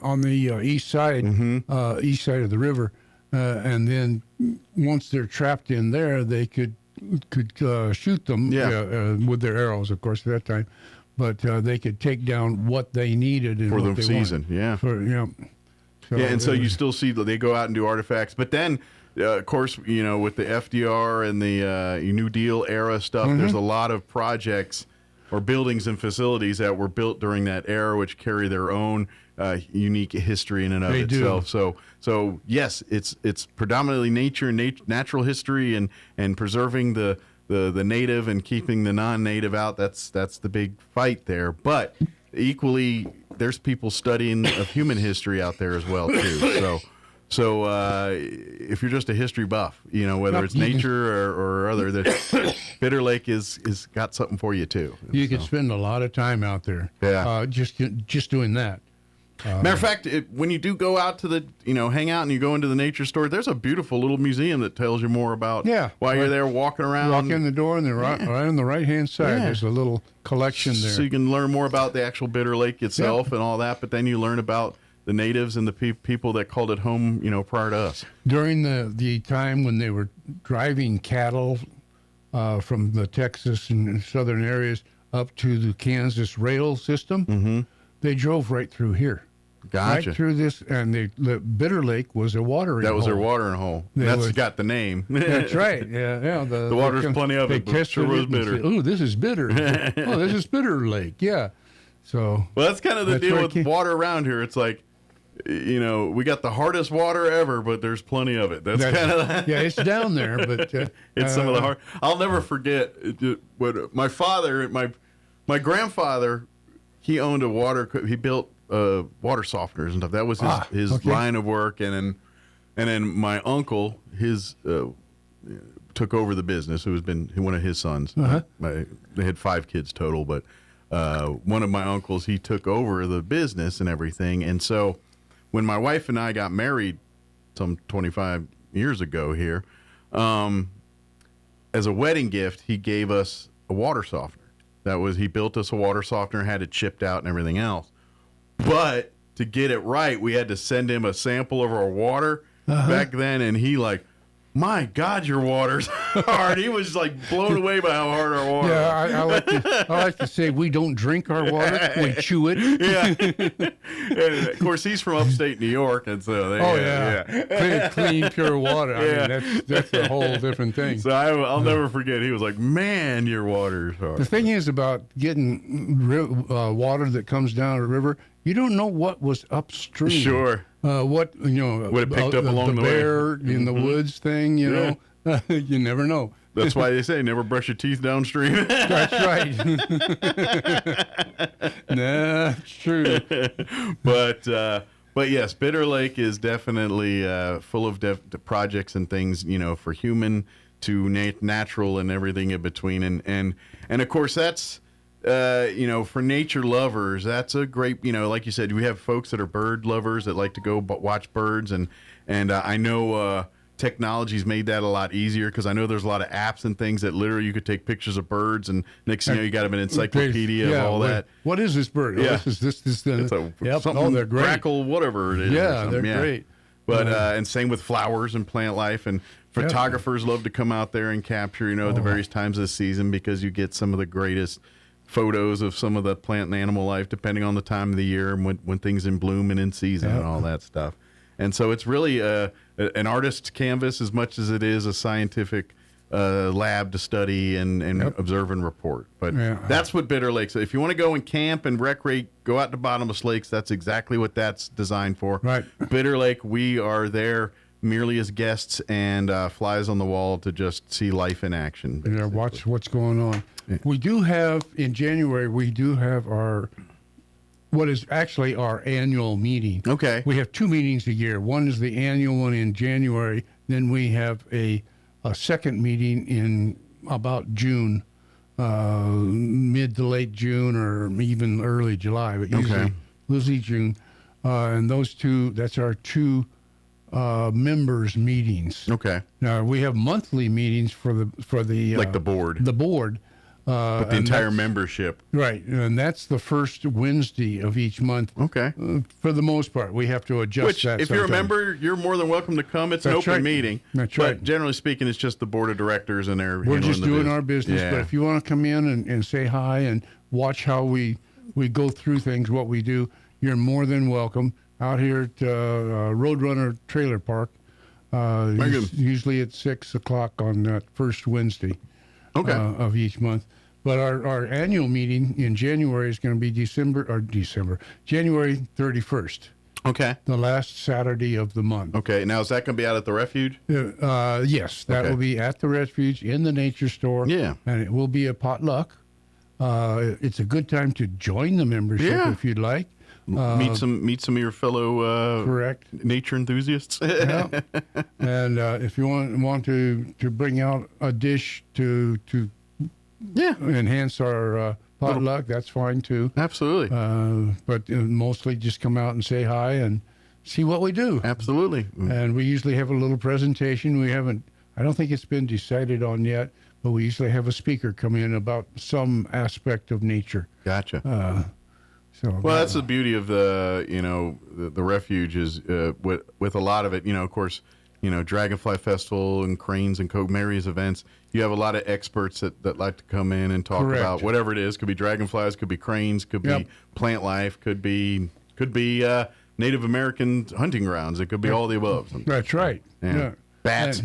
on the east side of the river, and then once they're trapped in there, they could shoot them with their arrows, of course, at that time, but they could take down what they needed and for the season. And so you still see that they go out and do artifacts, but then of course, with the FDR and the New Deal era stuff, there's a lot of projects or buildings and facilities that were built during that era, which carry their own unique history in and of itself. So yes, it's predominantly nature and natural history and preserving the native and keeping the non-native out. That's the big fight there. But equally, there's people studying of human history out there as well too. So if you're just a history buff, whether it's nature or other, that Bitter Lake is got something for you too. You could spend a lot of time out there. Yeah. Just doing that. Matter of fact, when you do go out to the, hang out and you go into the nature store, there's a beautiful little museum that tells you more about while you're there walking around. Walk in the door and right on the right-hand side, there's a little collection there. So you can learn more about the actual Bitter Lake itself and all that, but then you learn about the natives and the people that called it home, prior to us. During the time when they were driving cattle from the Texas and southern areas up to the Kansas rail system, they drove right through here. Gotcha. Right through this, and the Bitter Lake was a watering hole. That was their watering hole. That's got the name. That's right. Yeah. The water's plenty of it, but sure was bitter. Oh, this is bitter. Oh, this is Bitter Lake. Yeah. So. Well, that's kind of the deal with water around here. It's like, we got the hardest water ever, but there's plenty of it. That's kind of it's down there, but it's some of the hard. I'll never forget what my father, my grandfather, he owned a water. He built water softeners and stuff. That was his line of work, and then my uncle took over the business. It was one of his sons. They had 5 kids total, but one of my uncles, he took over the business and everything, and so. When my wife and I got married some 25 years ago here, as a wedding gift, he gave us a water softener. He built us a water softener, had it shipped out and everything else. But to get it right, we had to send him a sample of our water back then, and he my God, your water's hard. He was blown away by how hard our water. Yeah, I like to say we don't drink our water; we chew it. Yeah, and of course he's from upstate New York, and so clean, pure water. I mean, that's a whole different thing. So I'll never forget. He was like, "Man, your water's hard." The thing is about getting water that comes down a river. You don't know what was upstream. Sure. What it picked up along the bear way. In the woods thing, you know, you never know. That's why they say never brush your teeth downstream. That's right. Nah, it's true. But yes, Bitter Lake is definitely full of projects and things, for human to natural and everything in between, and of course that's. For nature lovers, that's a great, like you said, we have folks that are bird lovers that like to go watch birds. And I know technology's made that a lot easier because I know there's a lot of apps and things that literally you could take pictures of birds and next thing you know, you got an encyclopedia of all that. What is this bird? Yeah. This is something, they're great. Crackle, whatever it is. Yeah, they're great. But, and same with flowers and plant life, and photographers love to come out there and capture, at the various times of the season because you get some of the greatest photos of some of the plant and animal life depending on the time of the year and when things in bloom and in season and all that stuff. And so it's really an artist's canvas as much as it is a scientific lab to study and observe and report. But that's what Bitter Lakes. If you want to go and camp and recreate, go out to Bottomless Lakes. That's exactly what that's designed for. Right. Bitter Lake, we are there merely as guests and flies on the wall to just see life in action. Yeah, watch what's going on. Yeah. We do have, in January, we do have what is actually our annual meeting. Okay. We have 2 meetings a year. One is the annual one in January. Then we have a second meeting in about June, mid to late June or even early July, but usually June. And those two, that's our 2 members meetings. Okay. Now we have monthly meetings for the like the board. The board. But the entire membership. Right, and that's the first Wednesday of each month. Okay. For the most part, we have to adjust that. If you're a member, you're more than welcome to come. It's an open meeting. That's but right. Generally speaking, it's just the board of directors and we're just doing our business. Yeah. But if you want to come in and say hi and watch how we go through things, what we do, you're more than welcome out here at Roadrunner Trailer Park. Usually at 6 o'clock on that first Wednesday of each month. But our annual meeting in January is going to be January 31st. Okay. The last Saturday of the month. Okay. Now, is that going to be out at the Refuge? Yes. That will be at the Refuge in the nature store. Yeah. And it will be a potluck. It's a good time to join the membership if you'd like. Meet some of your fellow correct nature enthusiasts. Yeah. And if you want to bring out a dish to enhance our potluck, that's fine too. Absolutely. But mostly just come out and say hi and see what we do. Absolutely. And we usually have a little presentation. I don't think it's been decided on yet, but we usually have a speaker come in about some aspect of nature. Gotcha. Well, that's the beauty of the Refuge is with a lot of it, of course, Dragonfly Festival and Cranes and Mary's events, you have a lot of experts that like to come in and talk about whatever it is. Could be dragonflies, could be cranes, could be plant life, could be Native American hunting grounds. It could be all the above. That's right. Yeah. Bats.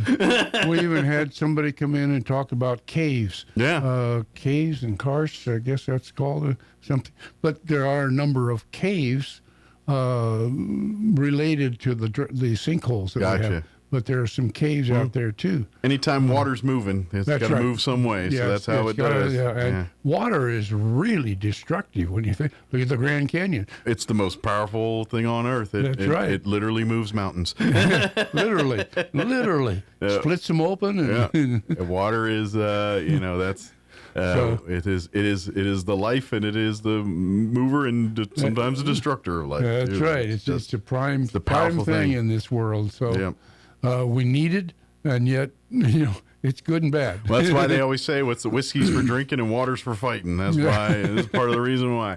We even had somebody come in and talk about caves. Yeah. Caves and karsts, I guess that's called something. But there are a number of caves related to the sinkholes that we have. But there are some caves out there too. Anytime water's moving, it's got to move some way. So that's how it does. And water is really destructive when you think. Look at the Grand Canyon. It's the most powerful thing on earth. That's right. It literally moves mountains. literally splits them open. And water is, that's. It is the life, and it is the mover, and sometimes the destructor of life. That's right. It's the prime thing in this world. So we need it, and yet it's good and bad. Well, that's why they always say, "What's the whiskey's for drinking and water's for fighting." That's why. That's part of the reason why.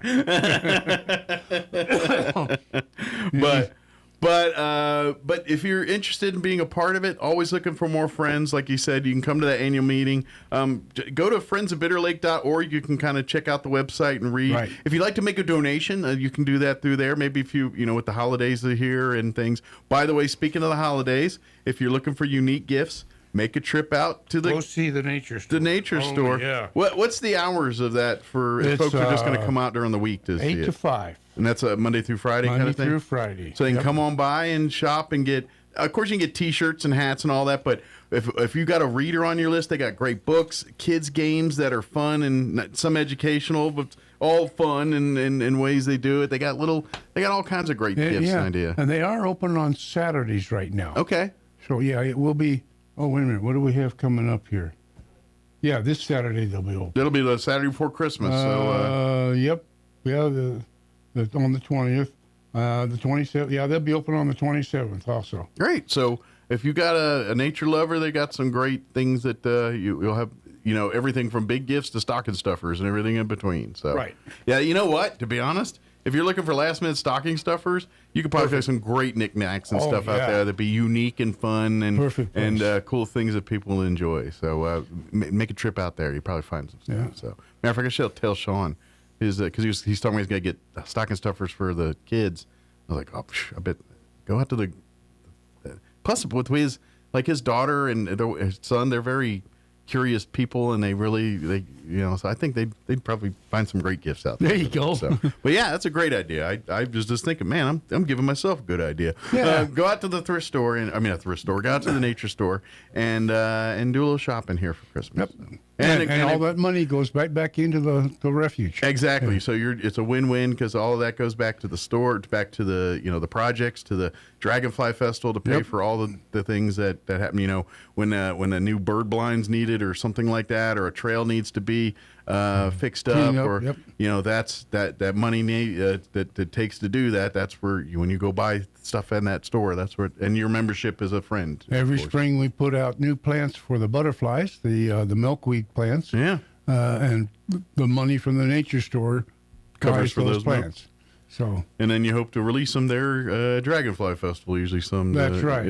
But if you're interested in being a part of it, always looking for more friends, like you said, you can come to that annual meeting. Go to friendsofbitterlake.org. You can kind of check out the website and read. Right. If you'd like to make a donation, you can do that through there. Maybe if you with the holidays are here and things. By the way, speaking of the holidays, if you're looking for unique gifts, make a trip out to go see the nature store. The nature store. Yeah. What's the hours of that for if folks are just going to come out during the week to see it? 8 to 5. And that's a Monday through Friday kind of thing? Monday through Friday. So they can come on by and shop and get, of course you can get T-shirts and hats and all that, but if you got a reader on your list, they got great books, kids games that are fun and some educational, but all fun in ways they do it. They got all kinds of great gifts and ideas. And they are open on Saturdays right now. Okay. So it will be, wait a minute, what do we have coming up here? Yeah, this Saturday they'll be open. It'll be the Saturday before Christmas. Yep. Yeah, on the 20th, the 27th. Yeah, they'll be open on the 27th also. Great. So if you got a nature lover, they got some great things that you'll have. Everything from big gifts to stocking stuffers and everything in between. So right. Yeah, you know what? To be honest, if you're looking for last minute stocking stuffers, you could probably find some great knickknacks and stuff out there that'd be unique and fun and cool things that people enjoy. So make a trip out there. You probably find some stuff. So matter of fact, I should tell Sean. Because he's talking about he's going to get stocking stuffers for the kids. I was like, I bet go out to the. Plus, with his daughter and his son, they're very curious people, and they so I think they'd probably find some great gifts out there. There you go. So, but yeah, that's a great idea. I was just thinking, man, I'm giving myself a good idea. Yeah. Go out to the thrift store, go out to the nature store and do a little shopping here for Christmas. Yep. And all that money goes right back into the refuge. Exactly. Yeah. So it's a win-win because all of that goes back to the store, back to the the projects, to the Dragonfly Festival to pay for all the things that happen. When a new bird blind's needed or something like that, or a trail needs to be fixed up, or that's that money that takes to do that. That's where when you go buy stuff in that store, that's where, and your membership is a friend. Every spring we put out new plants for the butterflies, the milkweed plants. Yeah. And the money from the nature store Covers for those plants. So, and then you hope to release them there, Dragonfly Festival, usually some. That's right.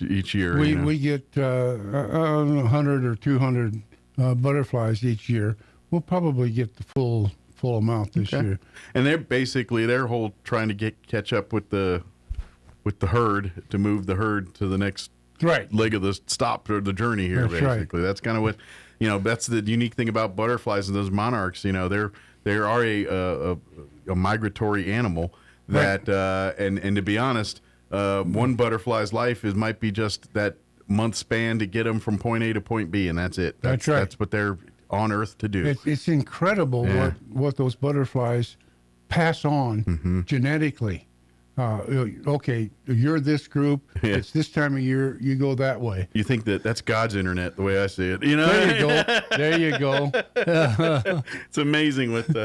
Each year. We get 100 or 200 butterflies each year. We'll probably get the full amount this year. And they're basically their whole trying to catch up with the herd, to move the herd to the next leg of the stop or the journey here. That's basically, that's kind of what that's the unique thing about butterflies and those monarchs. They are a migratory animal that and to be honest, one butterfly's life might be just that month span to get them from point A to point B, and that's it. That's right. That's what they're on Earth to do. It's incredible what those butterflies pass on genetically. Okay, you're this group. Yeah. It's this time of year. You go that way. You think that's God's internet, the way I see it. There you go. There you go. It's amazing with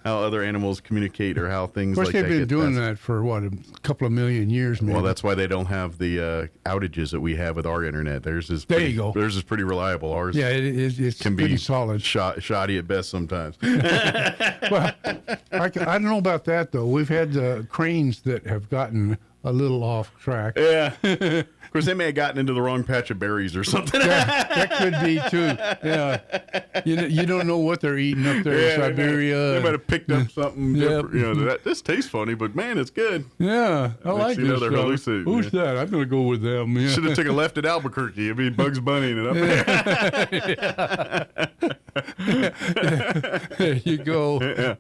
how other animals communicate or how things. Of course, like they've that been doing that for a couple of million years. Maybe. Well, that's why they don't have the outages that we have with our internet. Theirs is you go. Theirs is pretty reliable. Ours, it can pretty be solid, shoddy at best sometimes. Well, I don't know about that though. We've had cranes that have gotten a little off track. Yeah. Of course, they may have gotten into the wrong patch of berries or something. That could be too. Yeah. You don't know what they're eating up there in Siberia. They might have picked up something different. This tastes funny, but man, it's good. Yeah. I like this stuff. Who's that? I'm going to go with them. Yeah. Should have taken a left at Albuquerque. It'd be Bugs Bunny and it up there. There you go. Yeah.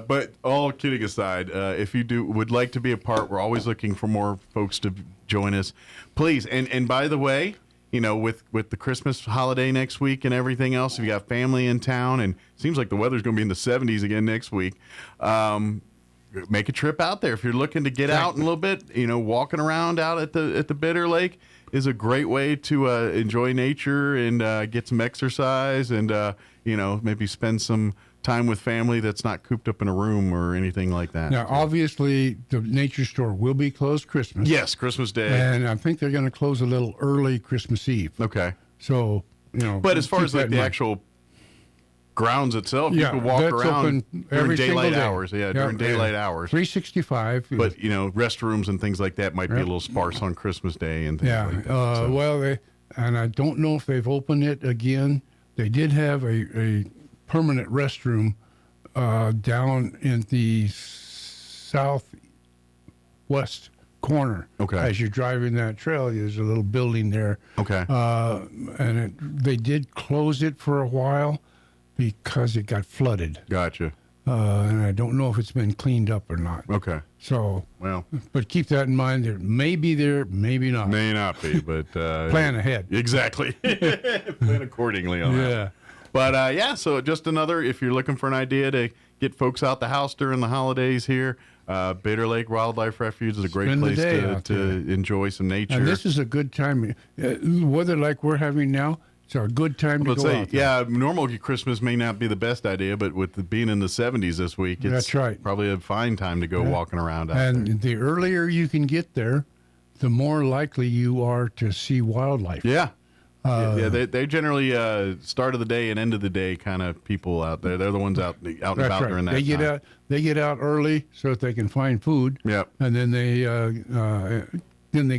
But all kidding aside, if you would like to be a part, we're always looking for more folks to join us, please. And by the way, with the Christmas holiday next week and everything else, if you got family in town, and it seems like the weather's going to be in the 70s again next week, make a trip out there. If you're looking to get out a little bit, walking around out at the Bitter Lake is a great way to enjoy nature and get some exercise and maybe spend some time with family that's not cooped up in a room or anything like that. Now, obviously, the nature store will be closed Christmas. Yes, Christmas Day. And I think they're going to close a little early Christmas Eve. Okay. So, But as far as like the actual grounds itself, you can walk around during daylight hours. Yeah, during daylight hours. 365. But, restrooms and things like that might be a little sparse on Christmas Day and things like that. Well, and I don't know if they've opened it again. They did have a permanent restroom down in the southwest corner. Okay. As you're driving that trail, there's a little building there. Okay. And they did close it for a while because it got flooded. Gotcha. And I don't know if it's been cleaned up or not. Okay. So, well, but keep that in mind. There may be there, maybe not. May not be, but plan ahead. Exactly. Plan accordingly on that. Yeah. But so just another, if you're looking for an idea to get folks out the house during the holidays here, Bitter Lake Wildlife Refuge is a great place to enjoy some nature. And this is a good time. Weather like we're having now, it's a good time to go out there. Yeah, normal Christmas may not be the best idea, but with being in the 70s this week, it's That's right. probably a fine time to go walking around out there. And the earlier you can get there, the more likely you are to see wildlife. Yeah. They generally start of the day and end of the day kind of people out there. They're the ones out and about during that time. They get out early so that they can find food. Yep. And then they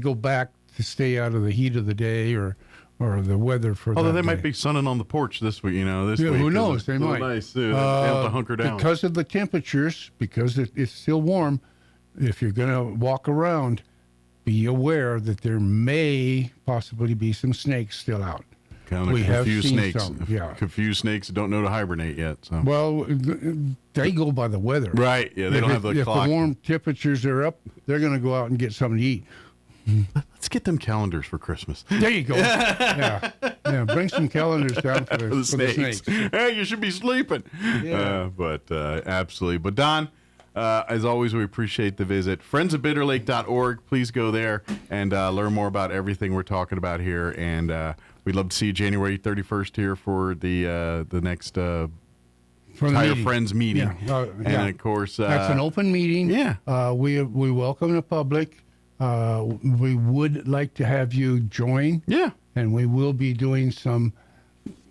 go back to stay out of the heat of the day or the weather for. Although that they day. might be sunning on the porch this week. This week. Who knows? They might. Nice too. They have to hunker down because of the temperatures. Because it's still warm. If you're going to walk around, be aware that there may possibly be some snakes still out. kind of We have confused seen snakes. some, yeah. Confused snakes that don't know to hibernate yet. So. Well, they go by the weather. Right. Yeah, they don't have the if clock. the warm temperatures are up, they're going to go out and get something to eat. Let's get them calendars for Christmas. There you go. Yeah. Bring some calendars down for the snakes. Hey, you should be sleeping. Yeah. Absolutely. But Don, as always, we appreciate the visit. Friendsofbitterlake.org. Please go there and learn more about everything we're talking about here. And we'd love to see you January 31st here for the next Tire Friends meeting. Yeah. And of course, that's an open meeting. Yeah. We welcome the public. We would like to have you join. Yeah. And we will be doing some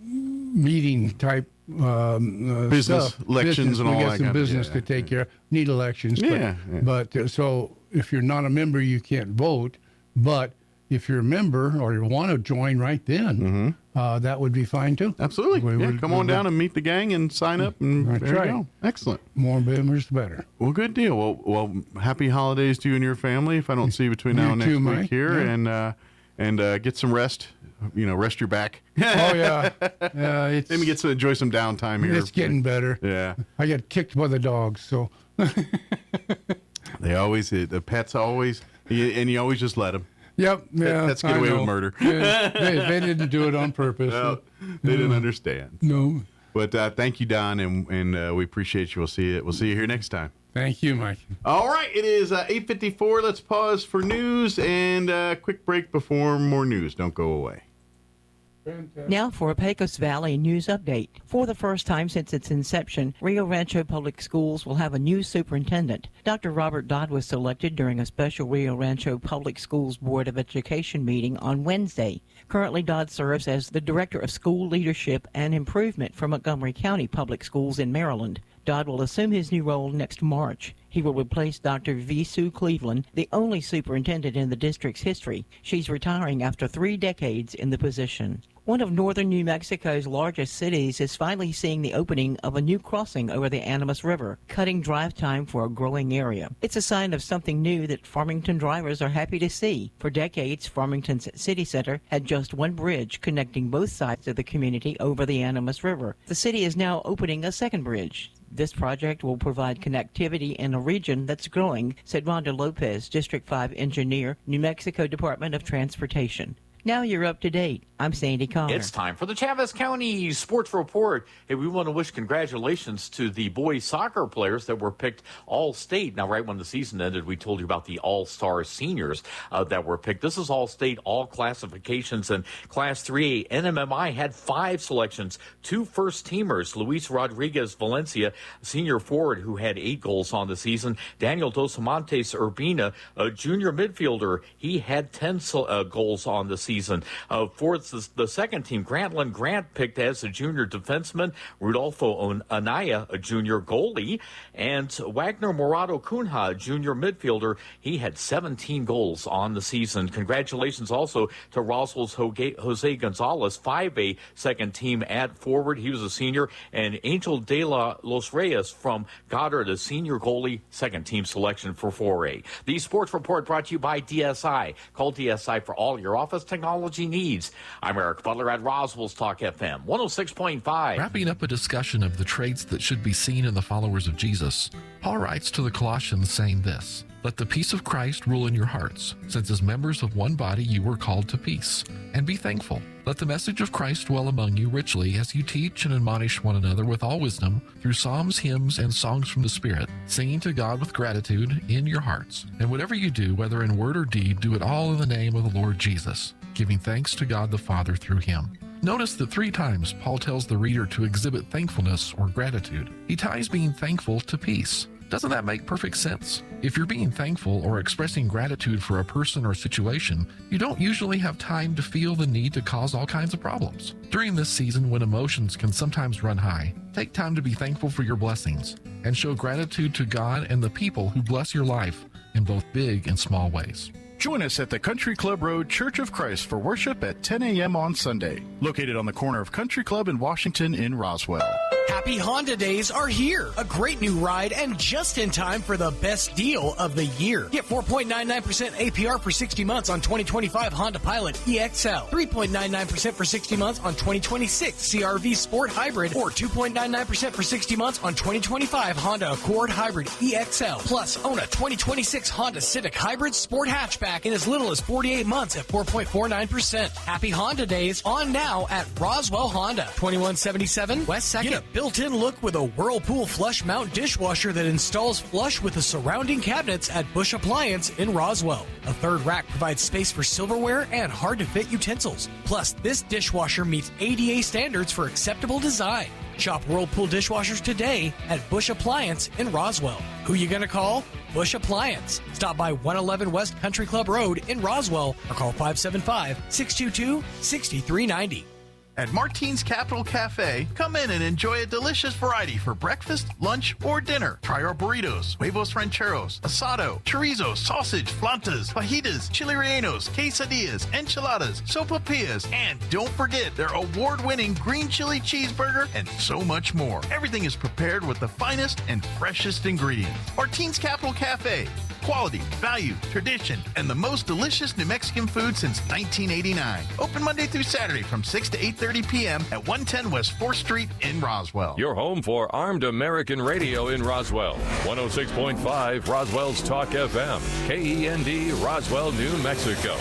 meeting type business stuff. elections and all that. We got some business to take care of. Need elections. Yeah. But so if you're not a member, you can't vote. But if you're a member or you want to join right then, that would be fine too. Absolutely. Come on down and meet the gang and sign up. And That's there right. you go. Excellent. More members, the better. Well, good deal. Well, happy holidays to you and your family. If I don't see you between now and next week Mike. here, Yeah. and get some rest. Rest your back. Oh yeah. It's, maybe enjoy some downtime here. It's getting better. Yeah. I get kicked by the dogs, so. They always, the pets always, and you always just let them. Yep. Yeah. Pets get away with murder. Yeah, they didn't do it on purpose. No, they didn't understand. No. But thank you, Don, and we appreciate you. We'll see you here next time. Thank you, Mike. All right, it is 8:54. Let's pause for news and a quick break before more news. Don't go away. Now for a Pecos Valley news update. For the first time since its inception, Rio Rancho Public Schools will have a new superintendent. Dr. Robert Dodd was selected during a special Rio Rancho Public Schools Board of Education meeting on Wednesday. Currently, Dodd serves as the Director of School Leadership and Improvement for Montgomery County Public Schools in Maryland. Dodd will assume his new role next March. He will replace Dr. V. Sue Cleveland, the only superintendent in the district's history. She's retiring after 3 decades in the position. One of northern New Mexico's largest cities is finally seeing the opening of a new crossing over the Animas River, cutting drive time for a growing area. It's a sign of something new that Farmington drivers are happy to see. For decades, Farmington's city center had just one bridge connecting both sides of the community over the Animas River. The city is now opening a second bridge. This project will provide connectivity in a region that's growing, said Rhonda Lopez, District 5 engineer, New Mexico Department of Transportation. Now you're up to date. I'm Sandy Connor. It's time for the Chavez County Sports Report. Hey, we want to wish congratulations to the boys soccer players that were picked All-State. Now, right when the season ended, we told you about the All-Star seniors that were picked. This is All-State, all classifications. And Class 3A, NMMI had 5 selections, 2 first-teamers. Luis Rodriguez Valencia, senior forward who had 8 goals on the season. Daniel Dos Montes Urbina, a junior midfielder, he had 10 goals on the season. For the second team, Grantland Grant picked as a junior defenseman, Rudolfo Anaya, a junior goalie, and Wagner Morado Cunha, a junior midfielder. He had 17 goals on the season. Congratulations also to Roswell's Jose Gonzalez, 5A second team at forward. He was a senior, and Angel de los Reyes from Goddard, a senior goalie, second team selection for 4A. The sports report brought to you by DSI. Call DSI for all your office technology needs. I'm Eric Butler at Roswell's Talk FM 106.5. Wrapping up a discussion of the traits that should be seen in the followers of Jesus, Paul writes to the Colossians saying this: "Let the peace of Christ rule in your hearts, since as members of one body you were called to peace, and be thankful. Let the message of Christ dwell among you richly as you teach and admonish one another with all wisdom through psalms, hymns, and songs from the Spirit, singing to God with gratitude in your hearts. And whatever you do, whether in word or deed, do it all in the name of the Lord Jesus, giving thanks to God the Father through him." Notice that 3 times Paul tells the reader to exhibit thankfulness or gratitude. He ties being thankful to peace. Doesn't that make perfect sense? If you're being thankful or expressing gratitude for a person or situation, you don't usually have time to feel the need to cause all kinds of problems. During this season, when emotions can sometimes run high, take time to be thankful for your blessings and show gratitude to God and the people who bless your life in both big and small ways. Join us at the Country Club Road Church of Christ for worship at 10 a.m. on Sunday. Located on the corner of Country Club and Washington in Roswell. Happy Honda Days are here. A great new ride and just in time for the best deal of the year. Get 4.99% APR for 60 months on 2025 Honda Pilot EXL. 3.99% for 60 months on 2026 CR-V Sport Hybrid. Or 2.99% for 60 months on 2025 Honda Accord Hybrid EXL. Plus, own a 2026 Honda Civic Hybrid Sport Hatchback in as little as 48 months at 4.49%. Happy Honda Days on now at Roswell Honda. 2177 West 2nd. Get a built-in look with a Whirlpool flush mount dishwasher that installs flush with the surrounding cabinets at Bush Appliance in Roswell. A third rack provides space for silverware and hard-to-fit utensils. Plus, this dishwasher meets ADA standards for acceptable design. Shop Whirlpool dishwashers today at Bush Appliance in Roswell. Who you gonna call? Bush Appliance. Stop by 111 West Country Club Road in Roswell or call 575-622-6390. At Martine's Capital Cafe, come in and enjoy a delicious variety for breakfast, lunch, or dinner. Try our burritos, huevos rancheros, asado, chorizo, sausage, flantas, fajitas, chili rellenos, quesadillas, enchiladas, sopapillas, and don't forget their award-winning green chili cheeseburger and so much more. Everything is prepared with the finest and freshest ingredients. Martine's Capital Cafe. Quality, value, tradition, and the most delicious New Mexican food since 1989. Open Monday through Saturday from 6 to 8:30 p.m. at 110 West 4th Street in Roswell. Your home for Armed American Radio in Roswell. 106.5 Roswell's Talk FM. KEND, Roswell, New Mexico.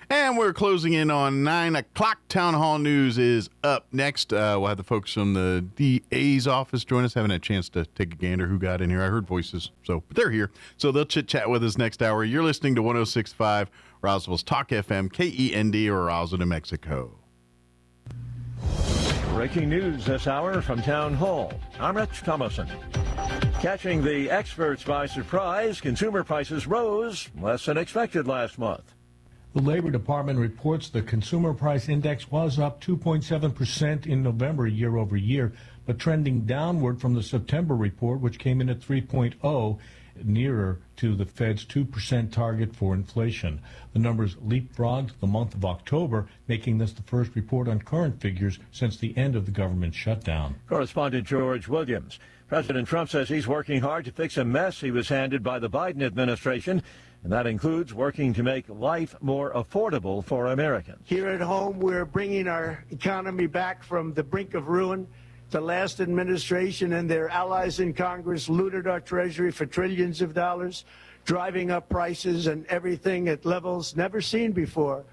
And we're closing in on 9 o'clock. Town Hall News is up next. We'll have the folks from the DA's office join us. Haven't had a chance to take a gander who got in here. I heard voices, but they're here. So they'll chit-chat with us next hour. You're listening to 106.5 Roswell's Talk FM, KEND, or Roswell, New Mexico. Breaking news this hour from Town Hall. I'm Rich Thomason. Catching the experts by surprise, consumer prices rose less than expected last month. The Labor Department reports the Consumer Price Index was up 2.7% in November year over year, but trending downward from the September report, which came in at 3.0, nearer to the Fed's 2% target for inflation. The numbers leapfrogged the month of October, making this the first report on current figures since the end of the government shutdown. Correspondent George Williams. President Trump says he's working hard to fix a mess he was handed by the Biden administration, and that includes working to make life more affordable for Americans. Here at home, we're bringing our economy back from the brink of ruin. The last administration and their allies in Congress looted our Treasury for trillions of dollars, driving up prices and everything at levels never seen before.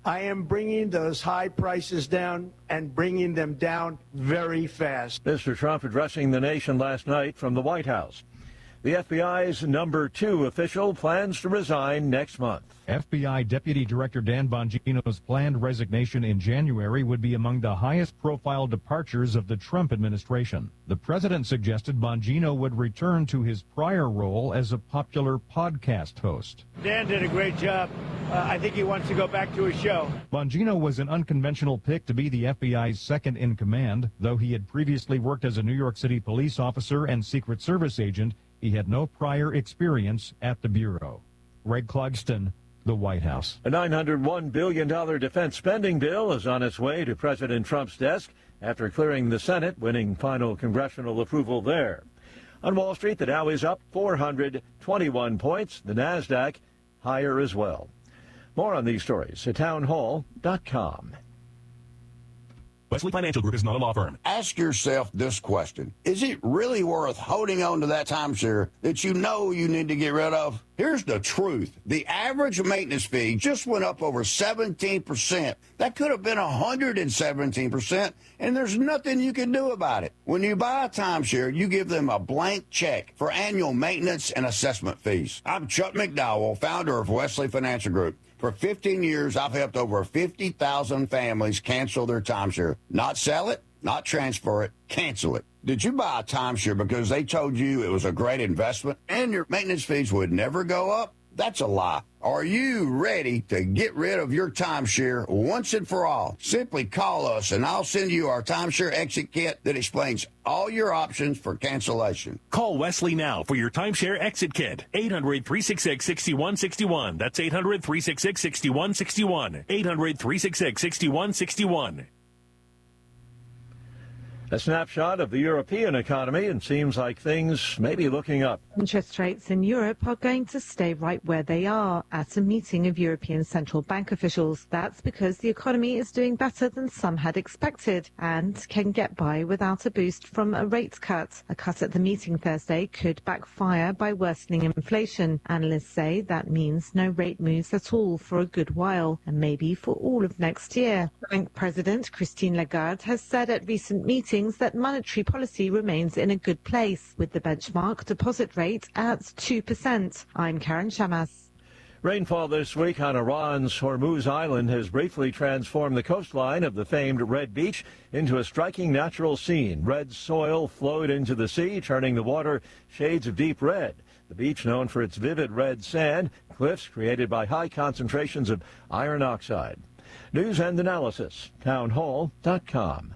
I am bringing those high prices down and bringing them down very fast. Mr. Trump addressing the nation last night from the White House. The FBI's number 2 official plans to resign next month. FBI Deputy Director Dan Bongino's planned resignation in January would be among the highest-profile departures of the Trump administration. The president suggested Bongino would return to his prior role as a popular podcast host. Dan did a great job. I think he wants to go back to his show. Bongino was an unconventional pick to be the FBI's second-in-command. Though he had previously worked as a New York City police officer and Secret Service agent, he had no prior experience at the Bureau. Greg Clugston, the White House. A $901 billion defense spending bill is on its way to President Trump's desk after clearing the Senate, winning final congressional approval there. On Wall Street, the Dow is up 421 points. The NASDAQ higher as well. More on these stories at townhall.com. Wesley Financial Group is not a law firm. Ask yourself this question. Is it really worth holding on to that timeshare that you know you need to get rid of? Here's the truth. The average maintenance fee just went up over 17%. That could have been 117%, and there's nothing you can do about it. When you buy a timeshare, you give them a blank check for annual maintenance and assessment fees. I'm Chuck McDowell, founder of Wesley Financial Group. For 15 years, I've helped over 50,000 families cancel their timeshare. Not sell it, not transfer it, cancel it. Did you buy a timeshare because they told you it was a great investment and your maintenance fees would never go up? That's a lie. Are you ready to get rid of your timeshare once and for all? Simply call us and I'll send you our timeshare exit kit that explains all your options for cancellation. Call Wesley now for your timeshare exit kit. 800-366-6161. That's 800-366-6161. 800-366-6161. A snapshot of the European economy, and seems like things may be looking up. Interest rates in Europe are going to stay right where they are at a meeting of European central bank officials. That's because the economy is doing better than some had expected and can get by without a boost from a rate cut. A cut at the meeting Thursday could backfire by worsening inflation. Analysts say that means no rate moves at all for a good while, and maybe for all of next year. Bank President Christine Lagarde has said at recent meetings that monetary policy remains in a good place, with the benchmark deposit rate at 2%. I'm Karen Shamas. Rainfall this week on Iran's Hormuz Island has briefly transformed the coastline of the famed Red Beach into a striking natural scene. Red soil flowed into the sea, turning the water shades of deep red. The beach, known for its vivid red sand, cliffs created by high concentrations of iron oxide. News and analysis, townhall.com.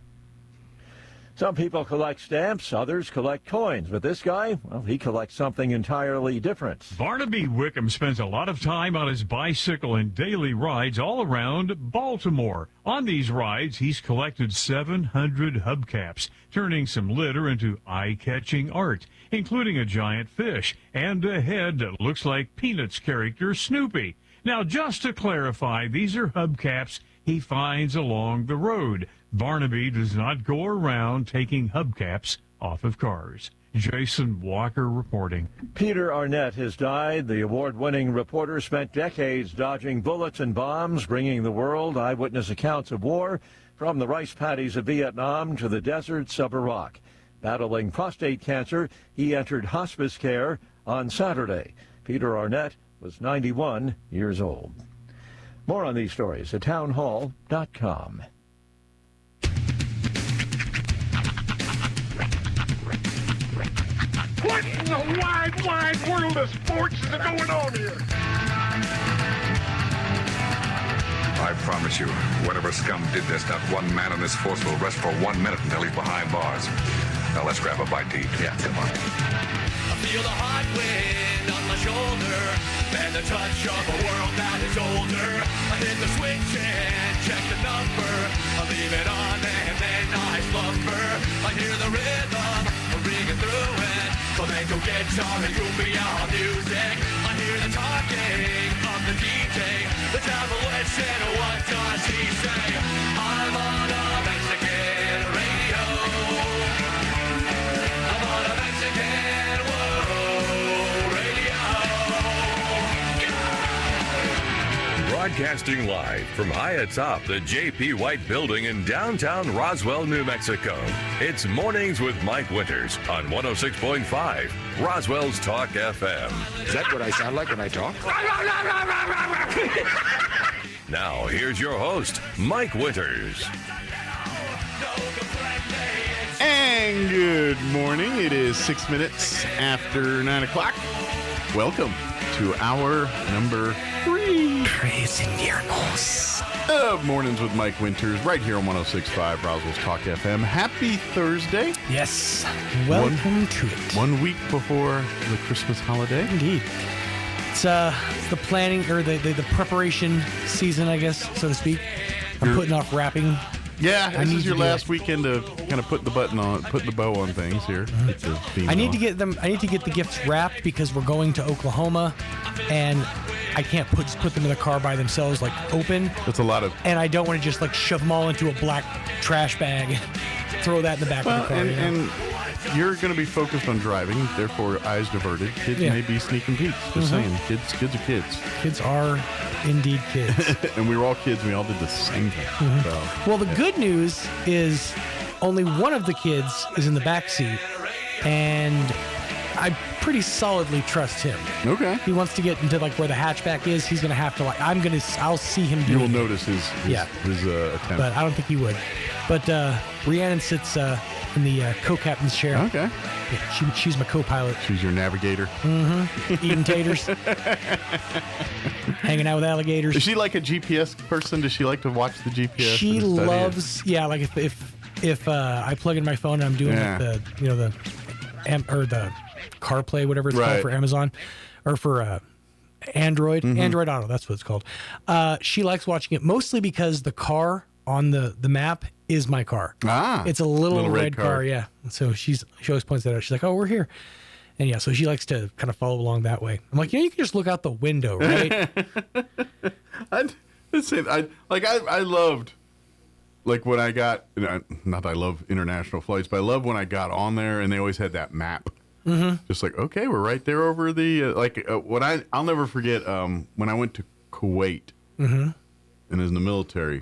Some people collect stamps, others collect coins, but this guy, well, he collects something entirely different. Barnaby Wickham spends a lot of time on his bicycle and daily rides all around Baltimore. On these rides, he's collected 700 hubcaps, turning some litter into eye-catching art, including a giant fish and a head that looks like Peanuts character Snoopy. Now, just to clarify, these are hubcaps he finds along the road. Barnaby does not go around taking hubcaps off of cars. Jason Walker reporting. Peter Arnett has died. The award-winning reporter spent decades dodging bullets and bombs, bringing the world eyewitness accounts of war from the rice paddies of Vietnam to the deserts of Iraq. Battling prostate cancer, he entered hospice care on Saturday. Peter Arnett was 91 years old. More on these stories at townhall.com. What in the wide, wide world of sports is going on here? I promise you, whatever scum did this, not one man in this force will rest for 1 minute until he's behind bars. Now let's grab a bite to eat. Yeah, come on. I feel the hot wind on my shoulder and the touch of a world that is older. I hit the switch and check the number. I leave it on and then I slumber. I hear the rhythm ringing through it. Flamenco guitar and cumbia music. I hear the talking of the DJ. The devil listen, what does he say? I'm on a Mexican radio. I'm on a Mexican world radio. Broadcasting live from high atop the J.P. White Building in downtown Roswell, New Mexico. It's Mornings with Mike Winters on 106.5 Roswell's Talk FM. Is that what I sound like when I talk? Now, here's your host, Mike Winters. And good morning. It is 6 minutes after 9 o'clock. Welcome to hour number 3. Praise and miracles. Mornings with Mike Winters, right here on 106.5 Roswell's Talk FM. Happy Thursday. Yes. Welcome to it. 1 week before the Christmas holiday. Indeed. It's the planning, or the preparation season, I guess, so to speak. I'm putting off wrapping. Yeah, this is your last weekend to kind of put the button on, put the bow on things here. I need to get the gifts wrapped because we're going to Oklahoma, and I can't just put them in the car by themselves, like open. That's a lot of. And I don't want to just like shove them all into a black trash bag, throw that in the back of the car. And you're going to be focused on driving, therefore eyes diverted. Kids may be sneaking peeks. Just saying, kids are kids. Kids are indeed kids. And we were all kids. And we all did the same thing. So, well, the good news is only one of the kids is in the back seat, and I pretty solidly trust him. Okay. He wants to get into like where the hatchback is. He's going to have to I'll see him do it. You will notice his attempt. But I don't think he would. But Rhiannon sits in the co-captain's chair. Okay. Yeah, she's my co-pilot. She's your navigator. Mm-hmm. Eating taters. Hanging out with alligators. Is she like a GPS person? Does she like to watch the GPS? She loves, like if I plug in my phone and I'm doing like the the CarPlay, whatever it's called for Amazon or for Android, Android Auto, that's what it's called. She likes watching it mostly because the car on the map is my car. It's a little red car, yeah. So she always points that out. She's like, "Oh, we're here." And yeah, so she likes to kind of follow along that way. I'm like, you can just look out the window, right? I loved, like, when I got, not that I love international flights, but I love when I got on there and they always had that map. Mm-hmm. Just like, okay, we're right there over the, I'll never forget when I went to Kuwait and was in the military,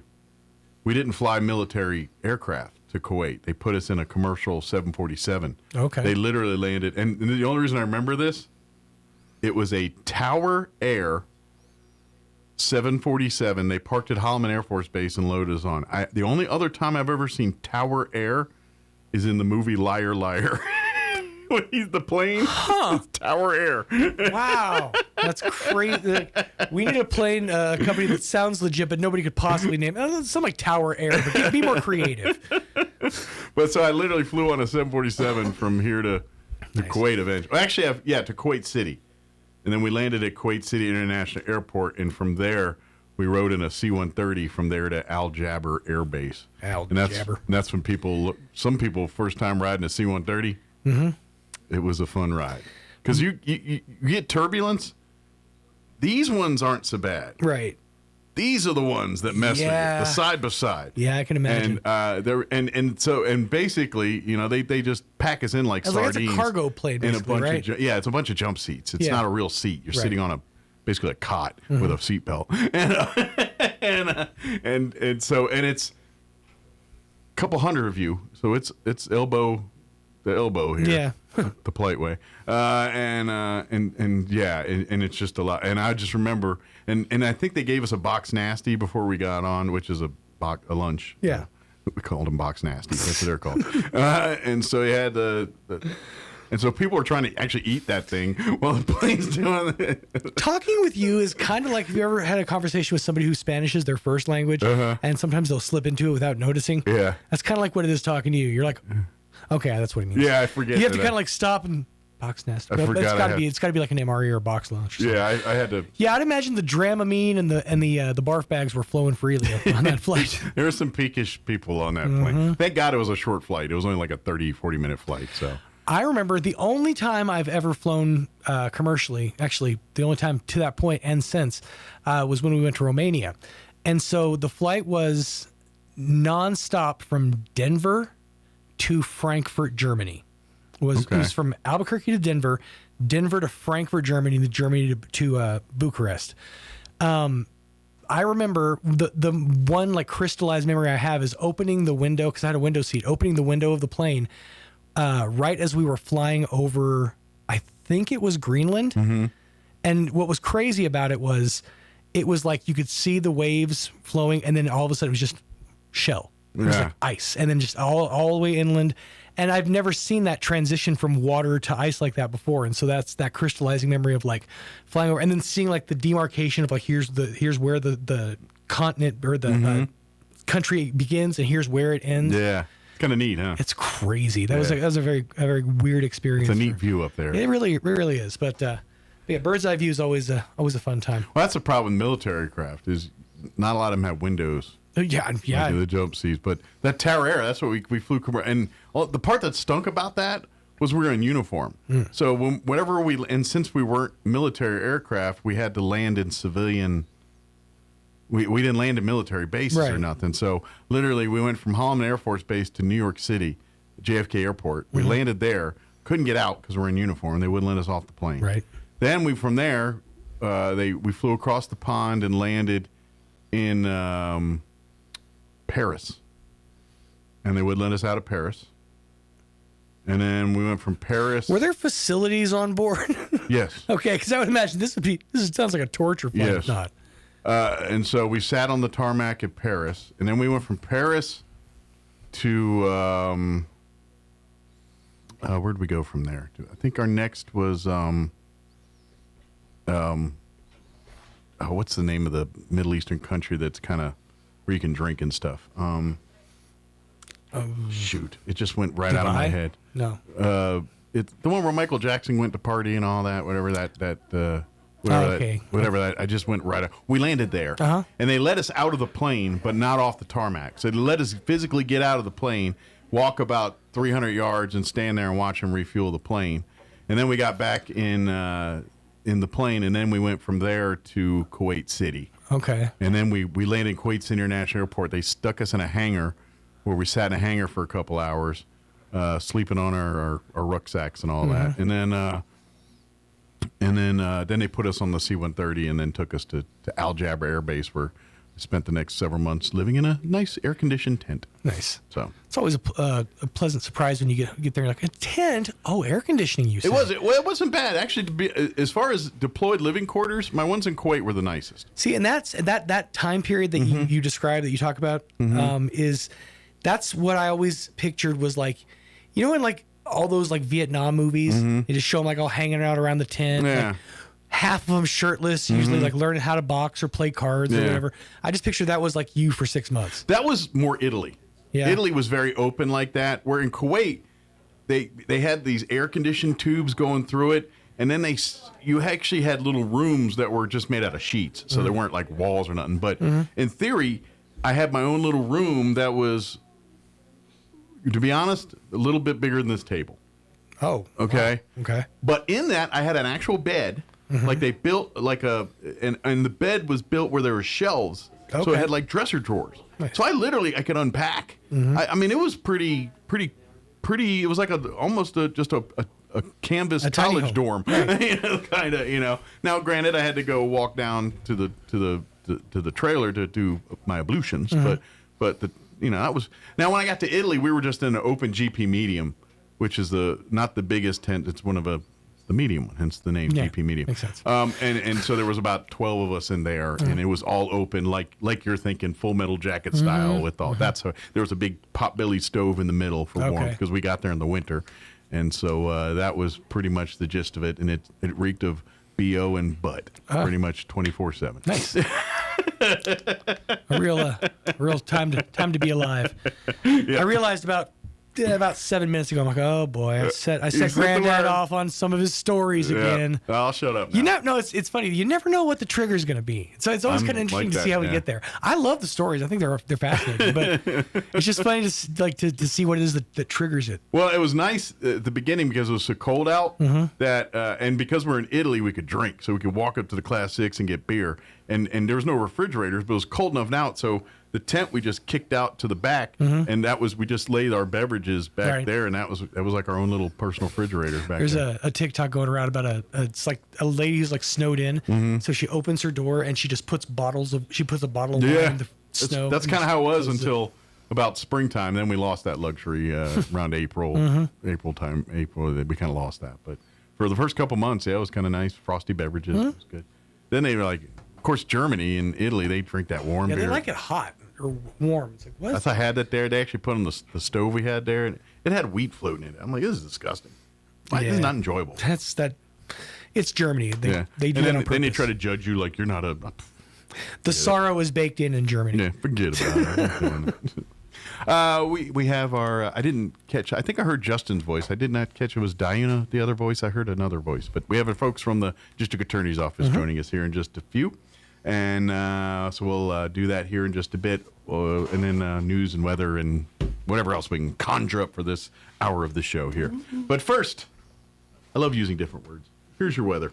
we didn't fly military aircraft to Kuwait. They put us in a commercial 747. Okay. They literally landed, and the only reason I remember this, it was a Tower Air 747. They parked at Holloman Air Force Base and loaded us on. The only other time I've ever seen Tower Air is in the movie Liar Liar. When he's the plane, it's Tower Air. Wow, that's crazy. We need a plane company that sounds legit, but nobody could possibly name it. Something like Tower Air, but be more creative. But so I literally flew on a 747 from here to Kuwait eventually. Well, actually, to Kuwait City. And then we landed at Kuwait City International Airport, and from there, we rode in a C-130 from there to Al Jaber Air Base. Jaber. And that's when some people, first time riding a C-130, it was a fun ride. Because you get turbulence. These ones aren't so bad. Right. These are the ones that mess with you, the side by side. Yeah, I can imagine. And basically, they just pack us in like sardines. It's a cargo plane, basically, right? It's a bunch of jump seats. It's not a real seat. You're sitting on basically a cot with a seat belt, and it's a couple hundred of you. So it's elbow to elbow here. Yeah. The polite way, and it's just a lot. And I just remember, and I think they gave us a box nasty before we got on, which is a lunch. Yeah, we called them box nasty. That's what they're called. And so you had and so people were trying to actually eat that thing while the plane's doing it. Talking with you is kind of like if you ever had a conversation with somebody whose Spanish is their first language, and sometimes they'll slip into it without noticing. Yeah, that's kind of like what it is talking to you. You're like, okay, that's what it means. Yeah, I forget. You have to kind of like stop and box nest. It's got to be like an MRE or a box lunch. Yeah, I had to. Yeah, I'd imagine the Dramamine and the barf bags were flowing freely on that flight. There were some peakish people on that plane. Thank God it was a short flight. It was only like a 30, 40-minute flight. So I remember the only time I've ever flown commercially, actually the only time to that point and since, was when we went to Romania. And so the flight was nonstop from Denver to Frankfurt, Germany. It was from Albuquerque to Denver to Frankfurt, Germany, and Germany to Bucharest. I remember the one like crystallized memory I have is opening the window, because I had a window seat, opening the window of the plane right as we were flying over, I think it was Greenland. Mm-hmm. And what was crazy about it was like you could see the waves flowing, and then all of a sudden it was just shell. It was like ice, and then just all the way inland. And I've never seen that transition from water to ice like that before. And so that's that crystallizing memory of like flying over and then seeing like the demarcation of like, here's where the continent or the country begins and here's where it ends. Yeah. It's kind of neat, huh? It's crazy. That was a very weird experience. It's a neat view up there. It really is. But yeah, bird's eye view is always a fun time. Well, that's the problem with military aircraft is not a lot of them have windows. Yeah. Like the jump seats, but that Tower Air, that's what we flew. And the part that stunk about that was we were in uniform. So since we weren't military aircraft, we had to land in civilian. We didn't land in military bases or nothing. So literally, we went from Holloman Air Force Base to New York City, JFK Airport. We landed there, couldn't get out because we're in uniform. They wouldn't let us off the plane. Right. Then from there, we flew across the pond and landed in Paris, and they would let us out of Paris, and then we went from Paris. Were there facilities on board? Yes. Okay, because I would imagine this sounds like a torture flight. Yes. If not. And so we sat on the tarmac at Paris, and then we went from Paris to where'd we go from there? I think our next was what's the name of the Middle Eastern country that's kind of where you can drink and stuff? Shoot, it just went right out of my head. No, it's the one where Michael Jackson went to party and all that. Whatever that. I just went right. We landed there, and they let us out of the plane, but not off the tarmac. So they let us physically get out of the plane, walk about 300 yards, and stand there and watch them refuel the plane. And then we got back in the plane, and then we went from there to Kuwait City. Okay. And then we landed in Kuwait City International Airport. They stuck us in a hangar where we sat in a hangar for a couple hours, sleeping on our rucksacks and all that. And then they put us on the C-130 and then took us to Al Jaber Air Base, where we spent the next several months living in a nice air-conditioned tent. Nice. So it's always a pleasant surprise when you get there. Like, a tent? Oh, air conditioning. You said. It wasn't bad actually. To be as far as deployed living quarters, my ones in Kuwait were the nicest. See, and that's that time period that you described, that you talk about, that's what I always pictured was like, in like all those like Vietnam movies, they just show them like all hanging out around the tent. Yeah. Like, half of them shirtless, usually like learning how to box or play cards or whatever. I just pictured that was like you for 6 months. That was more Italy. Yeah. Italy was very open like that. Where in Kuwait, they had these air conditioned tubes going through it, and then you actually had little rooms that were just made out of sheets, so there weren't like walls or nothing. But in theory, I had my own little room that was, to be honest, a little bit bigger than this table. Oh. Okay. Wow. Okay. But in that, I had an actual bed. Like they built like and the bed was built where there were shelves. Okay. So it had like dresser drawers. Nice. So I could unpack. I mean, it was pretty. It was like almost just a canvas college dorm, right. Kind of. Now, granted, I had to go walk down to the trailer to do my ablutions, but that was. Now, when I got to Italy, we were just in an open GP medium, which is not the biggest tent. It's one of the medium one, hence the name GP medium. Makes sense. And so there was about 12 of us in there, and it was all open, like you're thinking, Full Metal Jacket style with all. That's how there was a big potbelly stove in the middle for warmth because we got there in the winter, and so that was pretty much the gist of it, and it reeked of BO and butt pretty much 24/7. Nice. a real time to be alive. I realized about 7 minutes ago, I'm like, oh boy, I set Granddad off on some of his stories again. I'll shut up now. No, it's funny. You never know what the trigger is going to be. So it's always kind of interesting to see how we get there. I love the stories. I think they're fascinating, but it's just funny to see what it is that triggers it. Well, it was nice at the beginning because it was so cold out that, and because we're in Italy, we could drink. So we could walk up to the Class 6 and get beer. And there was no refrigerators, but it was cold enough out. So the tent we just kicked out to the back, and we just laid our beverages back there, and that was like our own little personal refrigerator back There's there. a TikTok going around about it's like a lady who's like snowed in, so she opens her door and she just puts a bottle of wine in the snow. That's kind of how it was until about springtime. Then we lost that luxury around April. We kind of lost that. But for the first couple months, it was kind of nice. Frosty beverages, it was good. Then they were like, of course, Germany and Italy, they drink that warm beer. Yeah, they like it hot or warm. It's like, what? I had that there. They actually put on the stove we had there, and it had wheat floating in it. I'm like, this is disgusting. This is not enjoyable. It's Germany. They do that on purpose. Then they try to judge you like you're not a. The sorrow is baked in Germany. Yeah, forget about it. We have our. I didn't catch. I think I heard Justin's voice. I did not catch it was Diana, the other voice. I heard another voice. But we have folks from the District Attorney's Office joining us here in just a few. And so we'll do that here in just a bit, and then news and weather and whatever else we can conjure up for this hour of the show here. But first, I love using different words. Here's your weather.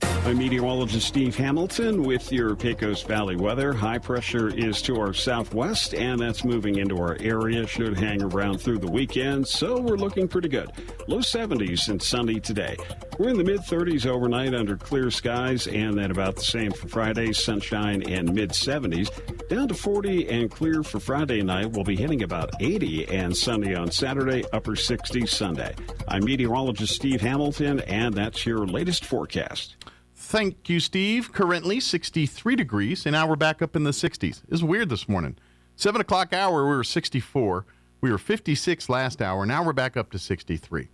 I'm meteorologist Steve Hamilton with your Pecos Valley weather. High pressure is to our southwest, and that's moving into our area. Should hang around through the weekend, so we're looking pretty good. Low 70s and sunny today. We're in the mid-30s overnight under clear skies, and then about the same for Friday, sunshine and mid-70s. Down to 40 and clear for Friday night. We'll be hitting about 80 and sunny on Saturday, upper 60s Sunday. I'm meteorologist Steve Hamilton, and that's your latest forecast. Thank you, Steve. Currently 63 degrees, and now we're back up in the 60s. It's weird this morning. 7 o'clock hour, we were 64. We were 56 last hour. Now we're back up to 63.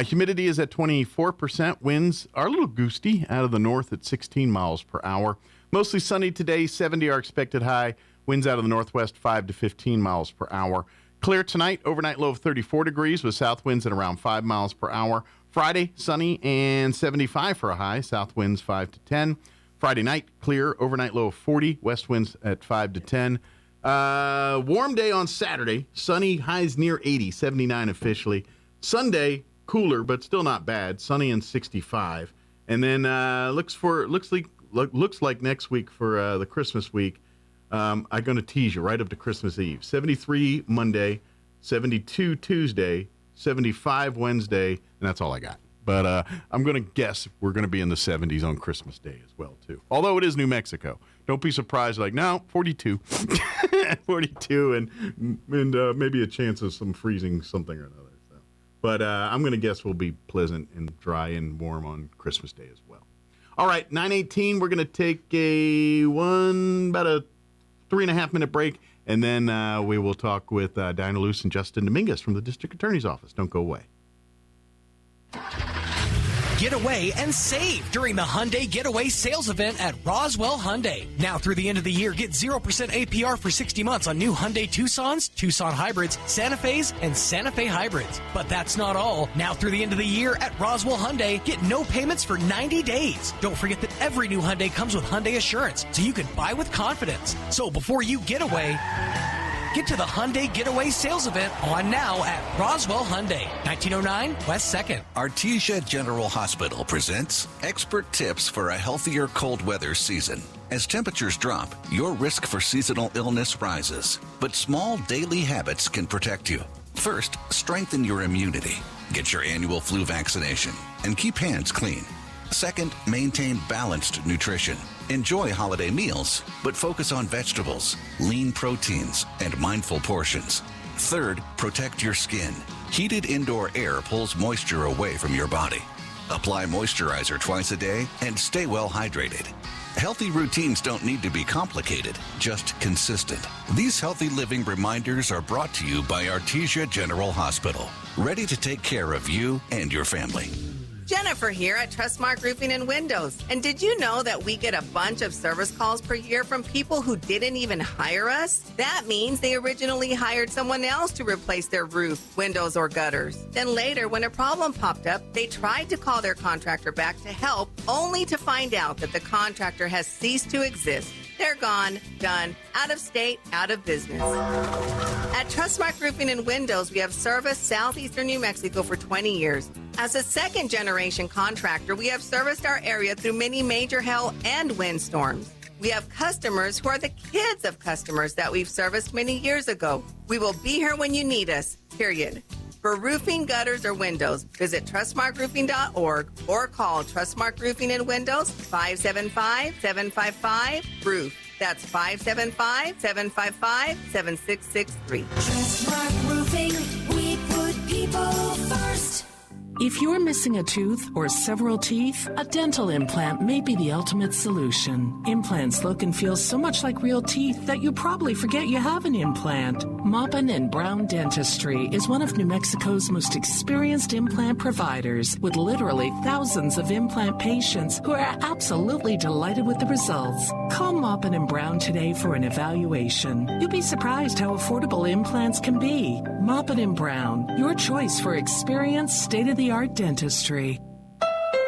Humidity is at 24%. Winds are a little gusty out of the north at 16 miles per hour. Mostly sunny today. 70 are expected high. Winds out of the northwest 5 to 15 miles per hour. Clear tonight. Overnight low of 34 degrees with south winds at around 5 miles per hour. Friday, sunny and 75 for a high. South winds 5 to 10. Friday night, clear. Overnight low of 40. West winds at 5 to 10. Warm day on Saturday. Sunny, highs near 80, 79 officially. Sunday, cooler, but still not bad. Sunny and 65. And then looks like next week for the Christmas week. I'm going to tease you right up to Christmas Eve. 73 Monday, 72 Tuesday, 75 Wednesday, and that's all I got. But I'm going to guess we're going to be in the 70s on Christmas Day as well, too. Although it is New Mexico. Don't be surprised, like, no, 42. 42 and maybe a chance of some freezing something or another. So. But I'm going to guess we'll be pleasant and dry and warm on Christmas Day as well. All right, 9:18, we're going to take about a 3.5 minute break, and then we will talk with Diana Luce and Justin Dominguez from the District Attorney's Office. Don't go away. Get away and save during the Hyundai Getaway Sales Event at Roswell Hyundai. Now through the end of the year, get 0% APR for 60 months on new Hyundai Tucsons, Tucson Hybrids, Santa Fe's, and Santa Fe Hybrids. But that's not all. Now through the end of the year at Roswell Hyundai, get no payments for 90 days. Don't forget that every new Hyundai comes with Hyundai Assurance, so you can buy with confidence. So before you get away, get to the Hyundai Getaway Sales Event on now at Roswell Hyundai, 1909 West 2nd. Artesia General Hospital presents expert tips for a healthier cold weather season. As temperatures drop, your risk for seasonal illness rises, but small daily habits can protect you. First, strengthen your immunity. Get your annual flu vaccination and keep hands clean. Second, maintain balanced nutrition. Enjoy holiday meals, but focus on vegetables, lean proteins, and mindful portions. Third, protect your skin. Heated indoor air pulls moisture away from your body. Apply moisturizer twice a day and stay well hydrated. Healthy routines don't need to be complicated, just consistent. These healthy living reminders are brought to you by Artesia General Hospital, ready to take care of you and your family. Jennifer here at Trustmark Roofing and Windows. And did you know that we get a bunch of service calls per year from people who didn't even hire us? That means they originally hired someone else to replace their roof, windows, or gutters. Then later, when a problem popped up, they tried to call their contractor back to help, only to find out that the contractor has ceased to exist. They're gone, done, out of state, out of business. At Trustmark Roofing and Windows, we have serviced southeastern New Mexico for 20 years. As a second-generation contractor, we have serviced our area through many major hail and windstorms. We have customers who are the kids of customers that we've serviced many years ago. We will be here when you need us, period. For roofing, gutters, or windows, visit trustmarkroofing.org or call Trustmark Roofing and Windows 575-755-ROOF. That's 575-755-7663. Trustmark Roofing, we put people first. If you're missing a tooth or several teeth, a dental implant may be the ultimate solution. Implants look and feel so much like real teeth that you probably forget you have an implant. Maupin and Brown Dentistry is one of New Mexico's most experienced implant providers, with literally thousands of implant patients who are absolutely delighted with the results. Call Maupin and Brown today for an evaluation. You'll be surprised how affordable implants can be. Maupin and Brown, your choice for experienced, state-of-the-art dentistry.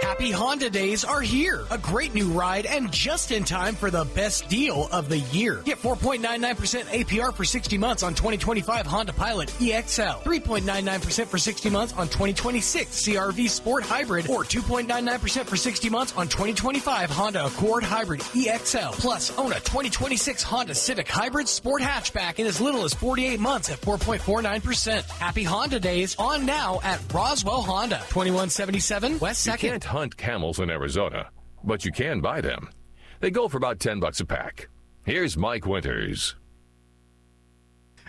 Happy Honda Days are here. A great new ride and just in time for the best deal of the year. Get 4.99% APR for 60 months on 2025 Honda Pilot EXL. 3.99% for 60 months on 2026 CR-V Sport Hybrid. Or 2.99% for 60 months on 2025 Honda Accord Hybrid EXL. Plus, own a 2026 Honda Civic Hybrid Sport Hatchback in as little as 48 months at 4.49%. Happy Honda Days on now at Roswell Honda. 2177 West 2nd. You can't hunt camels in Arizona, but you can buy them. They go for about $10 a pack. Here's Mike Winters.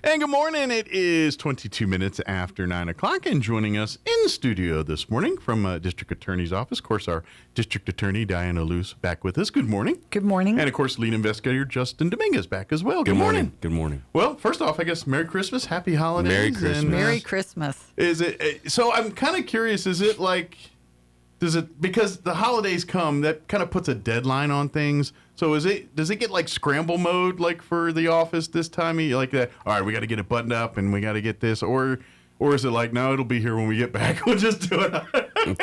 And good morning. It is 22 minutes after 9 o'clock, and joining us in studio this morning from District Attorney's Office, of course, our District Attorney, Diana Luce, back with us. Good morning. Good morning. And, of course, lead investigator Justin Dominguez back as well. Good morning. Good morning. Well, first off, I guess Merry Christmas, Happy Holidays. Merry Christmas. And, Merry Christmas. Is it? So I'm kind of curious, is it like... because the holidays come, that kind of puts a deadline on things. So does it get like scramble mode like for the office this time? Like that, all right, we got to get it buttoned up and we got to get this, or is it like, no, it'll be here when we get back. We'll just do it.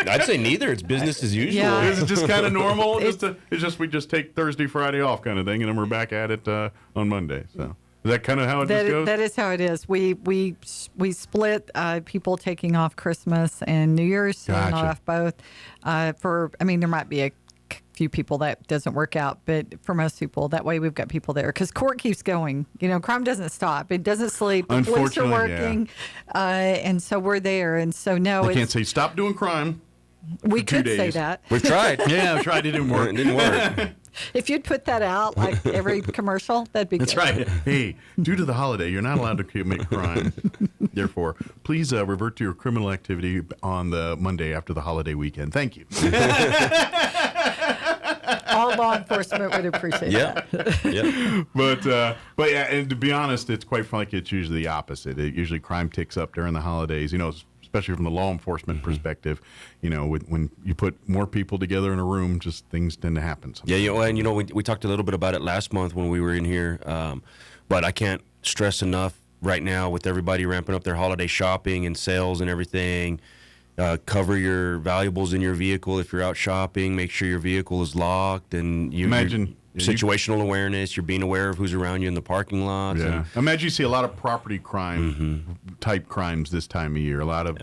I'd say neither. It's business as usual. Yeah. Is it just kind of normal? We just take Thursday, Friday off kind of thing, and then we're back at it on Monday. So. Is that kind of how it just goes? That is how it is. We split people taking off Christmas and New Year's, so not off both. There might be a few people that doesn't work out, but for most people, that way we've got people there because court keeps going. Crime doesn't stop. It doesn't sleep. The police are working, and so we're there. And so I can't say stop doing crime. We could say that. We've tried. Yeah, we tried. It didn't work. It didn't work. If you'd put that out like every commercial, that'd be good. That's right. Hey, due to the holiday, you're not allowed to commit crime. Therefore, please revert to your criminal activity on the Monday after the holiday weekend. Thank you. All law enforcement would appreciate that. Yeah. But yeah, and to be honest, it's quite frankly, it's usually the opposite. Usually crime ticks up during the holidays, especially from the law enforcement perspective. When you put more people together in a room, just things tend to happen sometimes. Yeah, and we talked a little bit about it last month when we were in here, but I can't stress enough right now with everybody ramping up their holiday shopping and sales and everything. Cover your valuables in your vehicle if you're out shopping. Make sure your vehicle is locked, and situational awareness. You're being aware of who's around you in the parking lot. Yeah. Imagine you see a lot of property crime type crimes this time of year. A lot of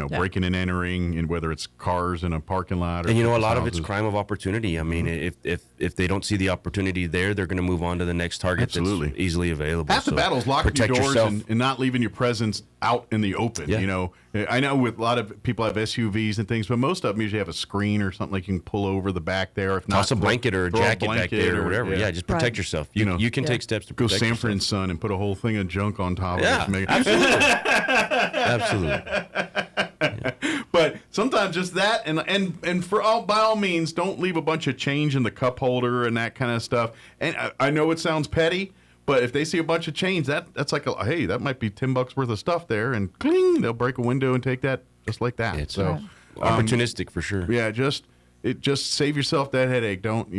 breaking and entering, and whether it's cars in a parking lot or a lot of it's crime of opportunity. I mean, if they don't see the opportunity there, they're going to move on to the next target that's easily available. Half the battle's locking your doors and not leaving your presence out in the open. Yeah. I know with a lot of people have SUVs and things, but most of them usually have a screen or something like you can pull over the back there. If toss a blanket or a jacket back there or whatever. Yeah, just protect yourself. You can take steps to go protect Sanford and Son and put a whole thing of junk on top of it. Absolutely. But sometimes just that, and by all means, don't leave a bunch of change in the cup holder and that kind of stuff. And I know it sounds petty, but if they see a bunch of change, that's like, hey, that might be $10 worth of stuff there, and cling, they'll break a window and take that just like that. It's opportunistic for sure. Yeah, just save yourself that headache. Don't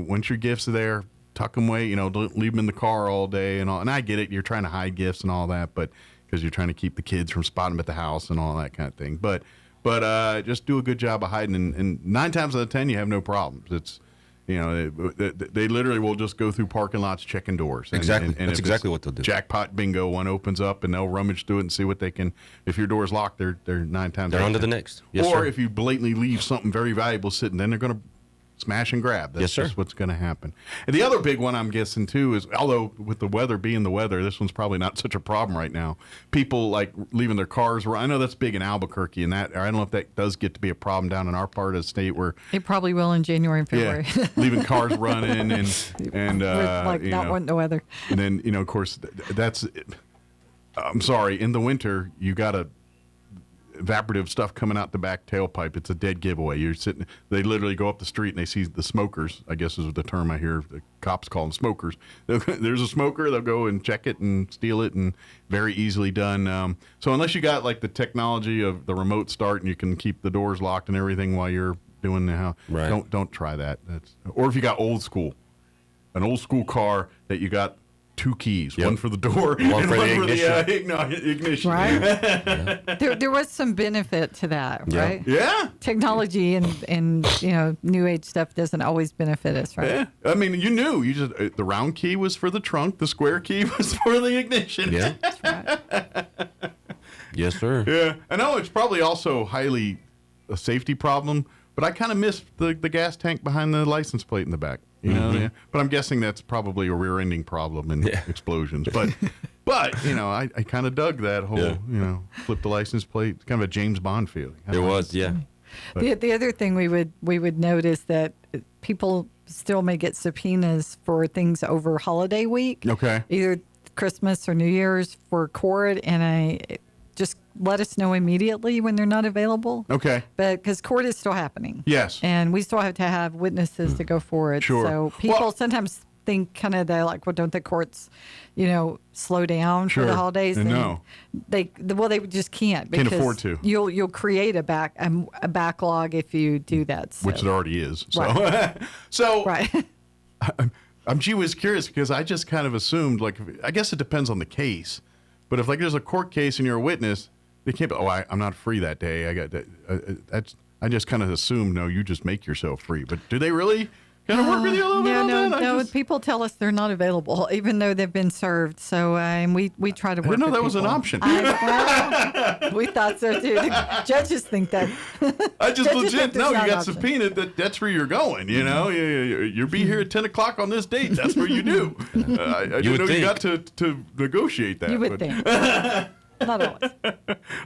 once your gifts are there, tuck them away. Don't leave them in the car all day and all. And I get it, you're trying to hide gifts and all that, but because you're trying to keep the kids from spotting them at the house and all that kind of thing. But just do a good job of hiding, and 9 times out of 10 you have no problems. It's they literally will just go through parking lots checking doors. Exactly. And that's exactly what they'll do. Jackpot bingo, one opens up and they'll rummage through it and see what they can. If your door's locked, they're 9 times. They're on to the next. Yes, or sir. if you blatantly leave something very valuable sitting, then they're going to smash and grab. That's just what's going to happen. And the other big one I'm guessing too is, although with the weather being the weather, this one's probably not such a problem right now. People like leaving their cars. I know that's big in Albuquerque, and that I don't know if that does get to be a problem down in our part of the state where it probably will in January and February. Yeah, leaving cars running and not wanting the weather. And then of course that's. I'm sorry. In the winter, you got to. Evaporative stuff coming out the back tailpipe. It's a dead giveaway. You're sitting. They literally go up the street and they see the smokers. I guess is the term I hear the cops call them smokers. There's a smoker. They'll go and check it and steal it, and very easily done. So unless you got like the technology of the remote start and you can keep the doors locked and everything while you're doing the house, don't try that. Or if you got an old school car that you got 2 keys, one for the door and one for the ignition. Right. There was some benefit to that, right? Yeah. Technology and new age stuff doesn't always benefit us, right? Yeah. I mean, you just the round key was for the trunk, the square key was for the ignition. Yeah. That's right. Yes, sir. Yeah. I know it's probably also highly a safety problem, but I kind of missed the gas tank behind the license plate in the back. But I'm guessing that's probably a rear-ending problem and explosions. But I kind of dug that whole, flip the license plate. It's kind of a James Bond feeling. It was, yeah. But the other thing we would note is that people still may get subpoenas for things over holiday week. Okay. Either Christmas or New Year's for court, and just let us know immediately when they're not available. Okay. But because court is still happening. Yes. And we still have to have witnesses to go for it. Sure. So people sometimes think kind of they're like, well, don't the courts, slow down for the holidays? And no. They just can't. Because afford to. You'll create a backlog if you do that. So. Which it already is. So, right. So right. I'm gee whiz curious because I just kind of assumed, I guess it depends on the case. But if there's a court case and you're a witness, they can't be, I'm not free that day. I just kind of assumed, no, you just make yourself free. But do they really kind of work with you a little bit on that? No. People tell us they're not available, even though they've been served. So and we try to work. I didn't know with that was an option. We thought so too. The judges think that. I just legit you got subpoenaed. That's where you're going. You'll be here at 10 o'clock on this date. That's where you do. I didn't know you got to negotiate that. You would think. Not always.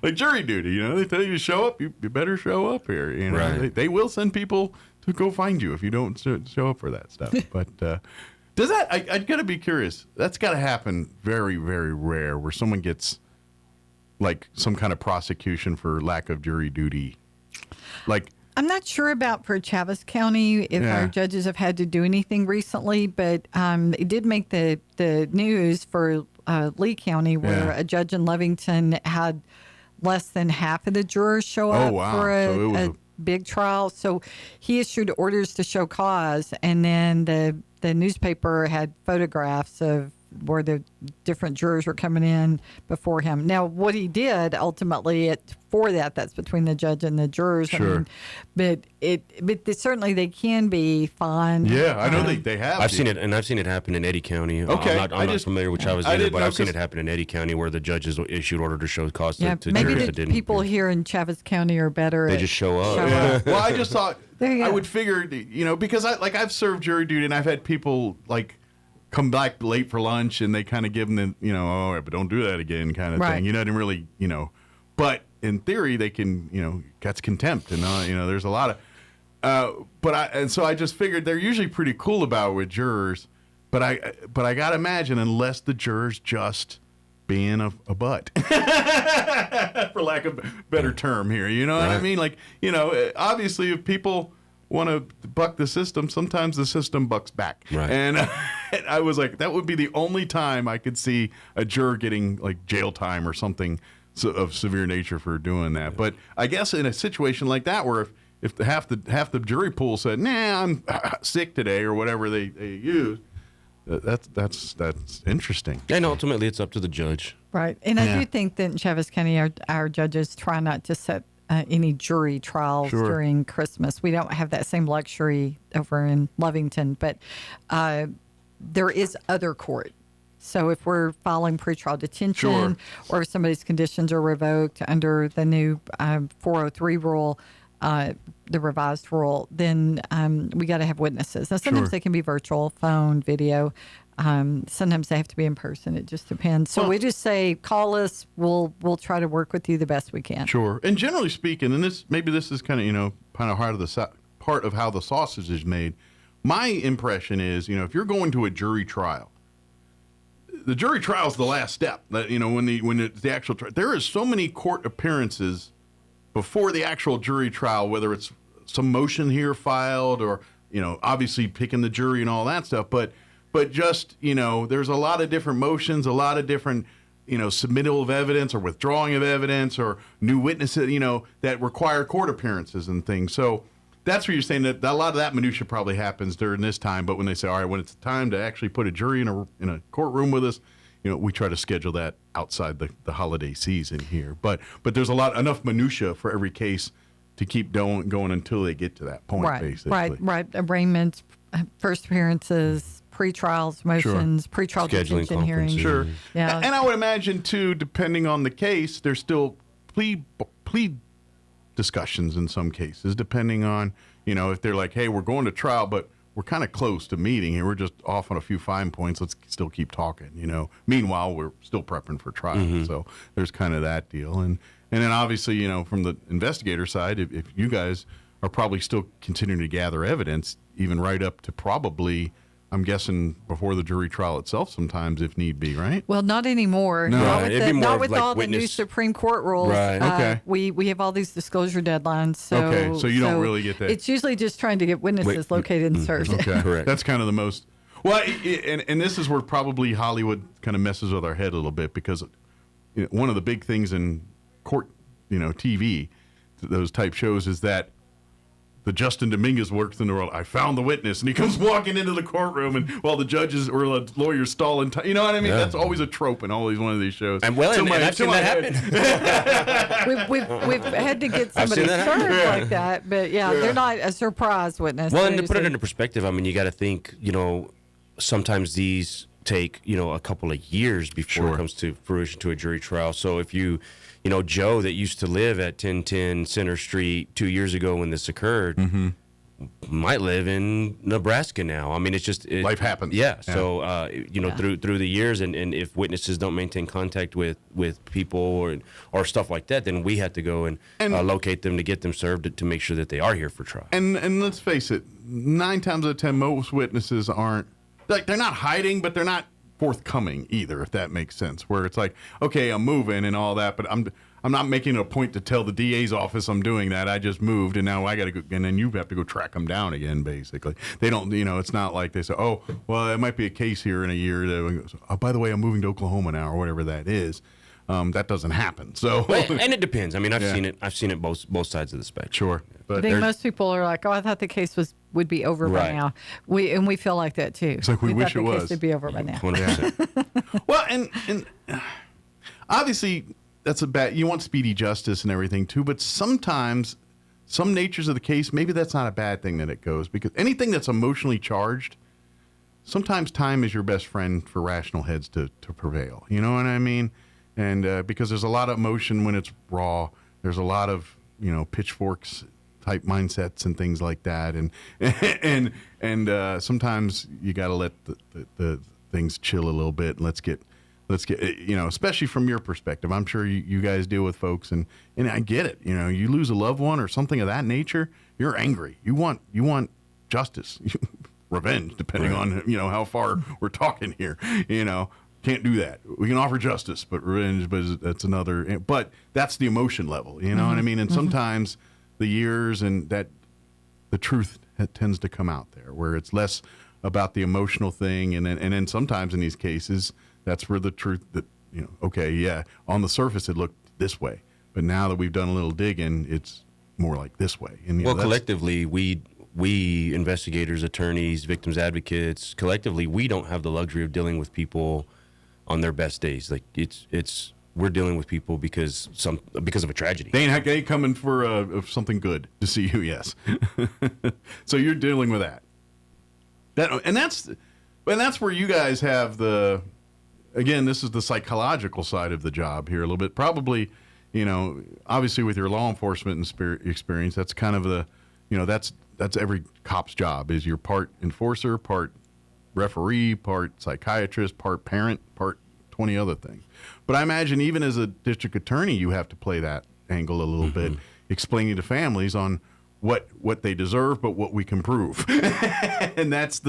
Like jury duty, they tell you to show up. You better show up here. Right. They will send people to go find you if you don't show up for that stuff. But does that? I got to be curious. That's got to happen very, very rare, where someone gets some kind of prosecution for lack of jury duty. I'm not sure about for Chaves County if our judges have had to do anything recently, but it did make the news for Lee County, where a judge in Lovington had less than half of the jurors show up for a big trial. So he issued orders to show cause, and then the newspaper had photographs of where the different jurors were coming in before him. Now, what he did ultimately that's between the judge and the jurors. Sure. But certainly they can be fined. Yeah, I know they have. I've seen it, and I've seen it happen in Eddy County. Okay, I'm not familiar with Chaves either, but I've seen it happen in Eddy County where the judges issued order to show cause to maybe jurors that didn't. People here in Chaves County are better. They just show up. Well, I just thought I would figure, because I've served jury duty and I've had people come back late for lunch and they kind of give them the, but don't do that again kind of thing. I didn't really, but in theory they can, that's contempt and, there's a lot of, so I just figured they're usually pretty cool about it with jurors, but I got to imagine unless the jurors just being a butt, for lack of a better term here, what I mean? Obviously if people want to buck the system, sometimes the system bucks back. Right. And I was like, that would be the only time I could see a juror getting jail time or something of severe nature for doing that. But I guess in a situation like that, where if half the jury pool said, "Nah, I'm sick today," or whatever they use, that's interesting. And ultimately, it's up to the judge. Right. And I do think that in Chaves County, our judges try not to set any jury trials during Christmas. We don't have that same luxury over in Lovington, but there is other court. So if we're filing pretrial detention or if somebody's conditions are revoked under the new 403 rule, the revised rule, then we got to have witnesses. Now, sometimes they can be virtual, phone, video. Sometimes they have to be in person. It just depends. So we just say, call us. We'll try to work with you the best we can. Sure. And generally speaking, and this is kind of part of how the sausage is made. My impression is, if you're going to a jury trial, the jury trial is the last step. When it's the actual trial, there is so many court appearances before the actual jury trial, whether it's some motion here filed or obviously picking the jury and all that stuff, but just, there's a lot of different motions, a lot of different, submittal of evidence or withdrawing of evidence or new witnesses, that require court appearances and things. So that's where you're saying that a lot of that minutia probably happens during this time. But when they say, all right, when it's time to actually put a jury in a courtroom with us, we try to schedule that outside the holiday season here. But there's enough minutia for every case to keep going until they get to that point, basically. Right. Arraignments, first appearances, pre-trials, motions, pre-trial detention hearings. Sure. Yeah. And I would imagine, too, depending on the case, there's still plea discussions in some cases, depending on, if they're like, hey, we're going to trial, but we're kind of close to meeting here. We're just off on a few fine points. Let's still keep talking, Meanwhile, we're still prepping for trial. Mm-hmm. So there's kind of that deal. And then obviously, from the investigator side, if you guys are probably still continuing to gather evidence, even right up to probably, I'm guessing before the jury trial itself sometimes if need be, right? Well, not anymore. No. Not Right. with, not with all the new Supreme Court rules. Right. Okay. We have all these disclosure deadlines. So you don't really get that. It's usually just trying to get witnesses located and searched. Okay, correct. That's kind of the most. Well, and this is where probably Hollywood kind of messes with our head a little bit because one of the big things in court, TV, those type shows is that the Justin Dominguez works in the world. I found the witness, and he comes walking into the courtroom, and while the judges or the lawyers stalling time. You know what I mean? Yeah. That's always a trope in always one of these shows. And I've seen that happen. we've had to get somebody served like that, but they're not a surprise witness. Well, and to put it into perspective, I mean, you got to think, sometimes these take, a couple of years before it comes to fruition to a jury trial. So if Joe that used to live at 1010 Center Street 2 years ago when this occurred might live in Nebraska now. I mean, it's just life happens. Yeah. So through the years, and if witnesses don't maintain contact with people or stuff like that, then we have to go and locate them to get them served to make sure that they are here for trial. And let's face it, 9 times out of 10, most witnesses aren't they're not hiding, but they're not forthcoming either, if that makes sense. Where it's like, okay, I'm moving and all that, but I'm not making it a point to tell the DA's office I'm doing that. I just moved, and now I got to go, and then you have to go track them down again. Basically, they don't. It's not like they say, oh, well, it might be a case here in a year. Oh, by the way, I'm moving to Oklahoma now, or whatever that is. That doesn't happen. So, and it depends. I mean, I've seen it both sides of the spectrum. Sure, but I think most people are like, oh, I thought the case would be over by now. We feel like that too. It's like we wish thought it the was. case would be over by now. 100%. Well, and obviously that's you want speedy justice and everything too, but sometimes some natures of the case, maybe that's not a bad thing that it goes, because anything that's emotionally charged, sometimes time is your best friend for rational heads to prevail. You know what I mean? And because there's a lot of emotion when it's raw, there's a lot of pitchforks type mindsets and things like that, and sometimes you got to let the things chill a little bit, and let's get especially from your perspective. I'm sure you guys deal with folks, and I get it. You lose a loved one or something of that nature, you're angry. You want justice, revenge, depending on how far we're talking here. Can't do that. We can offer justice, but revenge, but that's another. But that's the emotion level. You know what I mean? And sometimes the years and that the truth tends to come out there, where it's less about the emotional thing, and then sometimes in these cases, that's where the truth that on the surface it looked this way, but now that we've done a little digging, it's more like this way. And collectively, we investigators, attorneys, victims advocates, collectively, we don't have the luxury of dealing with people on their best days. Like we're dealing with people because of a tragedy. They ain't coming for something good to see you. Yes. So you're dealing with that. That's where you guys have again, this is the psychological side of the job here a little bit. Probably, obviously with your law enforcement experience, that's kind of that's every cop's job, is you're part enforcer, part referee, part psychiatrist, part parent, part 20 other things. But I imagine even as a district attorney, you have to play that angle a little bit, explaining to families on what they deserve, but what we can prove. And that's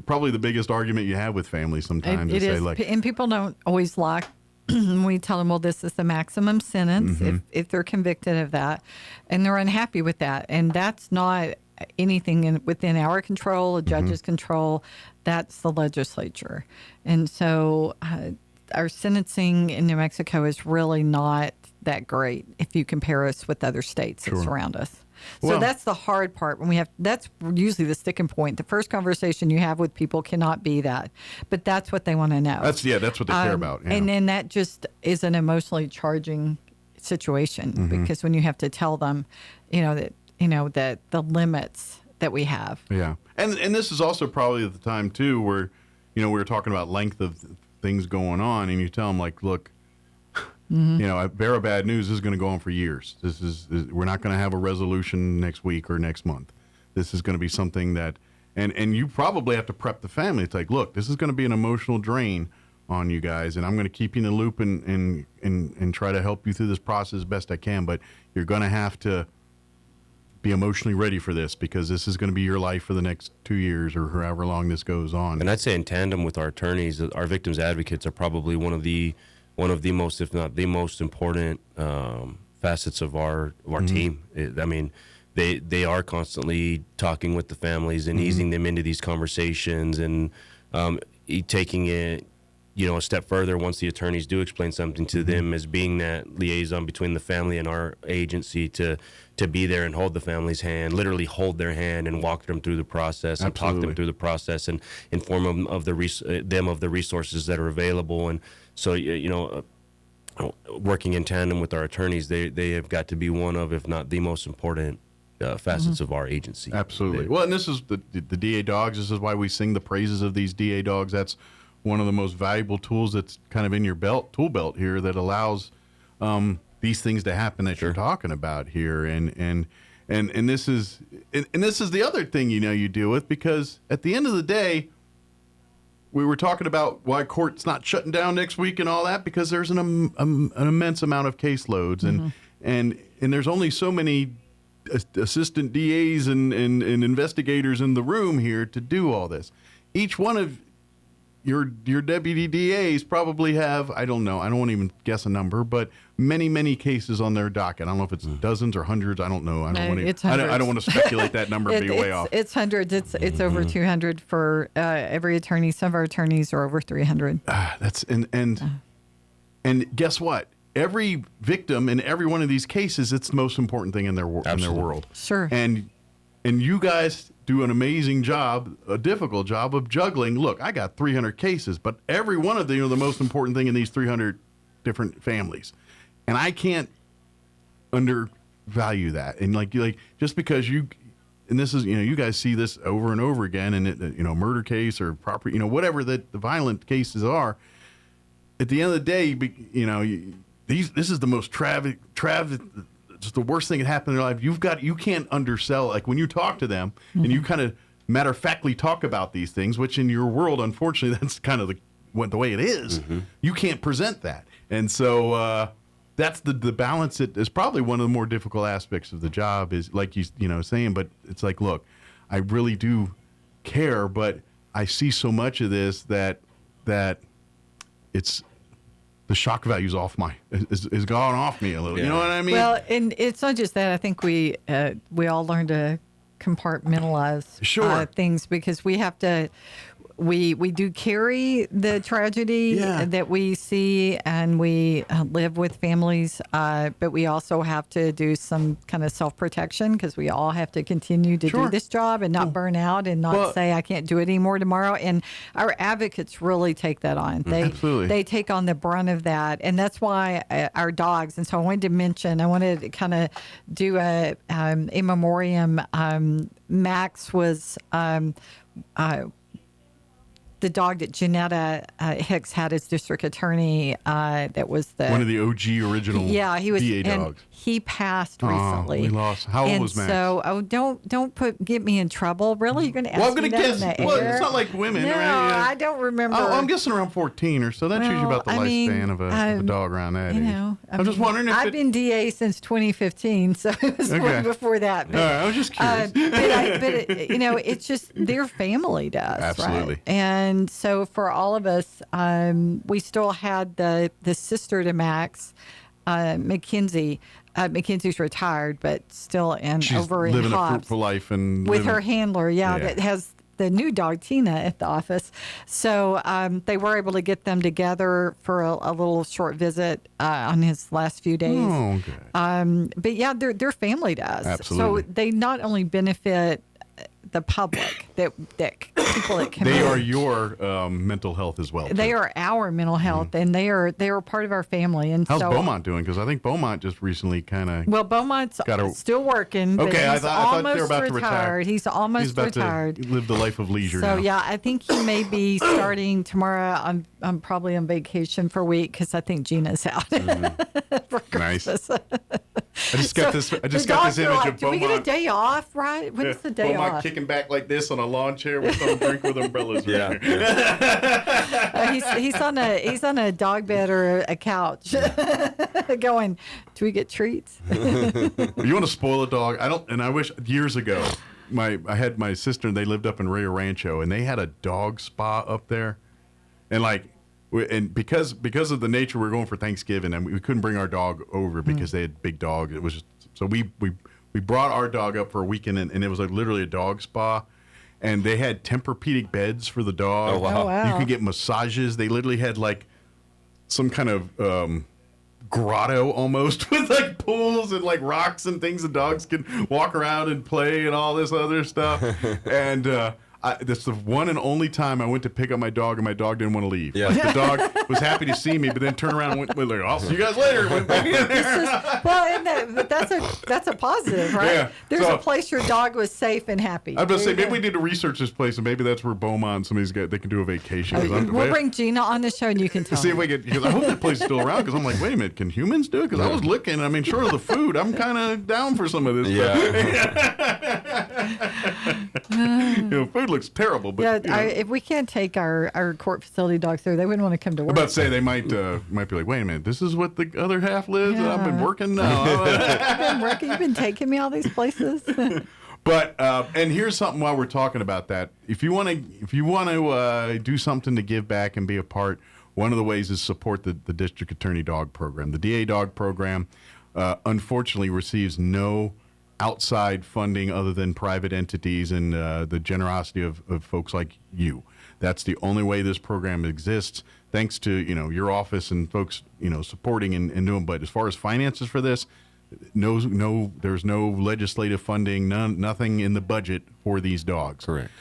probably the biggest argument you have with families sometimes. It is, and people don't always like we tell them, well, this is the maximum sentence if they're convicted of that, and they're unhappy with that, and that's not anything within our control, a judge's control. That's the legislature. And so our sentencing in New Mexico is really not that great if you compare us with other states that surround us. So that's the hard part. That's usually the sticking point. The first conversation you have with people cannot be that, but that's what they want to know. That's what they care about. Yeah. And then that just is an emotionally charging situation, because when you have to tell them, that the limits that we have. Yeah. And this is also probably at the time too where, we were talking about length of things going on, and you tell them like, look, bear of bad news, this is going to go on for years. We're not going to have a resolution next week or next month. This is going to be something that, and you probably have to prep the family. It's like, look, this is going to be an emotional drain on you guys, and I'm going to keep you in the loop and try to help you through this process as best I can, but you're going to have to be emotionally ready for this, because this is going to be your life for the next 2 years or however long this goes on. And I'd say in tandem with our attorneys, our victims advocates are probably one of the most, if not the most important facets of our team. I mean, they are constantly talking with the families and easing them into these conversations, and taking it, a step further once the attorneys do explain something to them, as being that liaison between the family and our agency to be there and hold the family's hand, literally hold their hand and walk them through the process and talk them through the process and inform them of the resources that are available. And so, working in tandem with our attorneys, they have got to be one of, if not the most important facets of our agency. Absolutely. Well, and this is the DA dogs. This is why we sing the praises of these DA dogs. That's one of the most valuable tools that's kind of in your tool belt here, that allows these things to happen that you're talking about here. And this is the other thing you deal with, because at the end of the day, we were talking about why court's not shutting down next week and all that, because there's an immense amount of caseloads, and there's only so many assistant DAs and investigators in the room here to do all this. Each one of your deputy DAs probably have, I don't know, I don't want to even guess a number, but many cases on their docket. I don't know if it's dozens or hundreds. I don't know. I don't want to speculate that number and be way off. It's hundreds. It's over 200 for every attorney. Some of our attorneys are over 300. And guess what? Every victim in every one of these cases, it's the most important thing in their world. Sure. And you guys do an amazing job, a difficult job of juggling. Look, I got 300 cases, but every one of them are the most important thing in these 300 different families. And I can't undervalue that. And like just because and this is, you guys see this over and over again, and it, murder case or property, whatever the violent cases are, at the end of the day, this is the most just the worst thing that happened in their life. You can't undersell, like when you talk to them and you kind of matter-of-factly talk about these things, which in your world, unfortunately, that's kind of the way it is. You can't present that. And so that's the balance that is probably one of the more difficult aspects of the job, is like saying, but it's like, look, I really do care, but I see so much of this that it's, the shock value's is gone off me a little. Yeah. You know what I mean? Well, and it's not just that. I think we all learn to compartmentalize things, because we have to. We do carry the tragedy that we see, and we live with families, but we also have to do some kind of self-protection, because we all have to continue to do this job and not burn out and not say, I can't do it anymore tomorrow. And our advocates really take that on. They take on the brunt of that. And that's why our dogs, and so I wanted to kind of do a in memoriam. Max was the dog that Janetta Hicks had as district attorney. That was one of the OG original DA dogs. He passed recently. We lost. How old was Max? So, don't get me in trouble. Really, you're going to ask me that? I'm going to guess. It's not like women, no, right? I don't remember. I'm guessing around 14 or so. That's usually about the lifespan of a dog around that age. I'm just wondering if I've been DA since 2015, so it was way before that. But, I was just curious. But it's just their family does. Absolutely. Right? And so for all of us, we still had the sister to Max, Mackenzie. Mackenzie's retired, but still She's over in living Hobbs. A fruitful life and with her handler, that has the new dog Tina at the office. So they were able to get them together for a little short visit on his last few days. Oh, okay. But yeah, their family does. Absolutely. So they not only benefit the public, that people that come they in. are your mental health as well. They are our mental health, and they are part of our family. And how's so, Beaumont doing? Because I think Beaumont just recently kind of Beaumont's still working. But okay, he's I thought they were about retired. to retire. He's almost about retired. To live the life of leisure. So now. yeah, I think he may be starting tomorrow. I'm probably on vacation for a week because I think Gina's out for Christmas. Nice. I just got this image of do we get a Beaumont. day off, right? When's the day Beaumont off? kicking back like this on a lawn chair with some drink with umbrellas. Yeah. He's on a dog bed or a couch, going, "Do we get treats?" You want to spoil a dog? I don't. And I wish years ago, I had my sister and they lived up in Rio Rancho and they had a dog spa up there, and because of the nature we were going for Thanksgiving and we couldn't bring our dog over because they had big dogs. It was just, so we brought our dog up for a weekend and it was literally a dog spa. And they had Tempur-Pedic beds for the dog. Oh, wow. Oh, wow. You could get massages. They literally had some kind of grotto almost with pools and rocks and things the dogs can walk around and play and all this other stuff. And that's the one and only time I went to pick up my dog and my dog didn't want to leave. Yeah. The dog was happy to see me, but then turned around and went I'll see you guys later. Went back in there. But that's a positive, right? Yeah. There's So- a place your dog was safe and happy. I was going to say, There you maybe we need to research this place, and maybe that's where Beaumont and some of these guys, they can do a vacation. 'Cause I'm- We'll bring Gina on the show and you can tell see if me. we can, because I hope that place is still around, because I'm like, wait a minute, can humans do it? Because I was looking, I mean, short of the food, I'm kind of down for some of this stuff. Food looks terrible, but If we can't take our court facility dogs there, they wouldn't want to come to I'm work. about to say they might be like, wait a minute, this is what the other half lives, and I've been working now. I've been working. You've been taking me all these places. But and here's something while we're talking about that. If you want to do something to give back and be a part, one of the ways is support the district attorney dog program. The DA dog program, unfortunately, receives no outside funding other than private entities and the generosity of folks like you. That's the only way this program exists. Thanks to your office and folks supporting and doing. But as far as finances for this, there's no legislative funding, nothing in the budget for these dogs. Correct.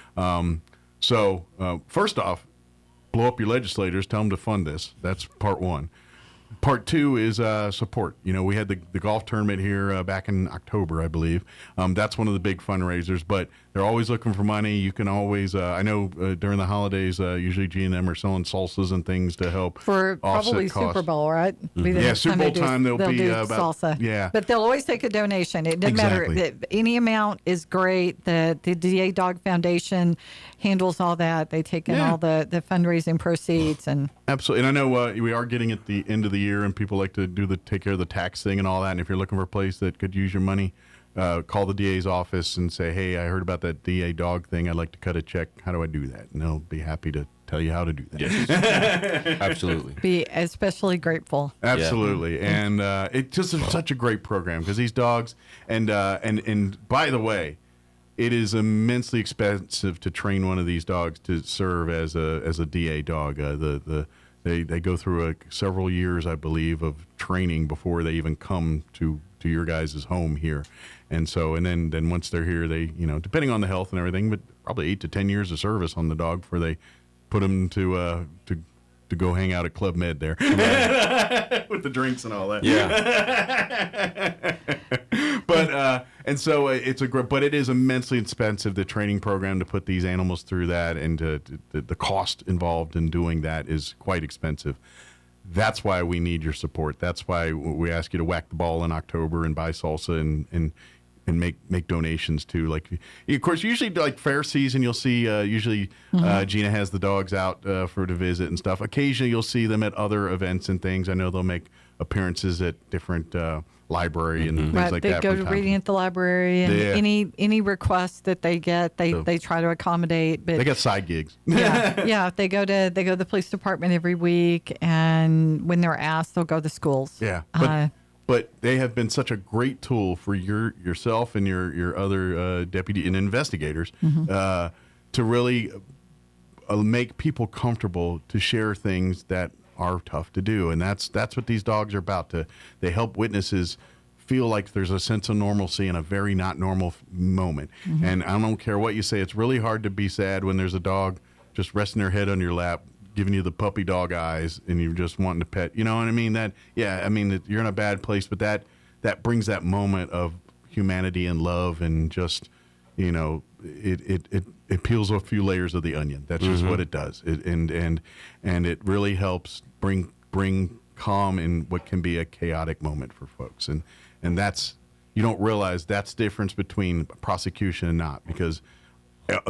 So first off, blow up your legislators, tell them to fund this. That's part one. Part two is support. We had the golf tournament here back in October, I believe. That's one of the big fundraisers, but they're always looking for money. You can always, I know during the holidays, usually G&M are selling salsas and things to help For probably offset costs. Super Bowl, right? Yeah, Super Bowl time they'll be do about salsa. Yeah, but they'll always take a donation. It doesn't Exactly. matter. Any amount is great. The DA Dog Foundation handles all that. They take in all the fundraising proceeds and absolutely. And I know we are getting at the end of the year, and people like to take care of the tax thing and all that. And if you're looking for a place that could use your money, call the DA's office and say, hey, I heard about that DA dog thing. I'd like to cut a check. How do I do that? And they'll be happy to tell you how to do that. Yes. Absolutely. be especially grateful. Absolutely. Yeah. And it just is such a great program because these dogs, and by the way, it is immensely expensive to train one of these dogs to serve as a DA dog. They go through several years, I believe, of training before they even come to your guys' home here. And so, and then once they're here, they, depending on the health and everything, but probably 8 to 10 years of service on the dog before they put them to go hang out at Club Med there with the drinks and all that. Yeah. But and so it's but it is immensely expensive, the training program, to put these animals through that, and the cost involved in doing that is quite expensive. That's why we need your support. That's why we ask you to whack the ball in October and buy salsa and make donations too. Like, of course, usually like fair season, you'll see Gina has the dogs out to visit and stuff. Occasionally, you'll see them at other events and things. I know they'll make appearances at different library and things like they that. go to reading at the library, and Yeah. any requests that they get, they try to accommodate. But They got side gigs. yeah, they go to the police department every week, and when they're asked, they'll go to schools. Yeah, but they have been such a great tool for yourself and your other deputy and investigators to really make people comfortable to share things that are tough to do, and that's what these dogs are about. They help witnesses feel like there's a sense of normalcy in a very not normal moment. And I don't care what you say, it's really hard to be sad when there's a dog just resting their head on your lap, giving you the puppy dog eyes, and you're just wanting to pet. You know what I mean? You're in a bad place, but that brings that moment of humanity and love, and just it peels a few layers of the onion. That's just what it does. And it really helps bring calm in what can be a chaotic moment for folks. And you don't realize that's the difference between prosecution and not, because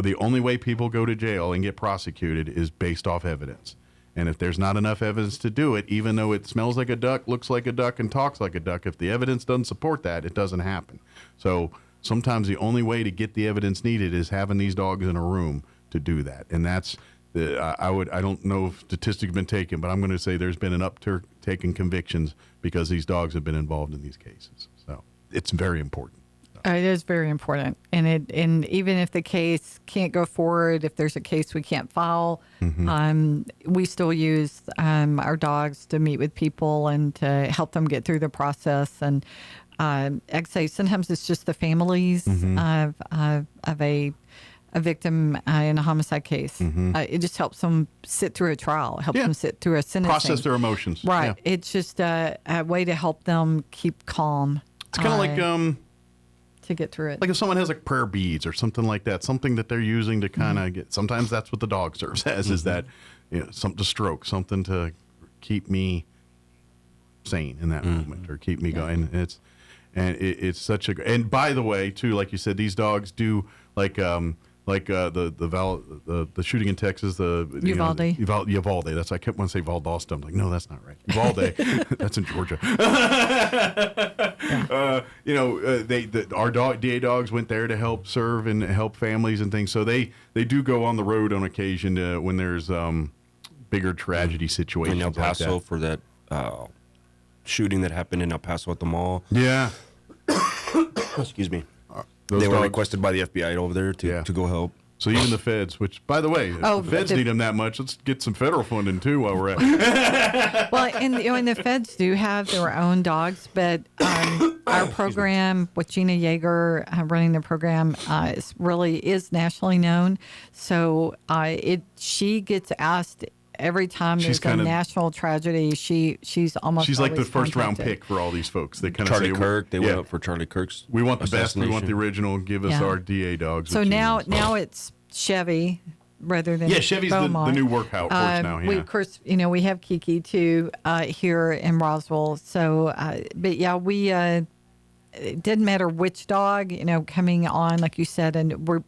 the only way people go to jail and get prosecuted is based off evidence. And if there's not enough evidence to do it, even though it smells like a duck, looks like a duck, and talks like a duck, if the evidence doesn't support that, it doesn't happen. So sometimes the only way to get the evidence needed is having these dogs in a room to do that. And that's I don't know if statistics have been taken, but I'm going to say there's been an uptick in convictions because these dogs have been involved in these cases. So it's very important. It is very important, and even if the case can't go forward, if there's a case we can't file, we still use our dogs to meet with people and to help them get through the process. And like I say, sometimes it's just the families of a victim in a homicide case. It just helps them sit through a trial, helps them sit through a sentencing, process their emotions. Right. Yeah. It's just a way to help them keep calm. It's kind of like to get through it. Like if someone has like prayer beads or something like that, something that they're using to kind of get. Sometimes that's what the dog serves as, is that something to stroke, something to keep me sane in that moment or keep me going. It's such a. And by the way, too, like you said, these dogs do like the shooting in Texas, the Uvalde. Uvalde. That's I kept wanting to say Valdosta. I'm like, no, that's not right. Uvalde. That's in Georgia. Our DA dogs went there to help serve and help families and things. So they do go on the road on occasion when there's bigger tragedy situations. In El Paso like for that shooting that happened in El Paso at the mall. Yeah. Excuse me. Those they were dogs- requested by the FBI over there to go help. So even the feds, which, by the way, if the feds need them that much, let's get some federal funding, too, while we're at it. Well, and the feds do have their own dogs, but our program with Gina Yeager running the program is nationally known. So she gets asked every time She's there's a national tragedy. She's almost She's like the always first round contacted. pick for all these folks. They kind of Charlie say, Kirk. They went up for Charlie Kirk's. We want the best. We want assassination. the original. Give us Yeah. our DA dogs. So which now is- it's Chevy rather than Chevy's the Beaumont. new workout horse now. Yeah. We, of course, we have Kiki too here in Roswell. So, but yeah, we it didn't matter which dog coming on, like you said, and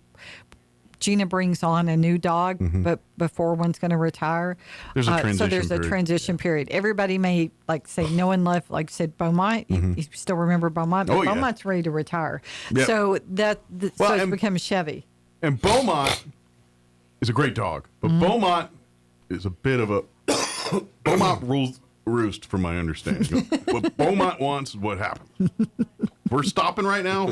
Gina brings on a new dog, but before one's going to retire, There's a transition so there's a period. transition period. Everybody may say no one left, like said Beaumont. You still remember Beaumont, but Oh, yeah. Beaumont's ready to retire. Yep. So it's become Chevy. And Beaumont is a great dog, but Beaumont is a bit of a Beaumont rules roost, from my understanding. What Beaumont wants is what happens. We're stopping right now.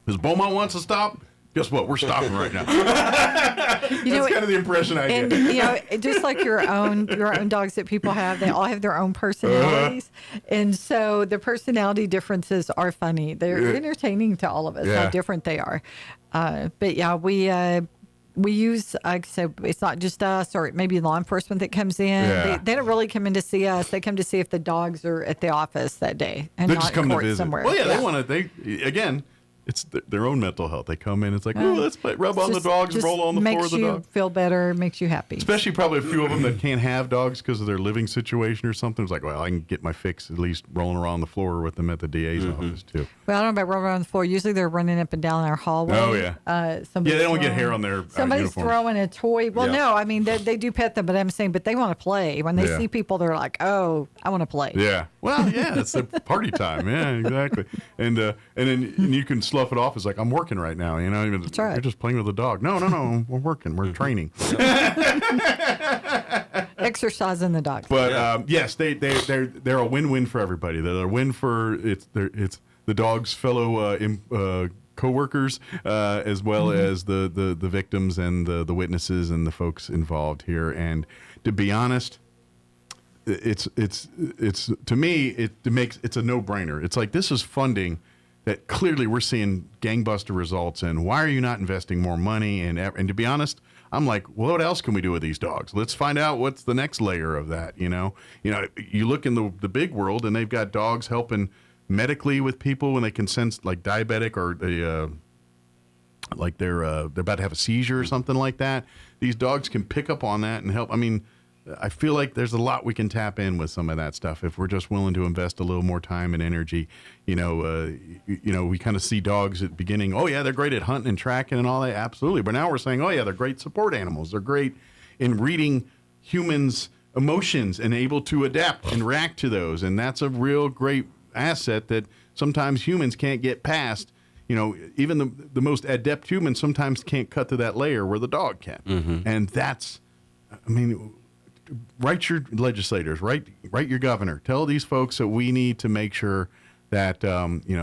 Because Beaumont wants to stop. Guess what? We're stopping right now. That's kind of the impression I And get. just like your own dogs that people have, they all have their own personalities, and so the personality differences are funny. They're entertaining to all of us how different they are. But yeah, we use, like I said, it's not just us or maybe law enforcement that comes in. Yeah. They don't really come in to see us. They come to see if the dogs are at the office that day and They not just in come to court visit. somewhere. Well, they want to. Again, it's their own mental health. They come in. It's like, oh, let's rub on the dogs, just roll on the floor of the dog. makes you feel better, makes you happy. Especially probably a few of them that can't have dogs because of their living situation or something. It's like, well, I can get my fix at least rolling around the floor with them at the DA's office too. Well, I don't know about rolling around the floor. Usually they're running up and down our hallway. Oh, yeah. Somebody's They don't get throwing- hair on their Somebody's uniforms. throwing a toy. Well, Yeah. no, I mean, they do pet them, but I'm saying, but they want to play. When they Yeah. see people, they're like, oh, I want to play. Yeah. Well, yeah, it's the party time. Yeah, exactly. And then you can slough it off as like, I'm working right now. That's right. You're just playing with a dog. No, we're working. We're training. Exercising the dog. But yes, they're a win-win for everybody. They're a win for it's the dog's fellow co-workers as well as the victims and the witnesses and the folks involved here. And to be honest, it's to me it's a no-brainer. It's like, this is funding that clearly we're seeing gangbuster results in. Why are you not investing more money? And to be honest, I'm like, well, what else can we do with these dogs? Let's find out what's the next layer of that. You look in the big world, and they've got dogs helping medically with people when they can sense like diabetic or they're about to have a seizure or something like that. These dogs can pick up on that and help. I mean, I feel like there's a lot we can tap in with some of that stuff if we're just willing to invest a little more time and energy. We kind of see dogs at the beginning. Oh yeah, they're great at hunting and tracking and all that. Absolutely. But now we're saying, oh yeah, they're great support animals. They're great in reading humans' emotions and able to adapt and react to those. And that's a real great asset that sometimes humans can't get past. Even the most adept humans sometimes can't cut to that layer where the dog can. Mm-hmm. And that's, write your legislators, write your governor. Tell these folks that we need to make sure that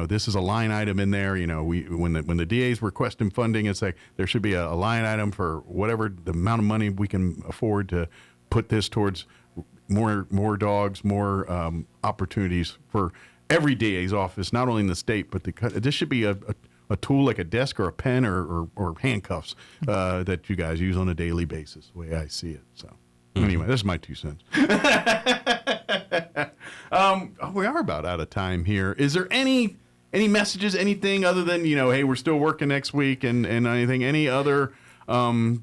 this is a line item in there. When the DA's requesting funding, it's like there should be a line item for whatever the amount of money we can afford to put this towards more dogs, more opportunities for every DA's office, not only in the state, but this should be a tool like a desk or a pen or handcuffs that you guys use on a daily basis, the way I see it. So anyway, this is my 2 cents. We are about out of time here. Is there any messages, anything other than, hey, we're still working next week and anything, any other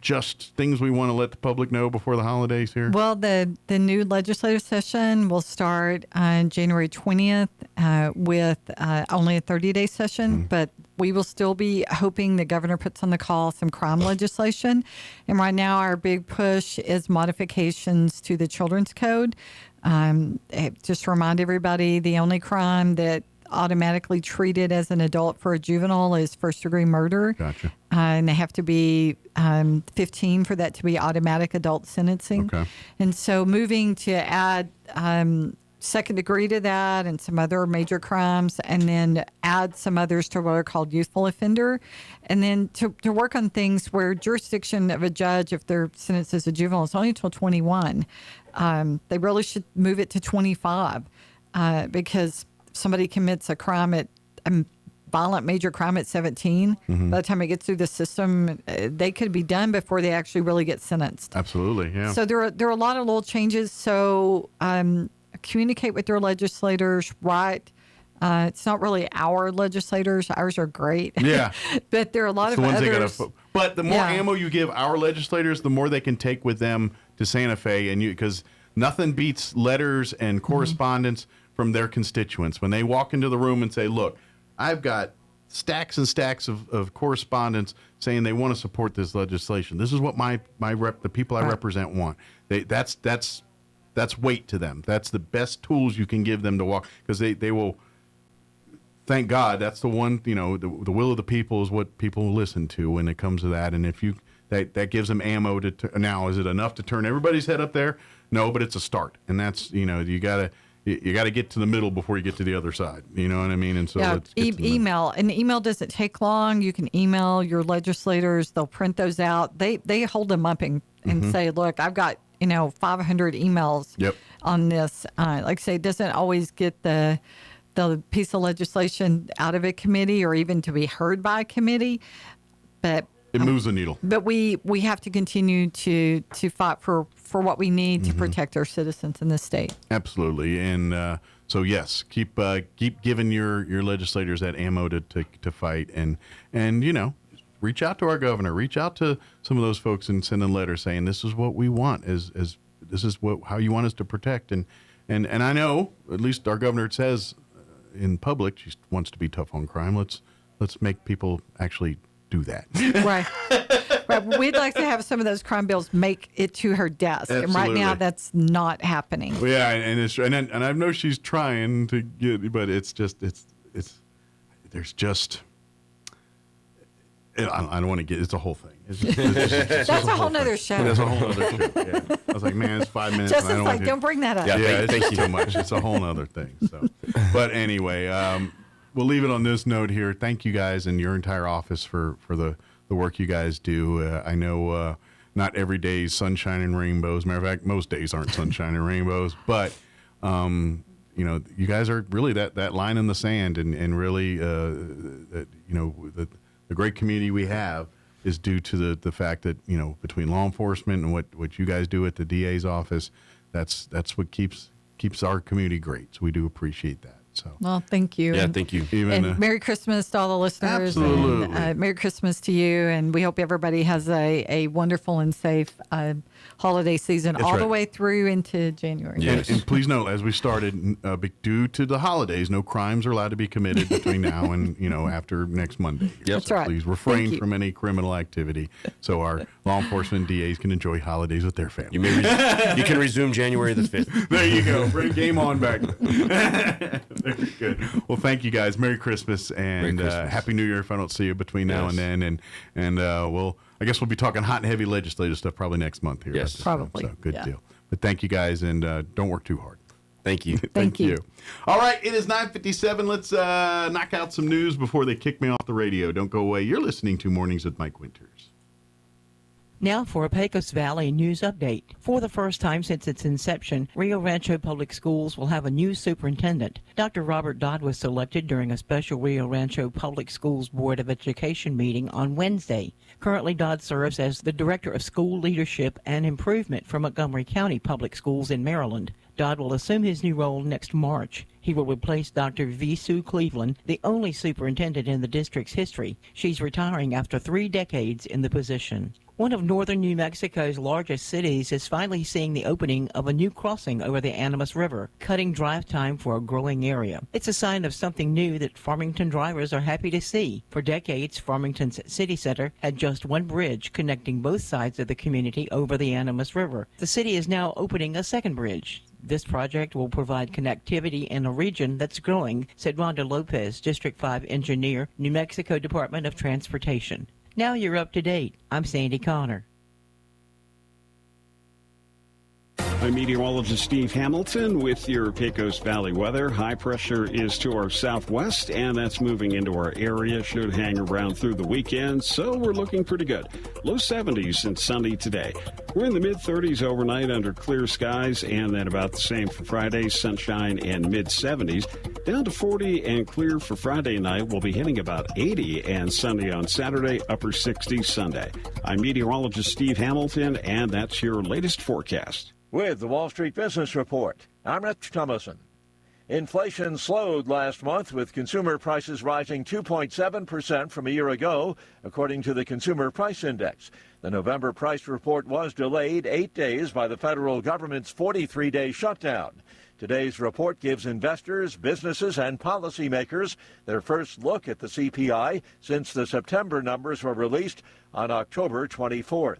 just things we want to let the public know before the holidays here? Well, the new legislative session will start on January 20th with only a 30-day session, but we will still be hoping the governor puts on the call some crime legislation. And right now our big push is modifications to the Children's Code. Just to remind everybody, the only crime that automatically treated as an adult for a juvenile is first-degree murder. Gotcha. And they have to be 15 for that to be automatic adult sentencing. Okay. And so moving to add second degree to that and some other major crimes, and then add some others to what are called youthful offender, and then to work on things where jurisdiction of a judge, if they're sentenced as a juvenile, is only until 21. They really should move it to 25 because somebody commits a crime at a violent major crime at 17. By the time it gets through the system, they could be done before they actually really get sentenced. Absolutely, yeah. So there are a lot of little changes. So communicate with your legislators, right? It's not really our legislators. Ours are great. Yeah. But there are a lot it's of the ones others. But the more ammo you give our legislators, the more they can take with them to Santa Fe, because nothing beats letters and correspondence from their constituents. When they walk into the room and say, look, I've got stacks and stacks of correspondence saying they want to support this legislation. This is what the people I represent want. That's weight to them. That's the best tools you can give them to walk, because they will. Thank God, that's the one. The will of the people is what people listen to when it comes to that. And if that gives them ammo to. Now, is it enough to turn everybody's head up there? No, but it's a start, and that's you gotta get to the middle before you get to the other side. You know what I mean? And so let's get email. And the email doesn't take long. You can email your legislators. They'll print those out. They hold them up and say, look, I've got 500 emails on this. Like I say, it doesn't always get the piece of legislation out of a committee or even to be heard by a committee, but it moves the needle. But we have to continue to fight for what we need to protect our citizens in this state. Absolutely. And so yes, keep giving your legislators that ammo to fight, and reach out to our governor, reach out to some of those folks and send a letter saying this is what we want, as this is how you want us to protect. And I know, at least our governor says in public, she wants to be tough on crime. Let's make people actually do that. Right. We'd like to have some of those crime bills make it to her desk. Absolutely. And right now that's not happening. Well, yeah, and I know she's trying to get, but it's there's just I don't want to get. It's a whole thing. That's a whole nother show. That's a whole other show. Yeah. I was like, man, it's 5 minutes. Justin's like, don't bring that up. Yeah, it's too much. It's a whole other thing. So, but anyway, we'll leave it on this note here. Thank you guys and your entire office for the work you guys do. I know not every day is sunshine and rainbows. Matter of fact, most days aren't sunshine and rainbows. But you guys are really that line in the sand, and really, the great community we have is due to the fact that between law enforcement and what you guys do at the DA's office, that's what keeps our community great. So we do appreciate that. So, well, thank you. Yeah, and, thank you. And Merry Christmas to all the listeners. Absolutely. And, Merry Christmas to you. And we hope everybody has a wonderful and safe holiday season That's all the right. way through into January. And please note, as we started, due to the holidays, no crimes are allowed to be committed between now and after next Monday. That's So right. Please Thank refrain you. from any criminal activity, so our law enforcement DAs can enjoy holidays with their family. You can resume January the 5th. There you go. Bring game on back. Very good. Well, thank you guys. Merry Christmas and Christmas. Happy New Year if I don't see you between now and then. And I guess we'll be talking hot and heavy legislative stuff probably next month here. Yes. Probably. So good Yeah. deal. But thank you guys, and don't work too hard. Thank you. Thank you. All right, it is 9:57. Let's knock out some news before they kick me off the radio. Don't go away. You're listening to Mornings with Mike Winters. Now for a Pecos Valley news update. For the first time since its inception, Rio Rancho Public Schools will have a new superintendent. Dr. Robert Dodd was selected during a special Rio Rancho Public Schools Board of Education meeting on Wednesday. Currently, Dodd serves as the Director of School Leadership and Improvement for Montgomery County Public Schools in Maryland. Dodd will assume his new role next March. He will replace Dr. V. Sue Cleveland, the only superintendent in the district's history. She's retiring after 3 decades in the position. One of northern New Mexico's largest cities is finally seeing the opening of a new crossing over the Animas River, cutting drive time for a growing area. It's a sign of something new that Farmington drivers are happy to see. For decades, Farmington's city center had just one bridge connecting both sides of the community over the Animas River. The city is now opening a second bridge. This project will provide connectivity in a region that's growing, said Rhonda Lopez, District 5 engineer, New Mexico Department of Transportation. Now you're up to date. I'm Sandy Connor. I'm meteorologist Steve Hamilton with your Pecos Valley weather. High pressure is to our southwest, and that's moving into our area. Should hang around through the weekend, so we're looking pretty good. Low 70s and sunny today. We're in the mid-30s overnight under clear skies, and then about the same for Friday, sunshine and mid-70s. Down to 40 and clear for Friday night. We'll be hitting about 80 and sunny on Saturday, upper 60s Sunday. I'm meteorologist Steve Hamilton, and that's your latest forecast. With the Wall Street Business Report, I'm Rich Thomason. Inflation slowed last month, with consumer prices rising 2.7% from a year ago, according to the Consumer Price Index. The November price report was delayed 8 days by the federal government's 43-day shutdown. Today's report gives investors, businesses, and policymakers their first look at the CPI since the September numbers were released on October 24th.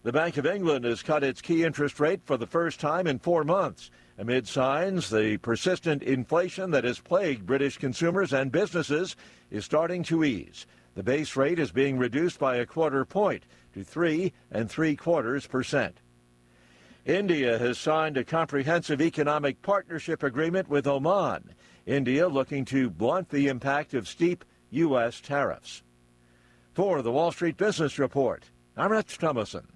The Bank of England has cut its key interest rate for the first time in 4 months, amid signs the persistent inflation that has plagued British consumers and businesses is starting to ease. The base rate is being reduced by a quarter point to 3.75%. India has signed a comprehensive economic partnership agreement with Oman. India looking to blunt the impact of steep U.S. tariffs. For the Wall Street Business Report, I'm Rich Thomason.